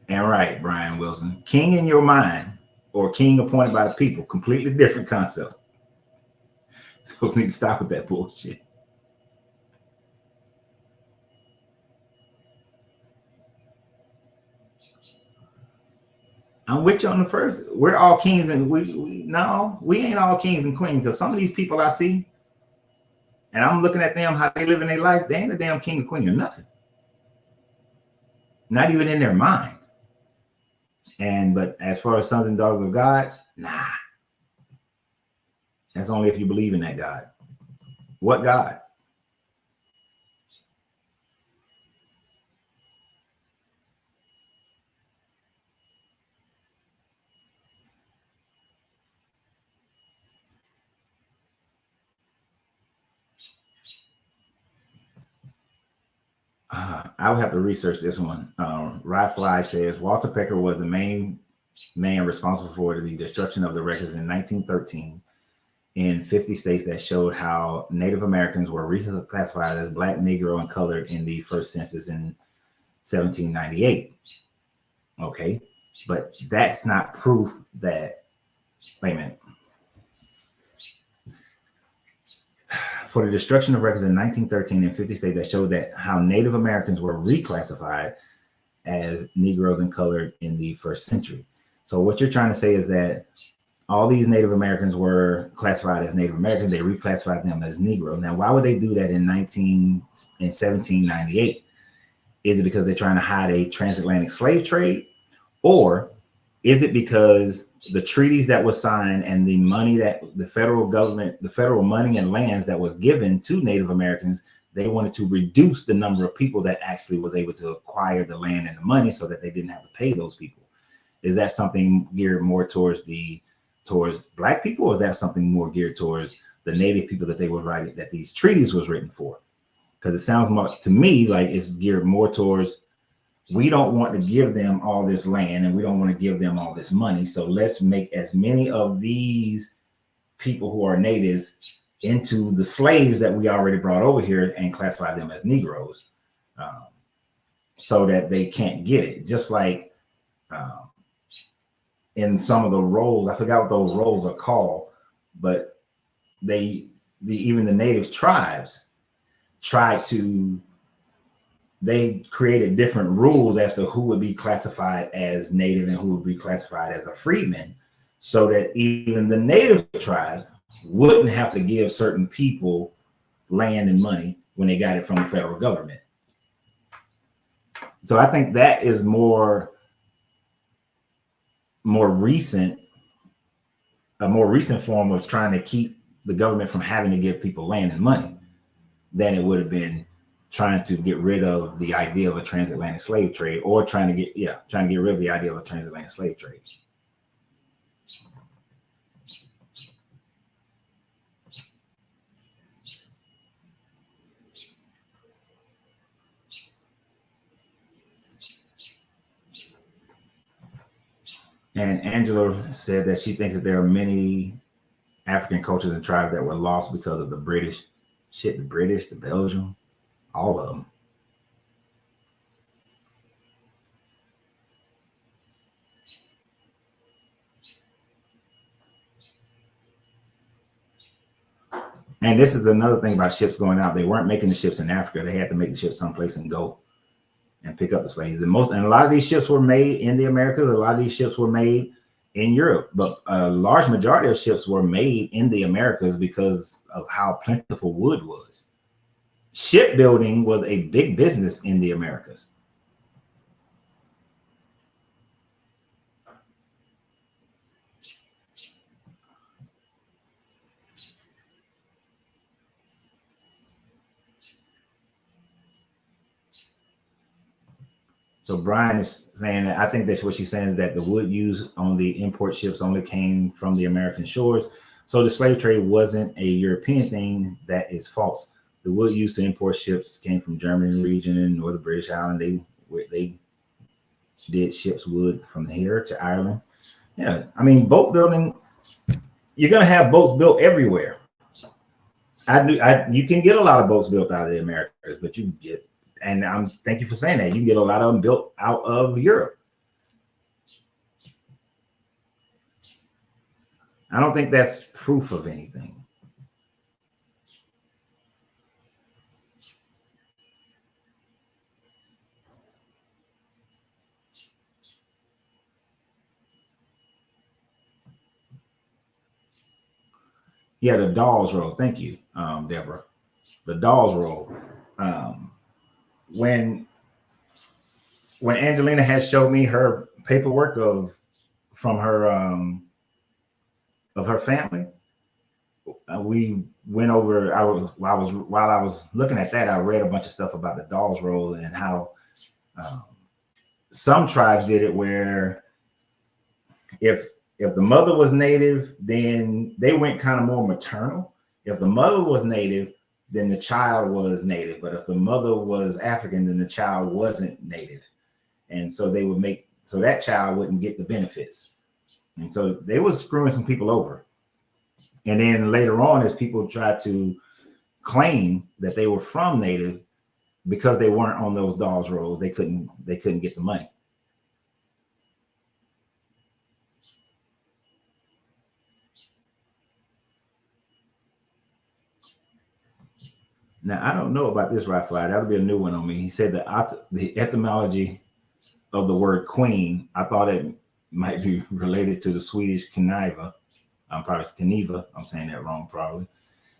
And right, Brian Wilson, king in your mind or king appointed by the people, completely different concept. Those need to stop with that bullshit. I'm with you on the first. We're all kings, and we ain't all kings and queens. Because some of these people I see, and I'm looking at them, how they live in their life, they ain't a damn king or queen or nothing. Not even in their mind. But as far as sons and daughters of God, nah. That's only if you believe in that God. What God? I would have to research this one. Ryfly says Walter Pecker was the main man responsible for the destruction of the records in 1913 in 50 states that showed how Native Americans were reclassified as Black, Negro, and colored in the first census in 1798. Okay, but that's not proof that, wait a minute. For the destruction of records in 1913 in 50 states that showed that how Native Americans were reclassified as Negroes and colored in the first century. So what you're trying to say is that all these Native Americans were classified as Native Americans. They reclassified them as Negro. Now, why would they do that in 1798? Is it because they're trying to hide a transatlantic slave trade? Or is it because the treaties that were signed and the money that the federal government, the federal money and lands that was given to Native Americans, they wanted to reduce the number of people that actually was able to acquire the land and the money so that they didn't have to pay those people? Is that something geared more towards Black people, or is that something more geared towards the Native people that they were writing, that these treaties was written for? Because it sounds more to me like it's geared more towards, we don't want to give them all this land and we don't want to give them all this money. So let's make as many of these people who are natives into the slaves that we already brought over here and classify them as Negroes, so that they can't get it. Just like in some of the roles, I forgot what those roles are called, but even the native tribes they created different rules as to who would be classified as native and who would be classified as a freedman, so that even the native tribes wouldn't have to give certain people land and money when they got it from the federal government. So I think that is more recent, a more recent form of trying to keep the government from having to give people land and money than it would have been trying to get rid of the idea of a transatlantic slave trade, or trying to get rid of the idea of a transatlantic slave trade. And Angela said that she thinks that there are many African cultures and tribes that were lost because of the British. Shit, the British, the Belgium, all of them. And this is another thing about ships going out. They weren't making the ships in Africa. They had to make the ships someplace and go and pick up the slaves. And a lot of these ships were made in the Americas. A lot of these ships were made in Europe, but a large majority of ships were made in the Americas because of how plentiful wood was. Shipbuilding was a big business in the Americas. So Brian is saying that I think that's what she's saying, is that the wood used on the import ships only came from the American shores. So the slave trade wasn't a European thing. That is false. The wood used to import ships came from Germany region and northern British Island. They did ships wood from here to Ireland. Yeah, I mean, boat building, you're gonna have boats built everywhere. You can get a lot of boats built out of the Americas, but you get, and thank you for saying that, you can get a lot of them built out of Europe. I don't think that's proof of anything. Yeah, the Dawes Roll. Thank you, Deborah. The Dawes Roll. When Angelina had showed me her paperwork from her of her family, we went over. While I was looking at that, I read a bunch of stuff about the Dawes Roll and how some tribes did it where if the mother was native, then they went kind of more maternal. If the mother was native, then the child was native. But if the mother was African, then the child wasn't native. And so they would make, so that child wouldn't get the benefits. And so they was screwing some people over. And then later on, as people tried to claim that they were from native, because they weren't on those Dawes rolls, they couldn't get the money. Now, I don't know about this, Raphael. That'll be a new one on me. He said that the etymology of the word queen, I thought it might be related to the Swedish kniva, probably Geneva. I'm saying that wrong, probably.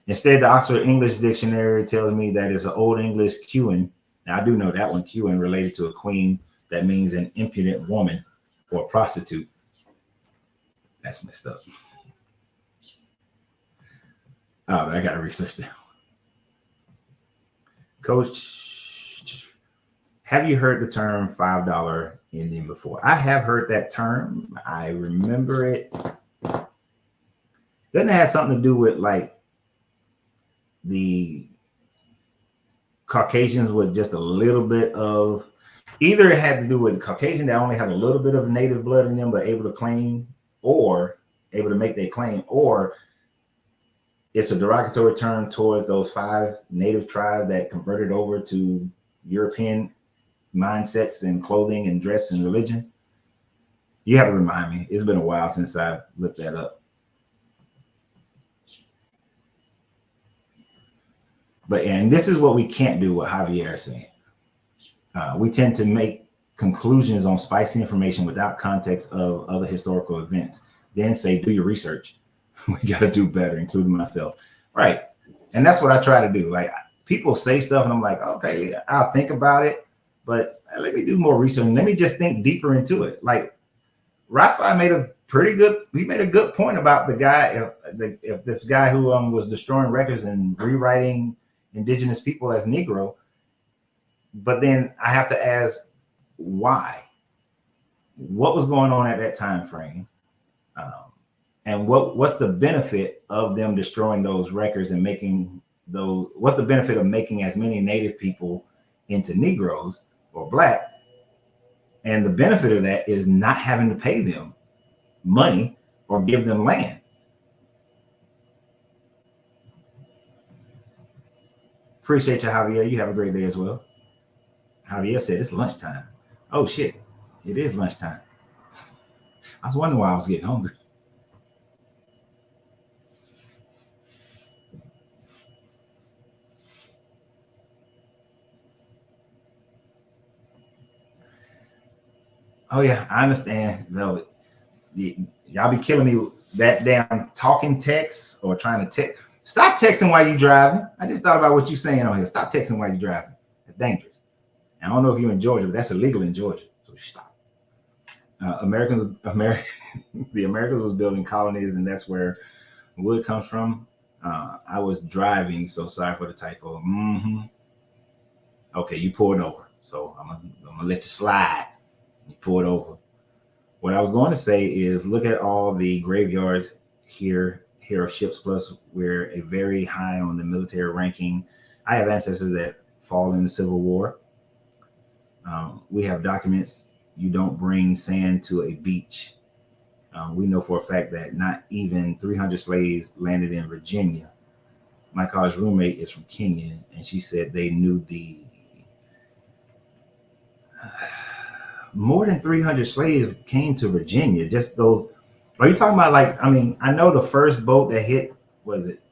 Instead, the Oxford English Dictionary tells me that it's an Old English quean. Now, I do know that one, quean, related to a queen. That means an impudent woman or prostitute. That's messed up. Oh, I got to research that. Coach, have you heard the term $5 Indian before? I have heard that term. I remember it. Doesn't it have something to do with like the Caucasians with just a little bit of, either it had to do with Caucasian that only had a little bit of native blood in them, but able to claim or able to make their claim, or it's a derogatory term towards those 5 native tribes that converted over to European mindsets and clothing and dress and religion. You have to remind me. It's been a while since I looked that up. But, and this is what we can't do, what Javier is saying. We tend to make conclusions on spicy information without context of other historical events. Then say, do your research. We got to do better, including myself. Right. And that's what I try to do. Like, people say stuff and I'm like, okay, I'll think about it, but let me do more research. Let me just think deeper into it. Like, Rafi made a good point about the guy, if this guy who was destroying records and rewriting indigenous people as Negro. But then I have to ask, why? What was going on at that time frame? And what's the benefit of them destroying those records and making those? What's the benefit of making as many Native people into Negroes or Black? And the benefit of that is not having to pay them money or give them land. Appreciate you, Javier. You have a great day as well. Javier said it's lunchtime. Oh shit, it is lunchtime. I was wondering why I was getting hungry. Oh yeah, I understand. No, y'all be killing me with that damn talking text or trying to text. Stop texting while you driving. I just thought about what you're saying on here. Stop texting while you're driving. It's dangerous. And I don't know if you're in Georgia, but that's illegal in Georgia. So stop. The Americans was building colonies, and that's where wood comes from. I was driving, so sorry for the typo. Okay, you pulled over, so I'm gonna let you slide. You pulled over. What I was going to say is look at all the graveyards here of Ships Plus. We're a very high on the military ranking. I have ancestors that fall in the Civil War. We have documents. You don't bring sand to a beach. We know for a fact that not even 300 slaves landed in Virginia. My college roommate is from Kenya, and she said they knew the more than 300 slaves came to Virginia. Just those. Are you talking about like? I mean, I know the first boat that hit, was it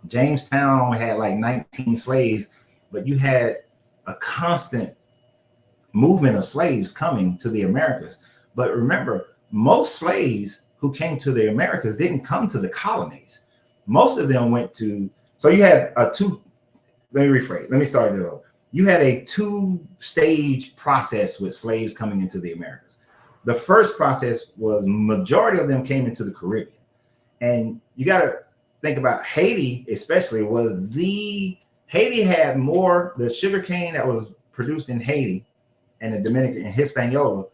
Jamestown, only had like 19 slaves, but you had a constant movement of slaves coming to the Americas. But remember, most slaves who came to the Americas didn't come to the colonies. Most of them went to. So you had a two. Let me rephrase. Let me start it over. You had a 2-stage process with slaves coming into the Americas. The first process was majority of them came into the Caribbean. And you got to think about Haiti, especially, Haiti had more, the sugar cane that was produced in Haiti and the Dominican and Hispaniola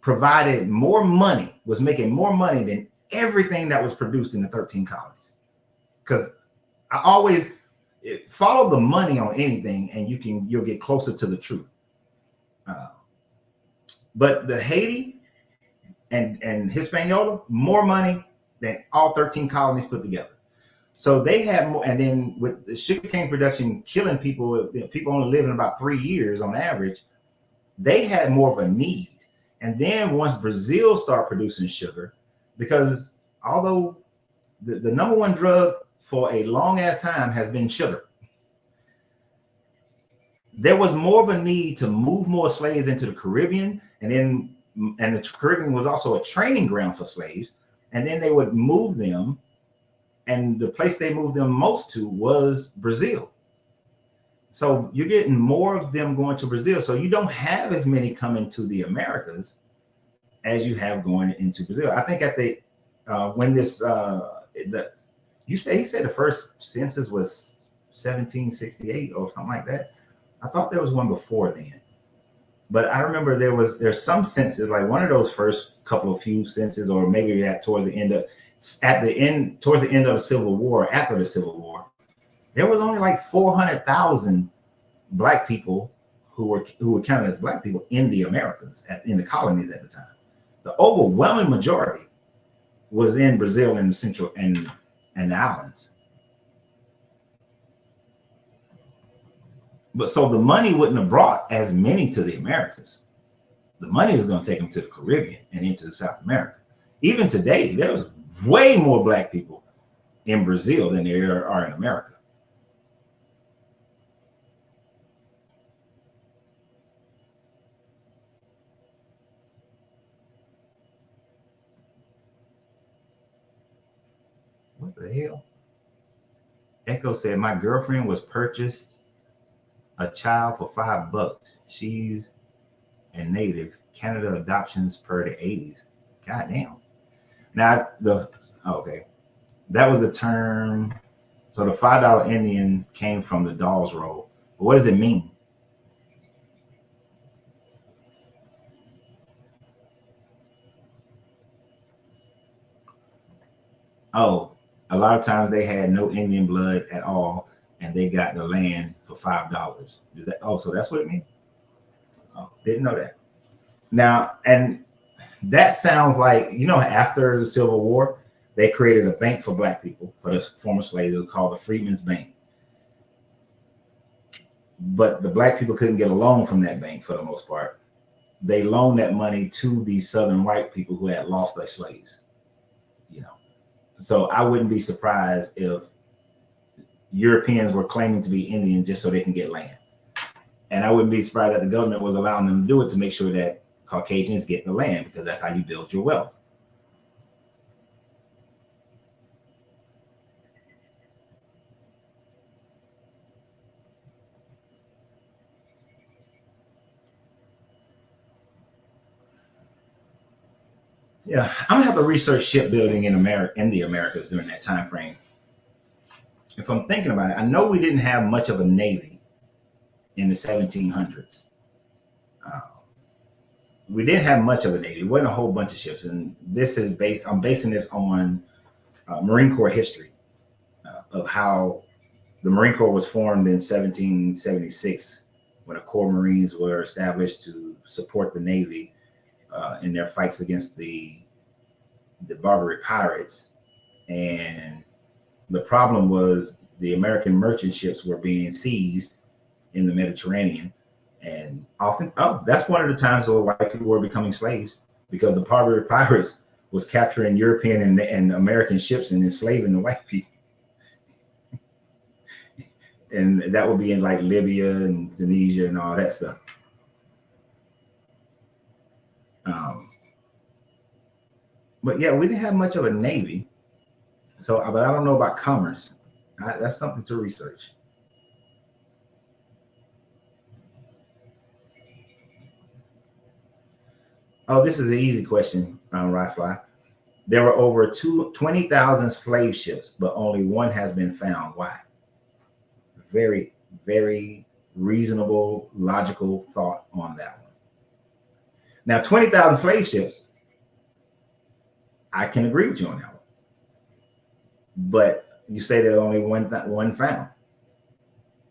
provided more money, was making more money than everything that was produced in the 13 colonies. Because I always follow the money on anything, and you'll get closer to the truth. But the Haiti and Hispaniola, more money than all 13 colonies put together. So they had more, and then with the sugarcane production killing people, people only living about 3 years on average, they had more of a need. And then once Brazil started producing sugar, because although the number one drug for a long ass time has been sugar, there was more of a need to move more slaves into the Caribbean, and the Caribbean was also a training ground for slaves. and then they would move them, and the place they moved them most to was Brazil. So you're getting more of them going to Brazil. So you don't have as many coming to the Americas as you have going into Brazil. I think at the when this he said the first census was 1768 or something like that. I thought there was one before then, but I remember there's some census, like one of those first couple of few censuses, or maybe towards the end of the Civil War, after the Civil War, there was only like 400,000 Black people who were counted as Black people in the Americas, in the colonies at the time. The overwhelming majority was in Brazil and the Central and the islands. But so the money wouldn't have brought as many to the Americas. The money was going to take them to the Caribbean and into South America. Even today, there's way more Black people in Brazil than there are in America. What the hell? Echo said, my girlfriend was purchased a child for $5. She's a native. Canada adoptions per the 80s. God damn. Now okay. That was the term. So the $5 Indian came from the doll's roll. But what does it mean? Oh, a lot of times they had no Indian blood at all, and they got the land for $5. Is that? Oh, so that's what it means? Oh, didn't know that. Now, and that sounds like, after the Civil War, they created a bank for Black people, for the former slaves. It was called the Freedmen's Bank. But the Black people couldn't get a loan from that bank for the most part. They loaned that money to the Southern white people who had lost their slaves. So I wouldn't be surprised if Europeans were claiming to be Indian just so they can get land. And I wouldn't be surprised that the government was allowing them to do it to make sure that Caucasians get the land, because that's how you build your wealth. Yeah, I'm gonna have to research shipbuilding in the Americas during that time frame. If I'm thinking about it, I know we didn't have much of a navy in the 1700s. We didn't have much of a navy. It wasn't a whole bunch of ships, and I'm basing this on Marine Corps history of how the Marine Corps was formed in 1776, when the Corps Marines were established to support the Navy in their fights against the Barbary pirates. And the problem was the American merchant ships were being seized in the Mediterranean. And often, that's one of the times where white people were becoming slaves, because the Barbary pirates was capturing European and American ships and enslaving the white people. And that would be in like Libya and Tunisia and all that stuff. But yeah, we didn't have much of a navy. So, but I don't know about commerce. That's something to research. Oh, this is an easy question, Ryfly. There were over 20,000 slave ships, but only one has been found. Why? Very, very reasonable, logical thought on that one. Now, 20,000 slave ships, I can agree with you on that one. But you say there's only one found.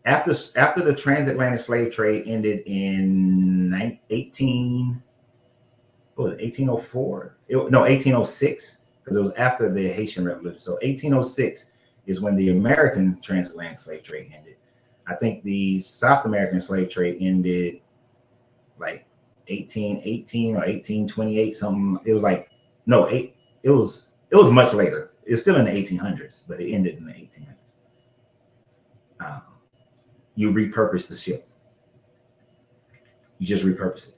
After the transatlantic slave trade ended in 1804? 1806, because it was after the Haitian Revolution. So 1806 is when the American transatlantic slave trade ended. I think the South American slave trade ended like 1818 or 1828, something. It was like, no, it was much later. It's still in the 1800s, but it ended in the 1800s. You repurpose the ship. You just repurpose it.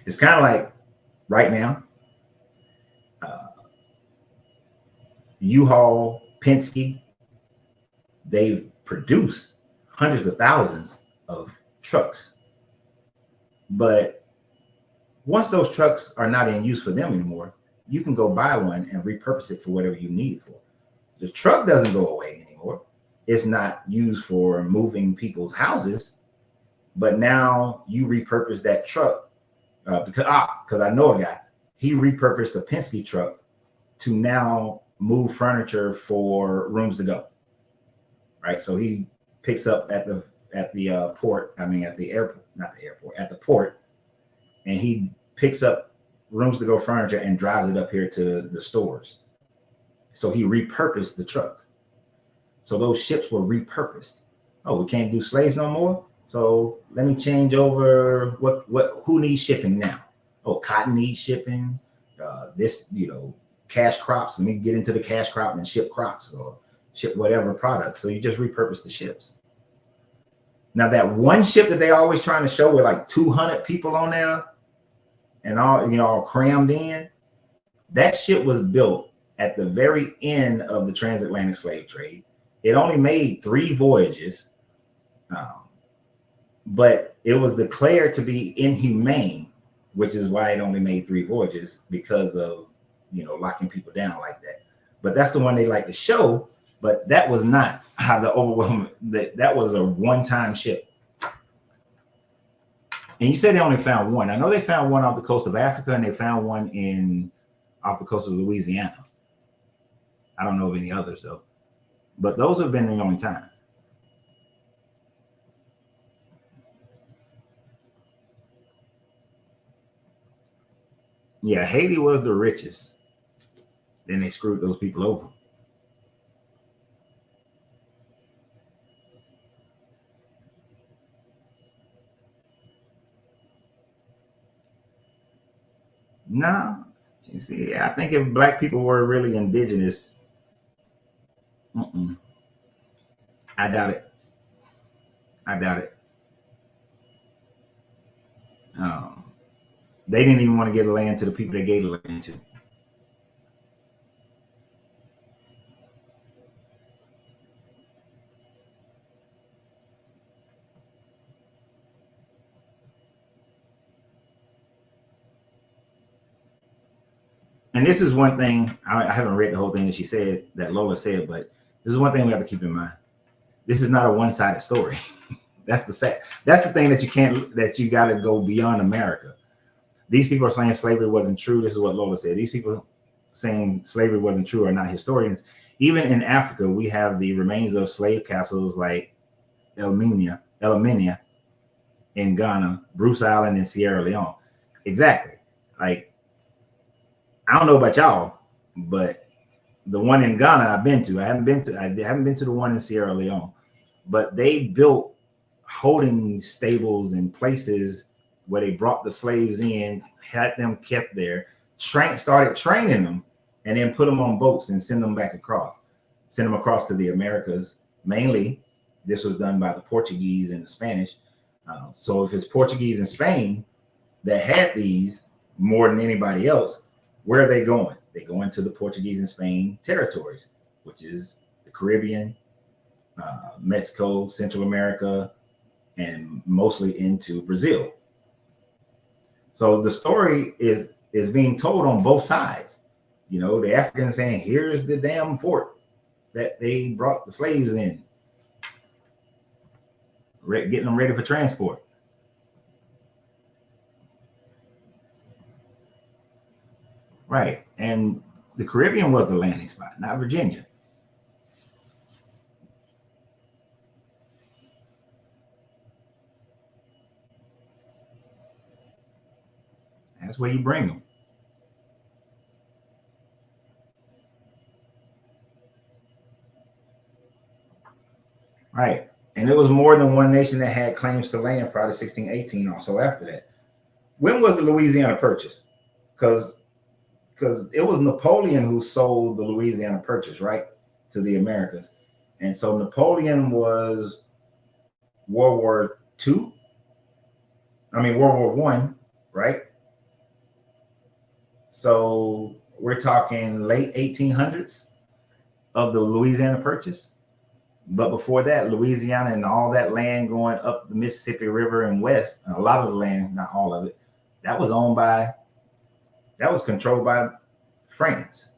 It's kind of like right now, U-Haul, Penske, they've produced hundreds of thousands of trucks. But once those trucks are not in use for them anymore, you can go buy one and repurpose it for whatever you need it for. The truck doesn't go away anymore. It's not used for moving people's houses, but now you repurpose that truck because I know a guy. He repurposed a Penske truck to now move furniture for rooms to go. Right, so he picks up at the port. I mean, at the airport, not the airport, at the port, and he picks up rooms to go furniture and drives it up here to the stores. So he repurposed the truck. So those ships were repurposed. Oh, we can't do slaves no more. So let me change over who needs shipping now? Oh, cotton needs shipping. Cash crops. Let me get into the cash crop and ship crops or ship whatever product. So you just repurpose the ships. Now that one ship that they always trying to show with like 200 people on there and all crammed in, that ship was built at the very end of the transatlantic slave trade. It only made 3 voyages, but it was declared to be inhumane, which is why it only made 3 voyages, because of locking people down like that. But that's the one they like to show. But that was not how the overwhelming, that was a one-time ship. And you said they only found one. I know they found one off the coast of Africa, and they found one off the coast of Louisiana. I don't know of any others though. But those have been the only time. Yeah, Haiti was the richest. Then they screwed those people over. No, you see, I think if black people were really indigenous, I doubt it. I doubt it. Um, they didn't even want to give the land to the people they gave the land to. And this is one thing, I haven't read the whole thing that she said, that Lola said, but this is one thing we have to keep in mind. This is not a one-sided story. That's the thing that you got to go beyond America. These people are saying slavery wasn't true. This is what Lola said. These people saying slavery wasn't true are not historians. Even in Africa, we have the remains of slave castles like Elminia in Ghana, Bruce Island in Sierra Leone. Exactly. Like, I don't know about y'all, but the one in Ghana I've been to. I haven't been to the one in Sierra Leone, but they built holding stables and places where they brought the slaves in, had them kept there, started training them, and then put them on boats and send them across to the Americas. Mainly, this was done by the Portuguese and the Spanish. So if it's Portuguese and Spain that had these more than anybody else, where are they going? They go into the Portuguese and Spain territories, which is the Caribbean, Mexico, Central America, and mostly into Brazil. So the story is being told on both sides. The Africans saying, here's the damn fort that they brought the slaves in, getting them ready for transport. Right. And the Caribbean was the landing spot, not Virginia. That's where you bring them. Right. And it was more than one nation that had claims to land prior to 1618, also after that. When was the Louisiana Purchase? Because it was Napoleon who sold the Louisiana Purchase, right, to the Americas. And so Napoleon was World War II. I mean, World War I, right? So we're talking late 1800s. of the Louisiana Purchase. But before that, Louisiana and all that land going up the Mississippi River and west, and a lot of the land, not all of it, that was controlled by France.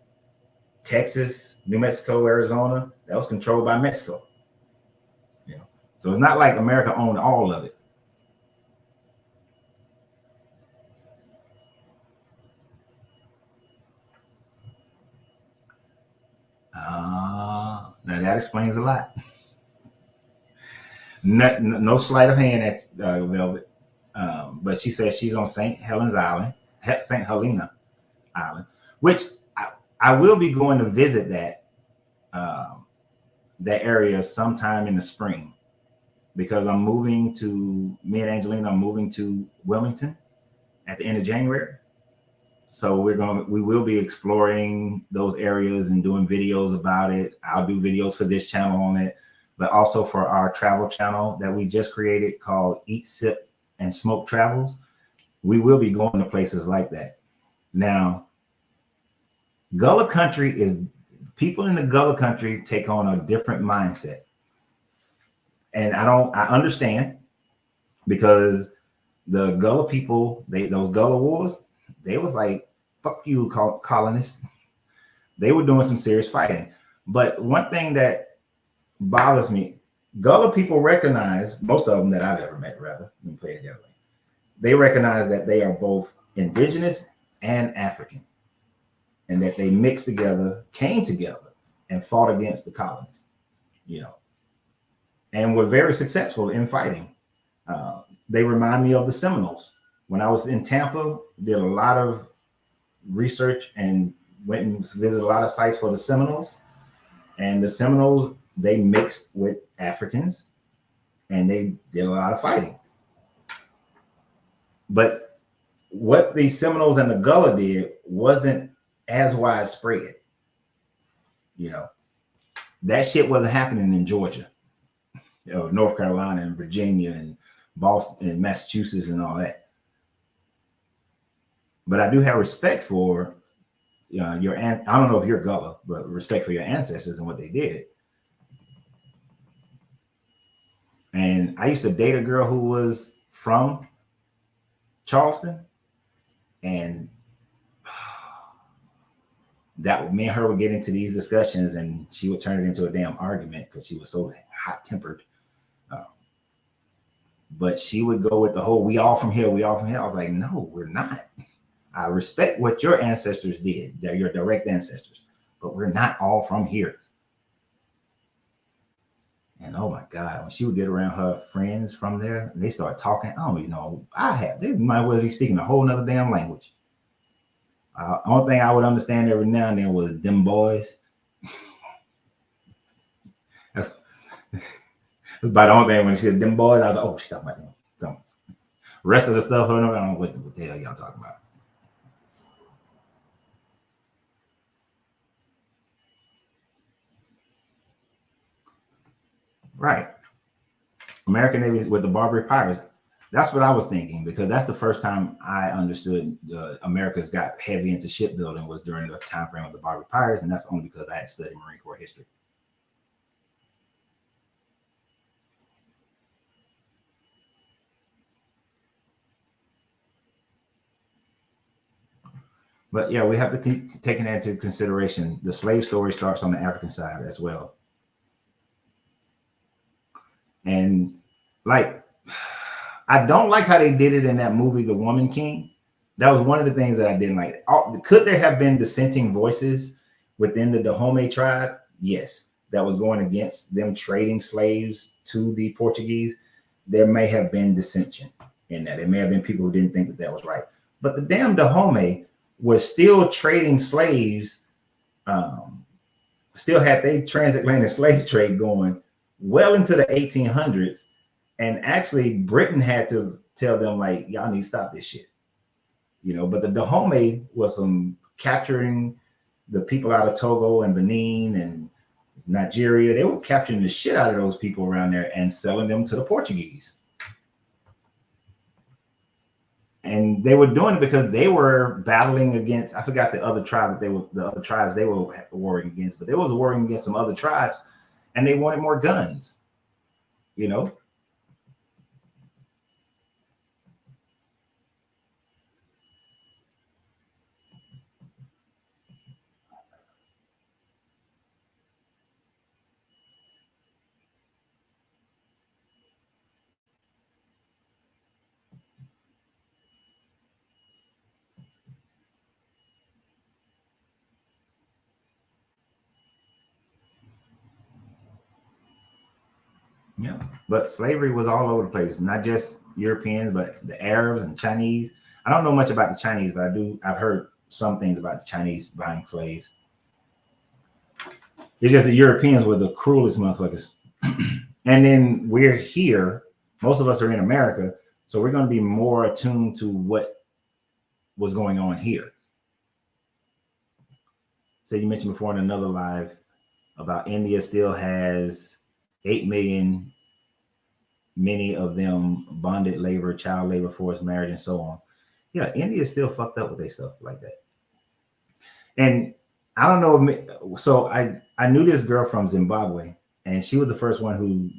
Texas, New Mexico, Arizona, that was controlled by Mexico. You know, so it's not like America owned all of it. Now that explains a lot. No sleight of hand at Velvet, but she says she's on St. Helena Island, which I will be going to visit that area sometime in the spring, because me and Angelina are moving to Wilmington at the end of January. So we will be exploring those areas and doing videos about it. I'll do videos for this channel on it, but also for our travel channel that we just created called Eat, Sip, and Smoke Travels. We will be going to places like that. Now, Gulla country people in the Gulla country take on a different mindset. And I understand, because the Gulla people, those Gulla wars, they was like, fuck you, colonists. They were doing some serious fighting. But one thing that bothers me, Gulla people recognize, most of them that I've ever met, rather, let me play it differently, they recognize that they are both indigenous and African, and that they mixed together, came together, and fought against the colonists, you know, and were very successful in fighting. They remind me of the Seminoles. When I was in Tampa, did a lot of research and went and visited a lot of sites for the Seminoles. And the Seminoles, they mixed with Africans, and they did a lot of fighting. But what the Seminoles and the Gulla did wasn't as widespread. You know, that shit wasn't happening in Georgia, you know, North Carolina and Virginia and Boston and Massachusetts and all that. But I do have respect for I don't know if you're Gulla, but respect for your ancestors and what they did. And I used to date a girl who was from Charleston, and that me and her would get into these discussions, and she would turn it into a damn argument because she was so hot-tempered. But she would go with the whole, we all from here, we all from here. I was like, no, we're not. I respect what your ancestors did, your direct ancestors, but we're not all from here. And oh my God, when she would get around her friends from there, and they start talking, they might well be speaking a whole nother damn language. Only thing I would understand every now and then was them boys. That's about the only thing. When she said them boys, I was like, oh, she's talking about them. Rest of the stuff, I don't know what the hell y'all talking about. Right. American Navy with the Barbary Pirates. That's what I was thinking, because that's the first time I understood America's got heavy into shipbuilding was during the time frame of the Barbary Pirates, and that's only because I had studied Marine Corps history. But yeah, we have to keep taking that into consideration. The slave story starts on the African side as well. And like, I don't like how they did it in that movie, The Woman King. That was one of the things that I didn't like. Could there have been dissenting voices within the Dahomey tribe? Yes. That was going against them trading slaves to the Portuguese. There may have been dissension in that. There may have been people who didn't think that that was right. But the damn Dahomey was still trading slaves, still had their transatlantic slave trade going well into the 1800s. And actually, Britain had to tell them, like, y'all need to stop this shit. You know, but the Dahomey was capturing the people out of Togo and Benin and Nigeria. They were capturing the shit out of those people around there and selling them to the Portuguese. And they were doing it because they were battling against, I forgot the other tribe that the other tribes they were warring against, but they was warring against some other tribes, and they wanted more guns, you know. Yeah, but slavery was all over the place, not just Europeans, but the Arabs and Chinese. I don't know much about the Chinese, but I've heard some things about the Chinese buying slaves. It's just the Europeans were the cruelest motherfuckers. And then we're here, most of us are in America, so we're going to be more attuned to what was going on here. So you mentioned before in another live about India still has 8 million, many of them bonded labor, child labor, forced marriage, and so on. Yeah, India is still fucked up with their stuff like that. And I don't know. So I knew this girl from Zimbabwe, and she was the first one who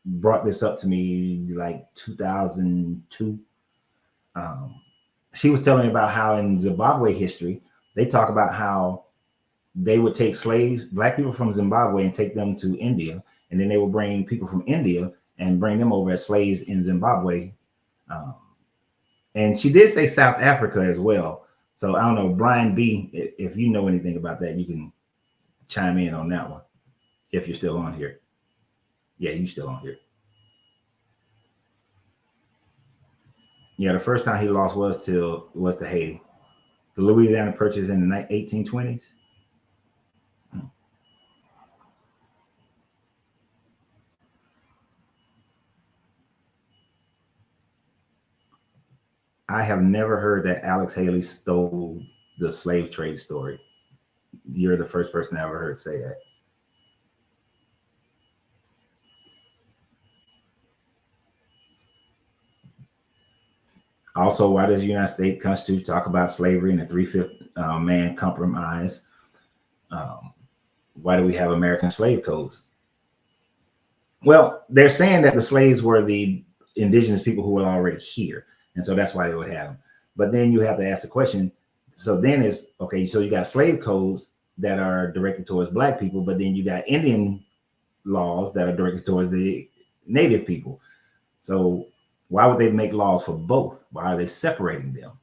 brought this up to me like 2002. She was telling me about how in Zimbabwe history, they talk about how they would take slaves, black people from Zimbabwe, and take them to India. And then they would bring people from India and bring them over as slaves in Zimbabwe. And she did say South Africa as well. So I don't know, Brian B, if you know anything about that, you can chime in on that one. If you're still on here. Yeah, you're still on here. Yeah, the first time he lost was to Haiti. The Louisiana Purchase in the 1820s. I have never heard that Alex Haley stole the slave trade story. You're the first person I ever heard say that. Also, why does the United States Constitution talk about slavery and the three-fifth man compromise? Why do we have American slave codes? Well, they're saying that the slaves were the indigenous people who were already here. And so that's why they would have them. But then you have to ask the question. So then it's okay. So you got slave codes that are directed towards black people, but then you got Indian laws that are directed towards the native people. So why would they make laws for both? Why are they separating them?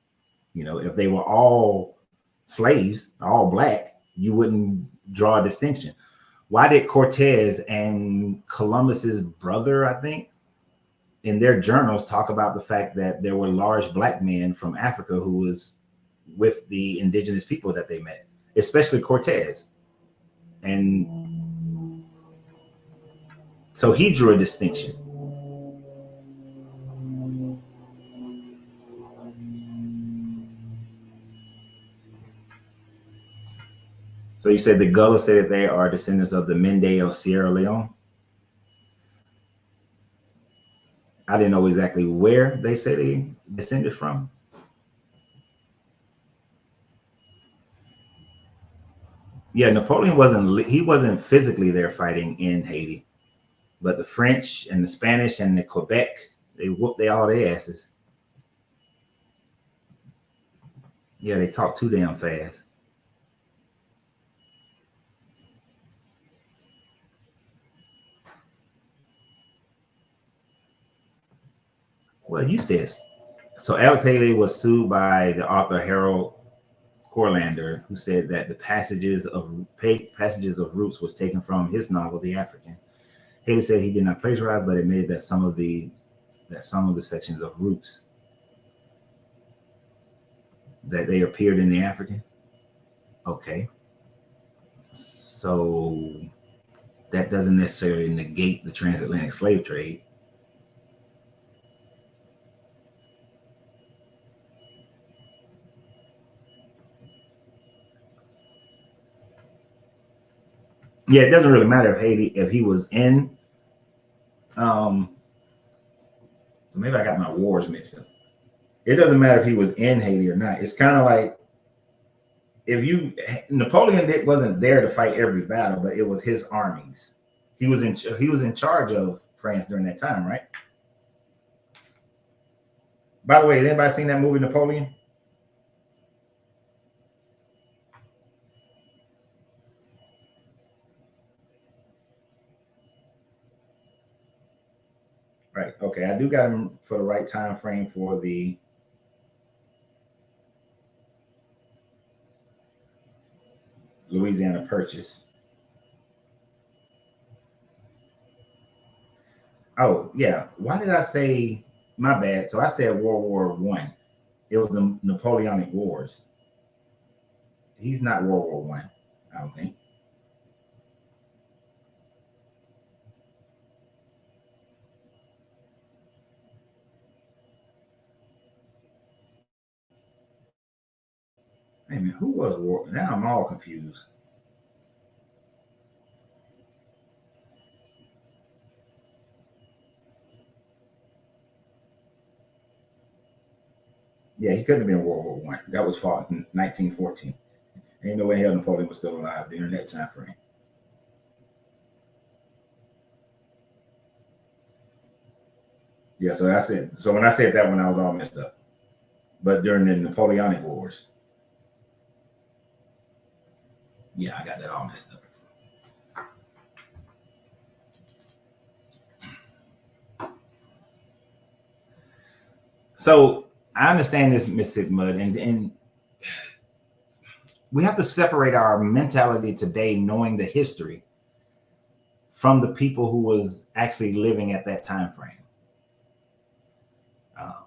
You know, if they were all slaves, all black, you wouldn't draw a distinction. Why did Cortez and Columbus's brother, I think, in their journals talk about the fact that there were large black men from Africa who was with the indigenous people that they met, especially Cortez? And so he drew a distinction. So you said the Gulla said that they are descendants of the Mende of Sierra Leone. I didn't know exactly where they say they descended from. Yeah, Napoleon wasn't physically there fighting in Haiti, but the French and the Spanish and the Quebec, they whooped all their asses. Yeah, they talk too damn fast. Well, you said so. Alex Haley was sued by the author Harold Corlander, who said that the passages of Roots was taken from his novel The African. Haley said he did not plagiarize, but admitted that some of the sections of Roots that they appeared in The African. Okay, so that doesn't necessarily negate the transatlantic slave trade. Yeah, it doesn't really matter if he was in. So maybe I got my wars mixed up. It doesn't matter if he was in Haiti or not. It's kind of like Napoleon wasn't there to fight every battle, but it was his armies. He was in charge of France during that time, right? By the way, has anybody seen that movie Napoleon? Right. Okay. I do got him for the right time frame for the Louisiana Purchase. Oh yeah. Why did I say my bad? So I said World War One. It was the Napoleonic Wars. He's not World War One. I don't think. Hey man, who was War? Now I'm all confused. Yeah, he couldn't have been World War One. That was fought in 1914. Ain't no way hell Napoleon was still alive during that time frame. Yeah, so that's it. So when I said that one, I was all messed up. But during the Napoleonic Wars, yeah, I got that all messed up. So I understand this Mississippi mud, and we have to separate our mentality today, knowing the history, from the people who was actually living at that time frame. Um,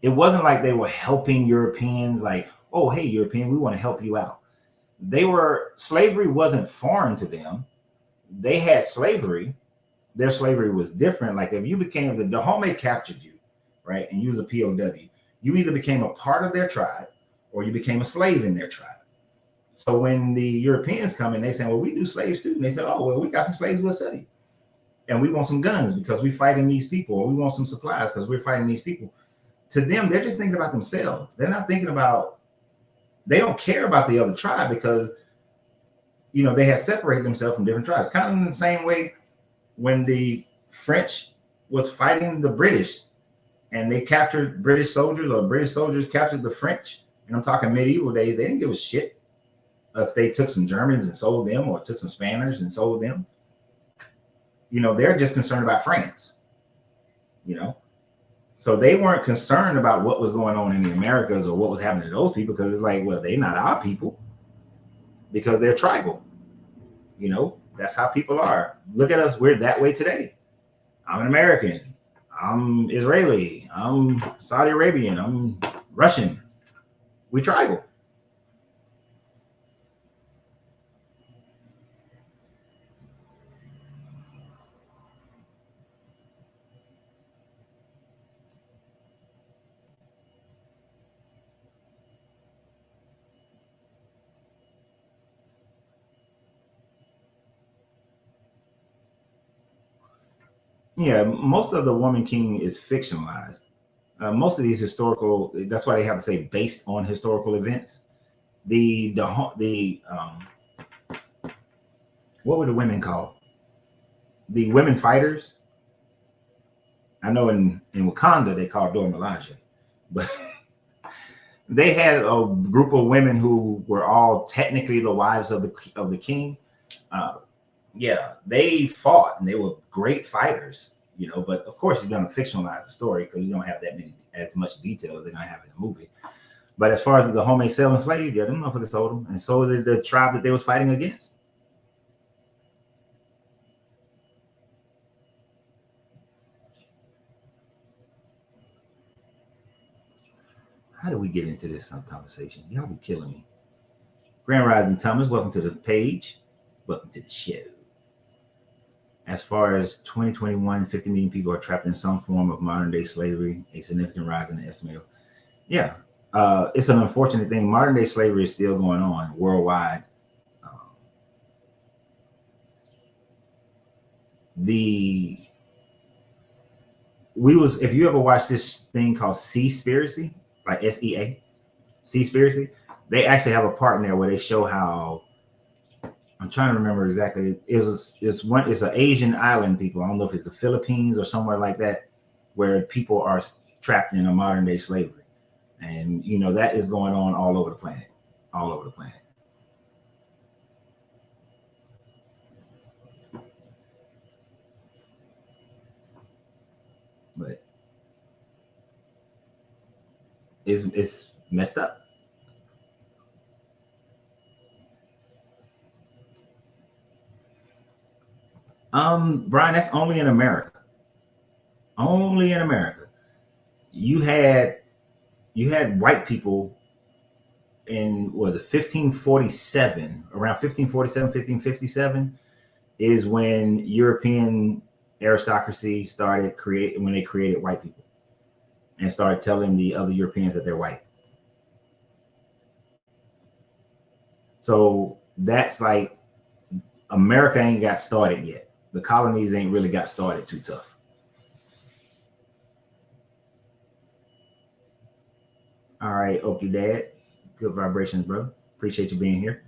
it wasn't like they were helping Europeans, like, oh, hey, European, we want to help you out. Slavery wasn't foreign to them. They had slavery. Their slavery was different. Like if you became the Dahomey captured you, right, and you was a POW, you either became a part of their tribe or you became a slave in their tribe. So when the Europeans come in, they say, well, we do slaves too. And they said, oh, well, we got some slaves, we'll sell you. And we want some guns because we're fighting these people, or we want some supplies because we're fighting these people. To them, they're just thinking about themselves. They're not thinking about, they don't care about the other tribe because, they had separated themselves from different tribes. Kind of in the same way when the French was fighting the British and they captured British soldiers, or British soldiers captured the French. And I'm talking medieval days, they didn't give a shit if they took some Germans and sold them, or took some Spaniards and sold them. They're just concerned about France. So they weren't concerned about what was going on in the Americas or what was happening to those people, because it's like, well, they're not our people because they're tribal. That's how people are. Look at us, we're that way today. I'm an American, I'm Israeli, I'm Saudi Arabian, I'm Russian. We tribal. Yeah, most of the Woman King is fictionalized. Most of these historical, that's why they have to say based on historical events. The what were the women called? The women fighters. I know in Wakanda they called Dora Milaje, but they had a group of women who were all technically the wives of the king. Uh, yeah, they fought and they were great fighters, But of course, you're going to fictionalize the story because you don't have as much detail as they're going to have in the movie. But as far as the homemade selling slaves, yeah, them motherfuckers sold them, and so did the tribe that they was fighting against. How do we get into this conversation? Y'all be killing me. Grand Rising Thomas, welcome to the page. Welcome to the show. As far as 2021, 50 million people are trapped in some form of modern day slavery, a significant rise in the estimate. Yeah, it's an unfortunate thing. Modern day slavery is still going on worldwide. If you ever watched this thing called Seaspiracy, like SEA, Seaspiracy. They actually have a part in there where they show how, I'm trying to remember exactly. It's an Asian island people. I don't know if it's the Philippines or somewhere like that, where people are trapped in a modern day slavery, and you know that is going on all over the planet, all over the planet. But it's messed up. Brian, that's only in America. Only in America. You had white people in, was it 1547, around 1547, 1557 is when European aristocracy started create when they created white people and started telling the other Europeans that they're white. So that's like, America ain't got started yet. The colonies ain't really got started too tough. All right, Oak, your dad. Good vibrations, bro. Appreciate you being here.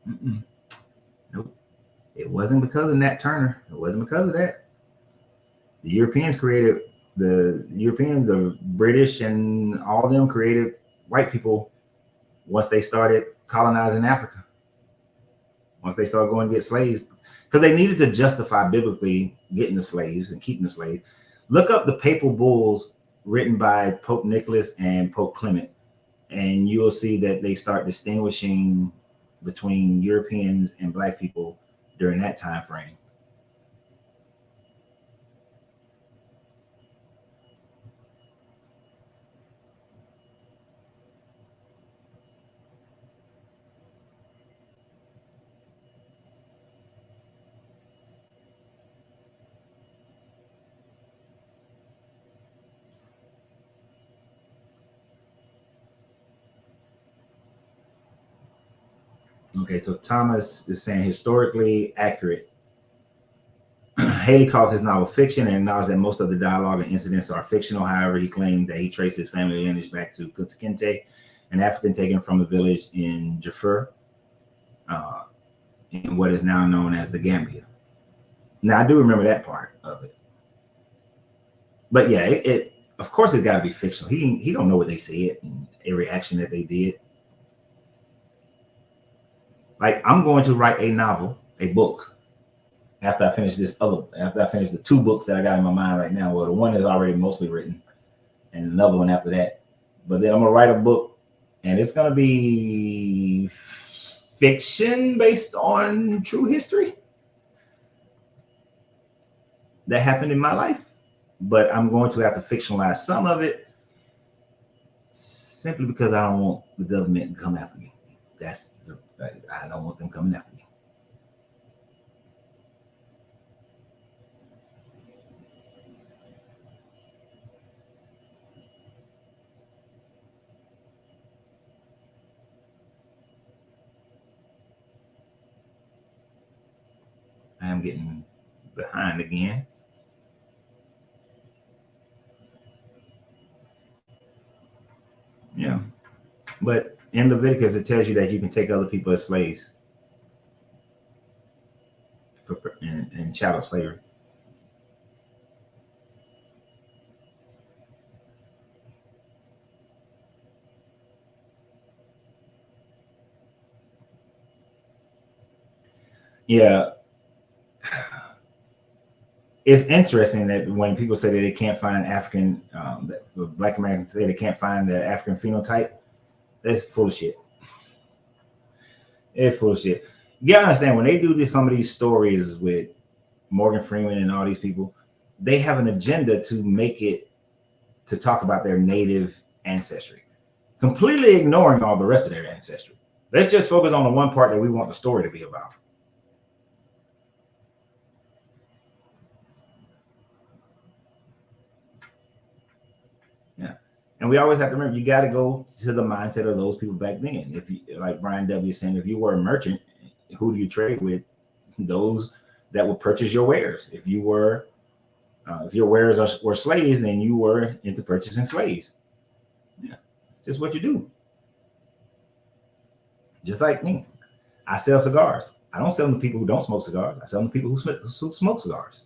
Mm-mm. Nope. It wasn't because of Nat Turner. It wasn't because of that. The Europeans created the British and all of them created white people once they started colonizing Africa. Once they started going to get slaves, because they needed to justify biblically getting the slaves and keeping the slaves. Look up the papal bulls written by Pope Nicholas and Pope Clement, and you'll see that they start distinguishing between Europeans and black people during that time frame. Okay, so Thomas is saying historically accurate. Haley calls his novel fiction and acknowledged that most of the dialogue and incidents are fictional. However, he claimed that he traced his family lineage back to Kutakinte, an African taken from a village in Jafur, uh, in what is now known as the Gambia. Now, I do remember that part of it. But yeah, it of course it's got to be fictional. He don't know what they said and every action that they did. Like, I'm going to write a novel, a book, after I finish the two books that I got in my mind right now. Well, the one is already mostly written, and another one after that. But then I'm gonna write a book, and it's gonna be fiction based on true history that happened in my life. But I'm going to have to fictionalize some of it simply because I don't want the government to come after me. I don't want them coming after me. I am getting behind again. Yeah. But in Leviticus, it tells you that you can take other people as slaves in chattel slavery. Yeah. It's interesting that when people say that they can't find African, that Black Americans say they can't find the African phenotype, that's full of shit. It's full of shit. You gotta understand, when they do some of these stories with Morgan Freeman and all these people, they have an agenda to make it to talk about their native ancestry, completely ignoring all the rest of their ancestry. Let's just focus on the one part that we want the story to be about. Yeah. And we always have to remember, you got to go to the mindset of those people back then. If you, like Brian W. is saying, if you were a merchant, who do you trade with? Those that would purchase your wares. If you were, if your wares were slaves, then you were into purchasing slaves. Yeah, it's just what you do. Just like me, I sell cigars. I don't sell them to people who don't smoke cigars. I sell them to people who smoke cigars.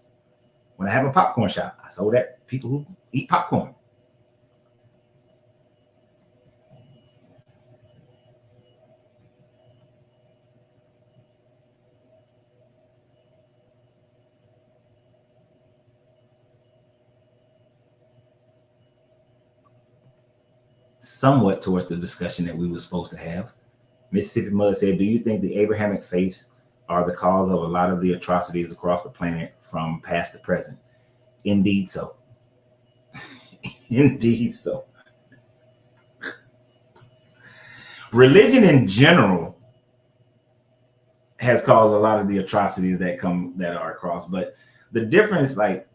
When I have a popcorn shop, I sold that to people who eat popcorn. Somewhat towards the discussion that we were supposed to have. Mississippi Mud said, do you think the Abrahamic faiths are the cause of a lot of the atrocities across the planet from past to present? Indeed so. Indeed so. Religion in general has caused a lot of the atrocities that are across, but the difference, like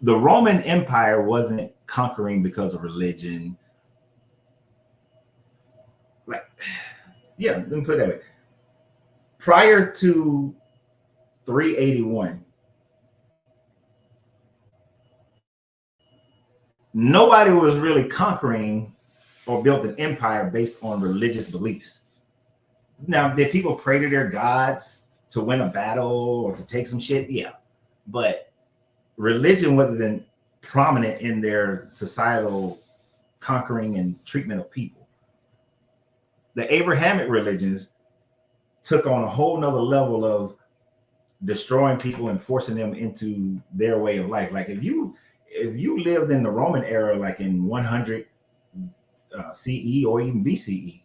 the Roman Empire wasn't conquering because of religion. Like, yeah, let me put it that way. Prior to 381, nobody was really conquering or built an empire based on religious beliefs. Now, did people pray to their gods to win a battle or to take some shit? Yeah. But religion wasn't prominent in their societal conquering and treatment of people. The Abrahamic religions took on a whole nother level of destroying people and forcing them into their way of life. Like if you lived in the Roman era, like in 100 CE or even BCE,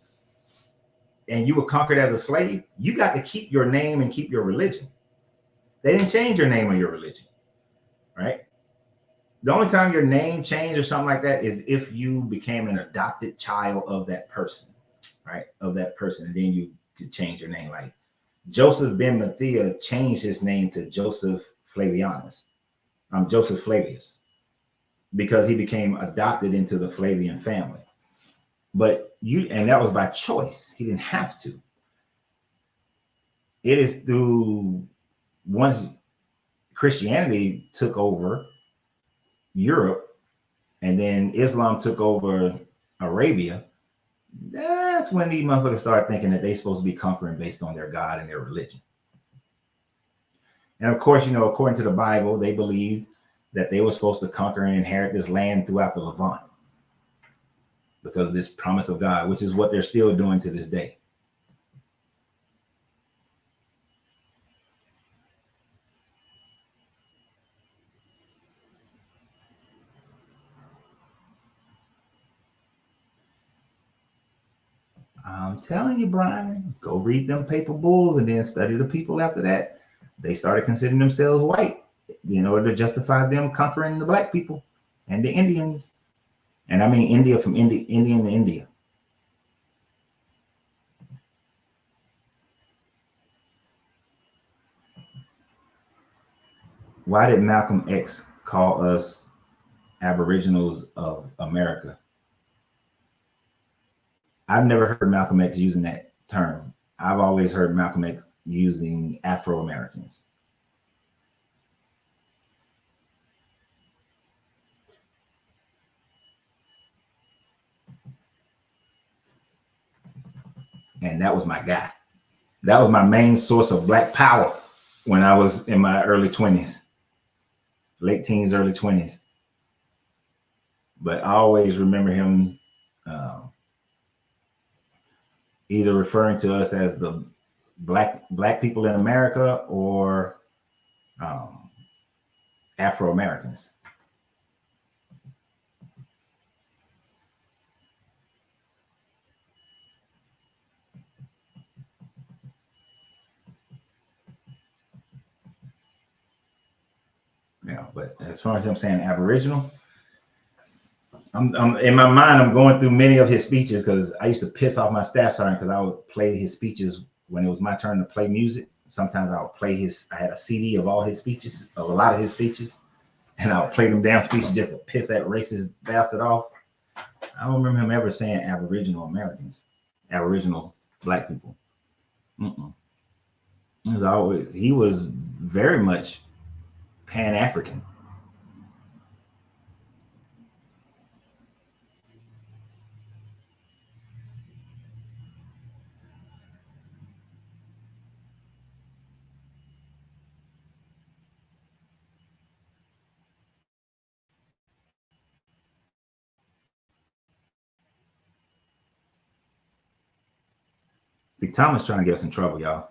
and you were conquered as a slave, you got to keep your name and keep your religion. They didn't change your name or your religion, right? The only time your name changed or something like that is if you became an adopted child of that person, right? Of that person, and then you could change your name. Like Joseph ben Matthias changed his name to Joseph Flavianus. Joseph Flavius, because he became adopted into the Flavian family. But and that was by choice. He didn't have to. It is through once Christianity took over Europe and then Islam took over Arabia, that's when these motherfuckers started thinking that they're supposed to be conquering based on their God and their religion. And of course, you know, according to the Bible, they believed that they were supposed to conquer and inherit this land throughout the Levant because of this promise of God, which is what they're still doing to this day. I'm telling you, Brian, go read them paper bulls and then study the people after that. They started considering themselves white in order to justify them conquering the black people and the Indians. And I mean India from Indian to India. Why did Malcolm X call us Aboriginals of America? I've never heard Malcolm X using that term. I've always heard Malcolm X using Afro-Americans. And that was my guy. That was my main source of black power when I was in my early 20s, late teens, early 20s. But I always remember him either referring to us as the black people in America or Afro-Americans. Yeah, but as far as I'm saying Aboriginal, I'm in my mind, I'm going through many of his speeches because I used to piss off my staff sergeant because I would play his speeches when it was my turn to play music. Sometimes I would play I had a CD of all his speeches, of a lot of his speeches, and I would play them damn speeches just to piss that racist bastard off. I don't remember him ever saying Aboriginal Americans, Aboriginal black people. Mm-mm. He was very much Pan-African. See, Thomas trying to get us in trouble, y'all.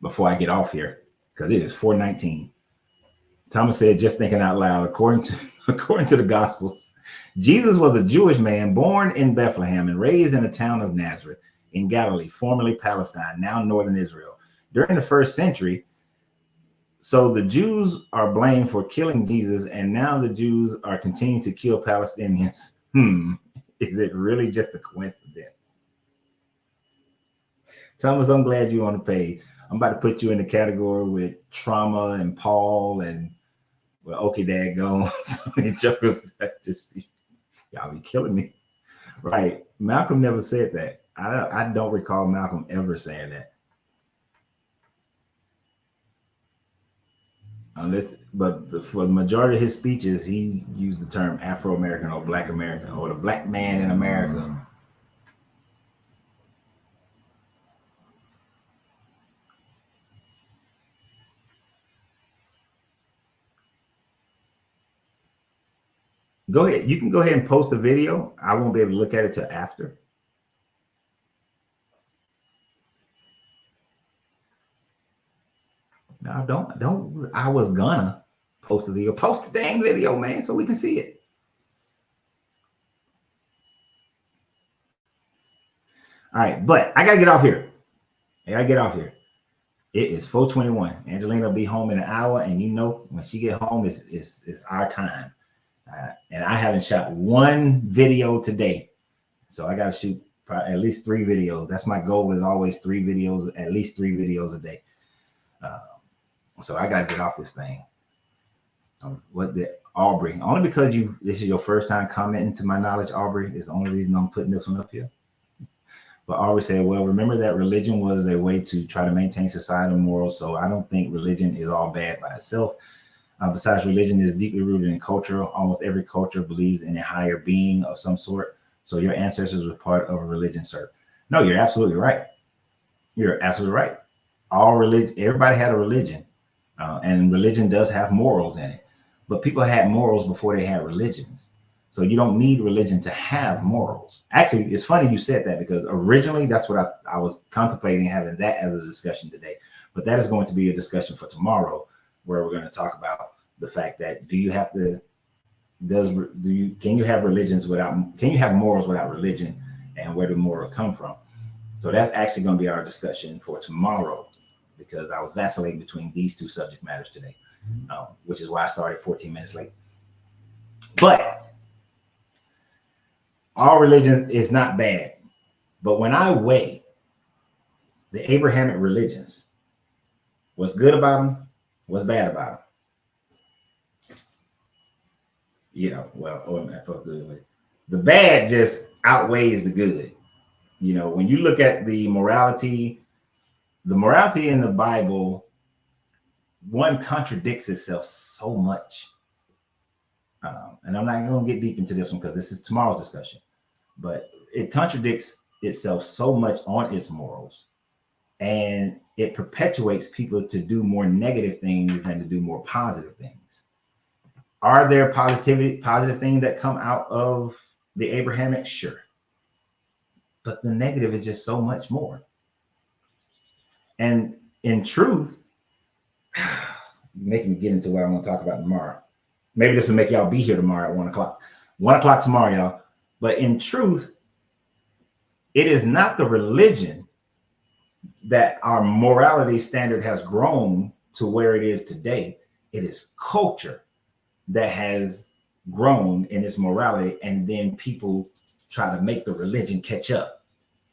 Before I get off here, because it is 4:19. Thomas said, just thinking out loud, according to the Gospels, Jesus was a Jewish man born in Bethlehem and raised in the town of Nazareth in Galilee, formerly Palestine, now northern Israel. During the first century, so the Jews are blamed for killing Jesus, and now the Jews are continuing to kill Palestinians. Is it really just a coincidence? Thomas, I'm glad you're on the page. I'm about to put you in the category with Trauma and Paul and, well, okay, dad go. So many jokers y'all be killing me. Right. Malcolm never said that. I don't recall Malcolm ever saying that. For the majority of his speeches, he used the term Afro-American or Black American or the black man in America. Go ahead. You can go ahead and post the video. I won't be able to look at it till after. No, don't. I was gonna post the video. Post the dang video, man, so we can see it. All right, but I gotta get off here. It is 4:21. Angelina will be home in an hour, and you know when she get home, it's our time. And I haven't shot one video today, so I got to shoot at least 3 videos. That's my goal. Is always 3 videos, at least 3 videos a day. So I got to get off this thing. What the Aubrey? Only because this is your first time commenting to my knowledge, Aubrey, is the only reason I'm putting this one up here. But Aubrey said, well, remember that religion was a way to try to maintain societal morals. So I don't think religion is all bad by itself. Besides, religion is deeply rooted in culture. Almost every culture believes in a higher being of some sort. So your ancestors were part of a religion, sir. No, you're absolutely right. You're absolutely right. All religion, everybody had a religion, and religion does have morals in it. But people had morals before they had religions. So you don't need religion to have morals. Actually, it's funny you said that, because originally that's what I was contemplating, having that as a discussion today. But that is going to be a discussion for tomorrow, where we're going to talk about the fact that can you have morals without religion, and where do morals come from? So that's actually going to be our discussion for tomorrow, because I was vacillating between these 2 subject matters today, which is why I started 14 minutes late. But all religions is not bad. But when I weigh the Abrahamic religions, what's good about them, what's bad about them? What am I supposed to do? The bad just outweighs the good. When you look at the morality in the Bible, one contradicts itself so much. And I'm not going to get deep into this one because this is tomorrow's discussion, but it contradicts itself so much on its morals, and it perpetuates people to do more negative things than to do more positive things. Are there positive things that come out of the Abrahamic? Sure. But the negative is just so much more. And in truth, making me get into what I want to talk about tomorrow. Maybe this will make y'all be here tomorrow at 1 o'clock. 1 o'clock tomorrow, y'all. But in truth, it is not the religion that our morality standard has grown to where it is today. It is culture that has grown in its morality, and then people try to make the religion catch up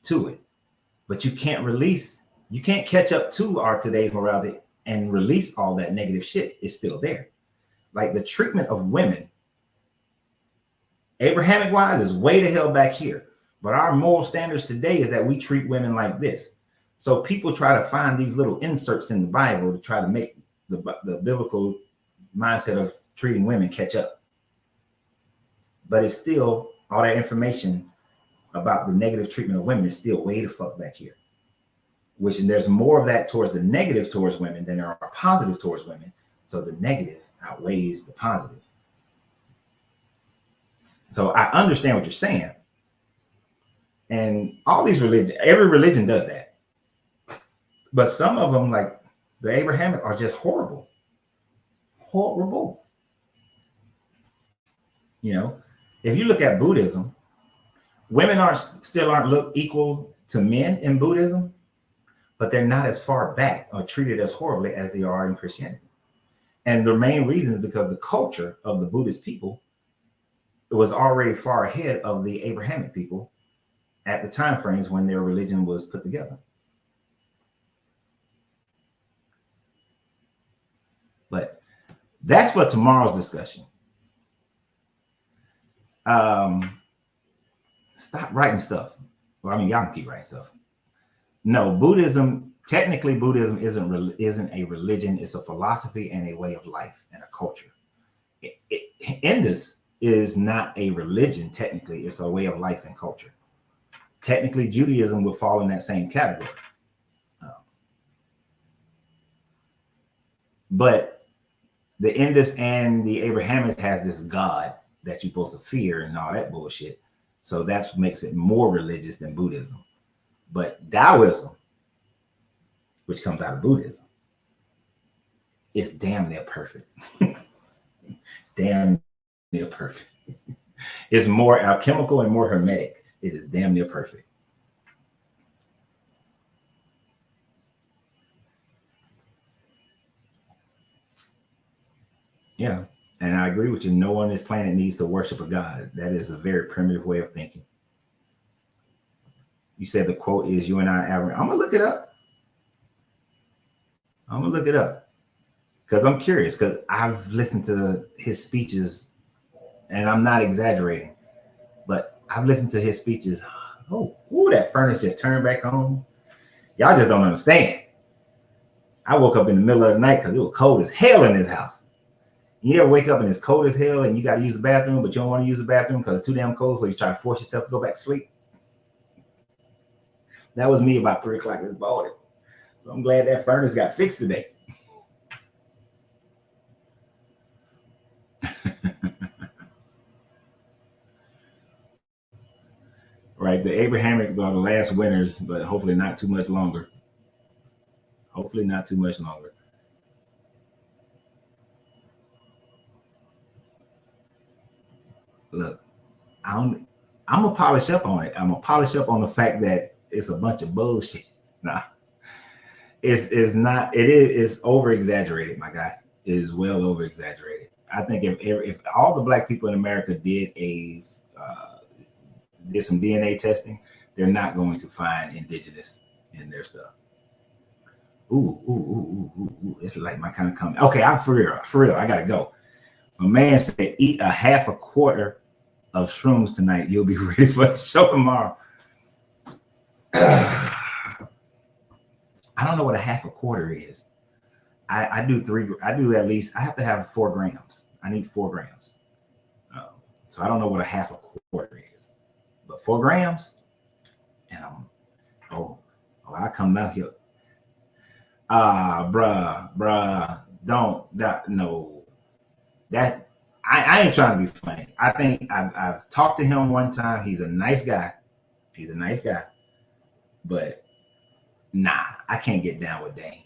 to it. But you can't catch up to our today's morality and release all that negative shit. Is still there. Like the treatment of women Abrahamic wise is way the hell back here. But our moral standards today is that we treat women like this. So people try to find these little inserts in the Bible to try to make the biblical mindset of treating women catch up. But it's still, all that information about the negative treatment of women is still way the fuck back here. Which, and there's more of that towards the negative towards women than there are positive towards women. So the negative outweighs the positive. So I understand what you're saying. And all these religions, every religion does that. But some of them, like the Abrahamic, are just horrible. Horrible. You know, if you look at Buddhism, women still aren't look equal to men in Buddhism, but they're not as far back or treated as horribly as they are in Christianity. And the main reason is because the culture of the Buddhist people was already far ahead of the Abrahamic people at the time frames when their religion was put together. But that's for tomorrow's discussion. Stop writing stuff. Well, I mean, y'all can keep writing stuff. No, Buddhism, technically Buddhism isn't a religion. It's a philosophy and a way of life and a culture. Indus is not a religion, technically. It's a way of life and culture. Technically, Judaism would fall in that same category. But the Indus and the Abrahamic has this God that you're supposed to fear and all that bullshit. So that makes it more religious than Buddhism. But Taoism, which comes out of Buddhism, is damn near perfect. Damn near perfect. It's more alchemical and more hermetic. It is damn near perfect. Yeah, and I agree with you. No one on this planet needs to worship a god. That is a very primitive way of thinking. You said the quote is "You and I average." I'm gonna look it up. I'm gonna look it up because I'm curious. Because I've listened to his speeches, and I'm not exaggerating, but I've listened to his speeches. Oh, ooh, that furnace just turned back on. Y'all just don't understand. I woke up in the middle of the night because it was cold as hell in this house. You ever wake up and it's cold as hell and you got to use the bathroom, but you don't want to use the bathroom because it's too damn cold, so you try to force yourself to go back to sleep? That was me about 3 o'clock this morning. So I'm glad that furnace got fixed today. Right, the Abrahamic are the last winners, but hopefully not too much longer. Hopefully not too much longer. Look, I'm gonna polish up on it. I'm gonna polish up on the fact that it's a bunch of bullshit. Nah, it's not. It's over exaggerated, my guy. It is well over exaggerated. I think if all the black people in America did some DNA testing, they're not going to find indigenous in their stuff. Ooh. It's like my kind of comment. Okay, I'm for real. I gotta go. A man said, eat a half a quarter of shrooms tonight. You'll be ready for the show tomorrow. I don't know what a half a quarter is. I do at least, I have to have 4 grams. I need 4 grams. So I don't know what a half a quarter is. But 4 grams, and I come out here. Bruh, no. That I ain't trying to be funny. I think I've talked to him one time. He's a nice guy. But nah, I can't get down with Dane.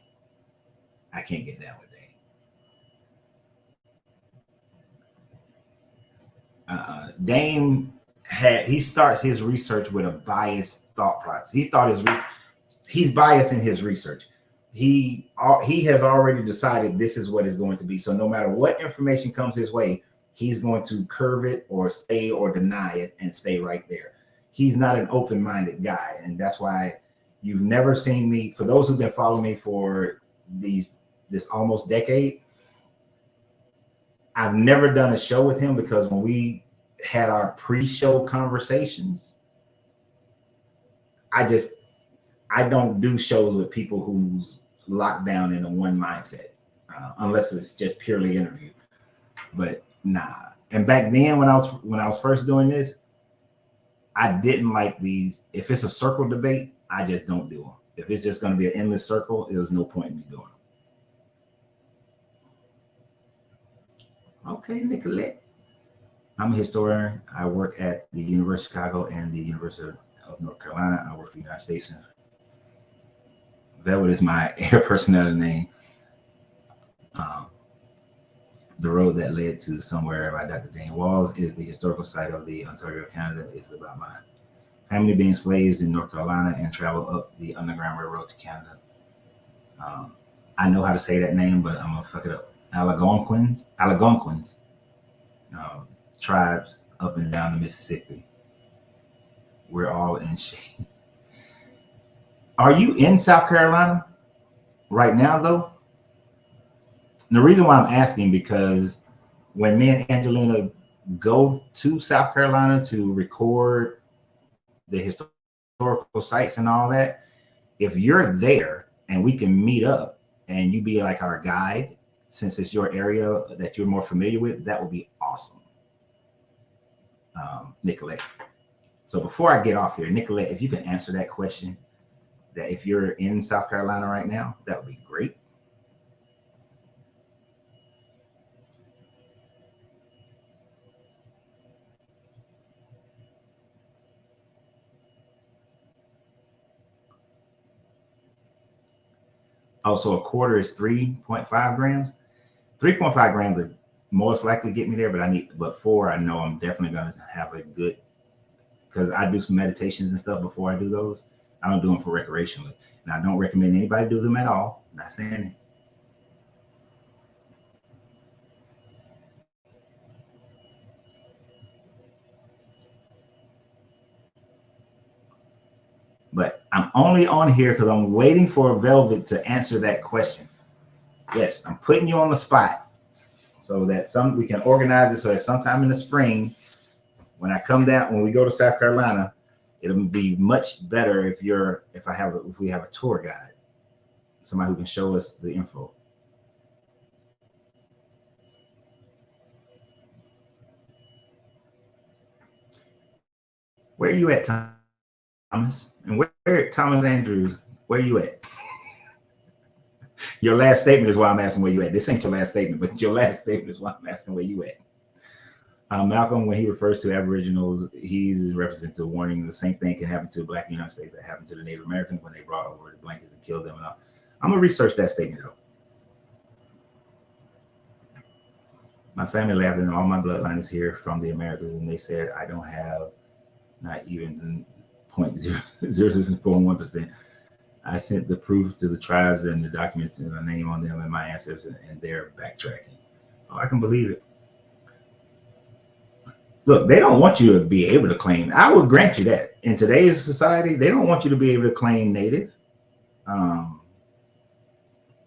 Dame he starts his research with a biased thought process. He's biased in his research. He has already decided this is what is going to be. So no matter what information comes his way, he's going to curve it or stay or deny it and stay right there. He's not an open-minded guy, and that's why you've never seen me. For those who've been following me for this almost decade, I've never done a show with him because when we had our pre-show conversations. I don't do shows with people who's locked down in a one mindset, unless it's just purely interview. But nah. And back then, when I was first doing this, I didn't like these. If it's a circle debate, I just don't do them. If it's just going to be an endless circle, there's no point in me doing them. Okay, Nicolette. I'm a historian. I work at the University of Chicago and the University of North Carolina. I work for the United States. Velvet is my air personnel name. The road that led to somewhere by Dr. Dane Walls is the historical site of the Ontario, Canada. It's about my family being slaves in North Carolina and travel up the Underground Railroad to Canada. I know how to say that name, but I'm gonna fuck it up. Algonquins, tribes up and down the Mississippi. We're all in shade. Are you in South Carolina right now, though? And the reason why I'm asking, because when me and Angelina go to South Carolina to record the historical sites and all that, if you're there and we can meet up and you be like our guide, since it's your area that you're more familiar with, that would be awesome. Nicolette. So before I get off here, Nicolette, if you can answer that question, that if you're in South Carolina right now, that would be great. Also, a quarter is 3.5 grams. 3.5 grams would most likely get me there, but 4, I know I'm definitely going to have a good, because I do some meditations and stuff before I do those. I don't do them for recreationally. And I don't recommend anybody do them at all. I'm not saying it. But I'm only on here because I'm waiting for Velvet to answer that question. Yes, I'm putting you on the spot so that we can organize it so that sometime in the spring, when I come down, when we go to South Carolina, it'll be much better if we have a tour guide, somebody who can show us the info. Where are you at, Thomas? And where Thomas Andrews, where are you at? Your last statement is why I'm asking where you at. This ain't your last statement, but your last statement is why I'm asking where you at. Malcolm, when he refers to Aboriginals, he's referencing to warning the same thing can happen to Black United States that happened to the Native Americans when they brought over the blankets and killed them and all. I'm gonna research that statement though. My family laughed, and all my bloodline is here from the Americas, and they said I don't have not even 0.0041%. I sent the proof to the tribes and the documents and a name on them and my ancestors, and they're backtracking. Oh, I can believe it. Look, they don't want you to be able to claim. I would grant you that. In today's society, they don't want you to be able to claim Native.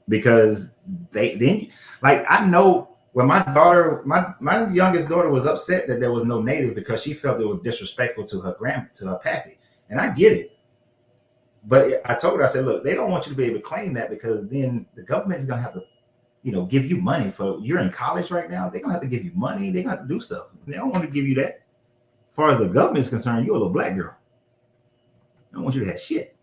Because they like, I know when my daughter, my youngest daughter was upset that there was no Native because she felt it was disrespectful to her pappy. And I get it. But I told her, I said, look, they don't want you to be able to claim that because then the government is going to have to, give you money for, you're in college right now. They're going to have to give you money. They're going to have to do stuff. They don't want to give you that. As far as the government is concerned, you're a little black girl. They don't want you to have shit.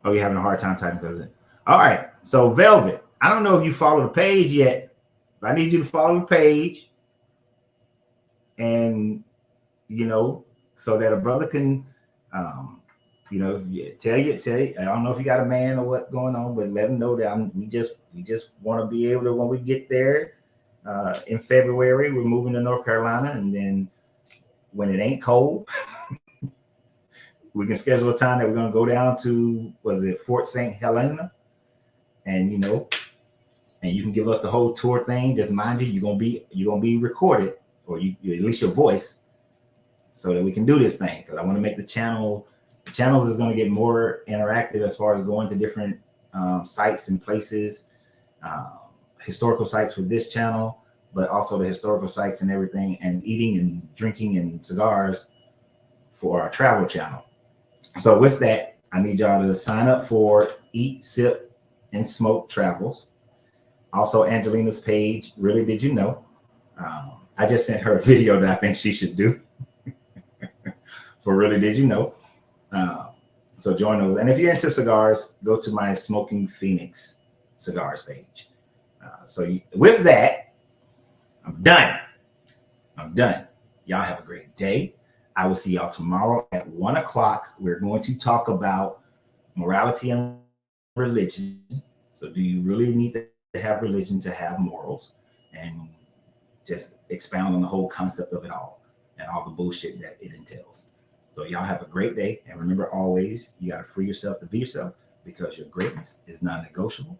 Oh, you're having a hard time typing because of it. All right. So Velvet, I don't know if you follow the page yet, but I need you to follow the page. And, so that a brother can, tell you. I don't know if you got a man or what's going on, but let them know that we just want to be able to, when we get there in February, we're moving to North Carolina, and then when it ain't cold, we can schedule a time that we're gonna go down to, Fort St. Helena, and and you can give us the whole tour thing. Just mind you, you're gonna be recorded, or you at least your voice, so that we can do this thing. Because I want to make the channels is going to get more interactive as far as going to different sites and places, historical sites for this channel, but also the historical sites and everything, and eating and drinking and cigars for our travel channel. So with that, I need y'all to sign up for Eat, Sip, and Smoke Travels. Also, Angelina's page, Really Did You Know? I just sent her a video that I think she should do for Really Did You Know? So join those. And if you're into cigars, go to my Smoking Phoenix cigars page. With that, I'm done. Y'all have a great day. I will see y'all tomorrow at 1 o'clock. We're going to talk about morality and religion. So do you really need to have religion to have morals? And just expound on the whole concept of it all and all the bullshit that it entails. So y'all have a great day. And remember always, you got to free yourself to be yourself, because your greatness is non-negotiable.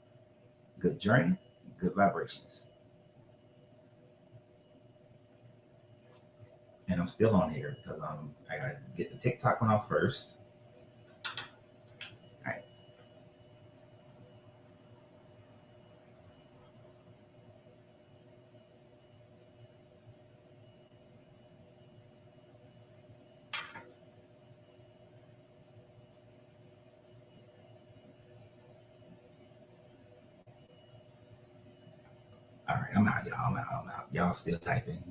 Good journey, good vibrations. And I'm still on here because I got to get the TikTok one off first. All right. All right, I'm out, y'all. I'm out. Y'all still typing.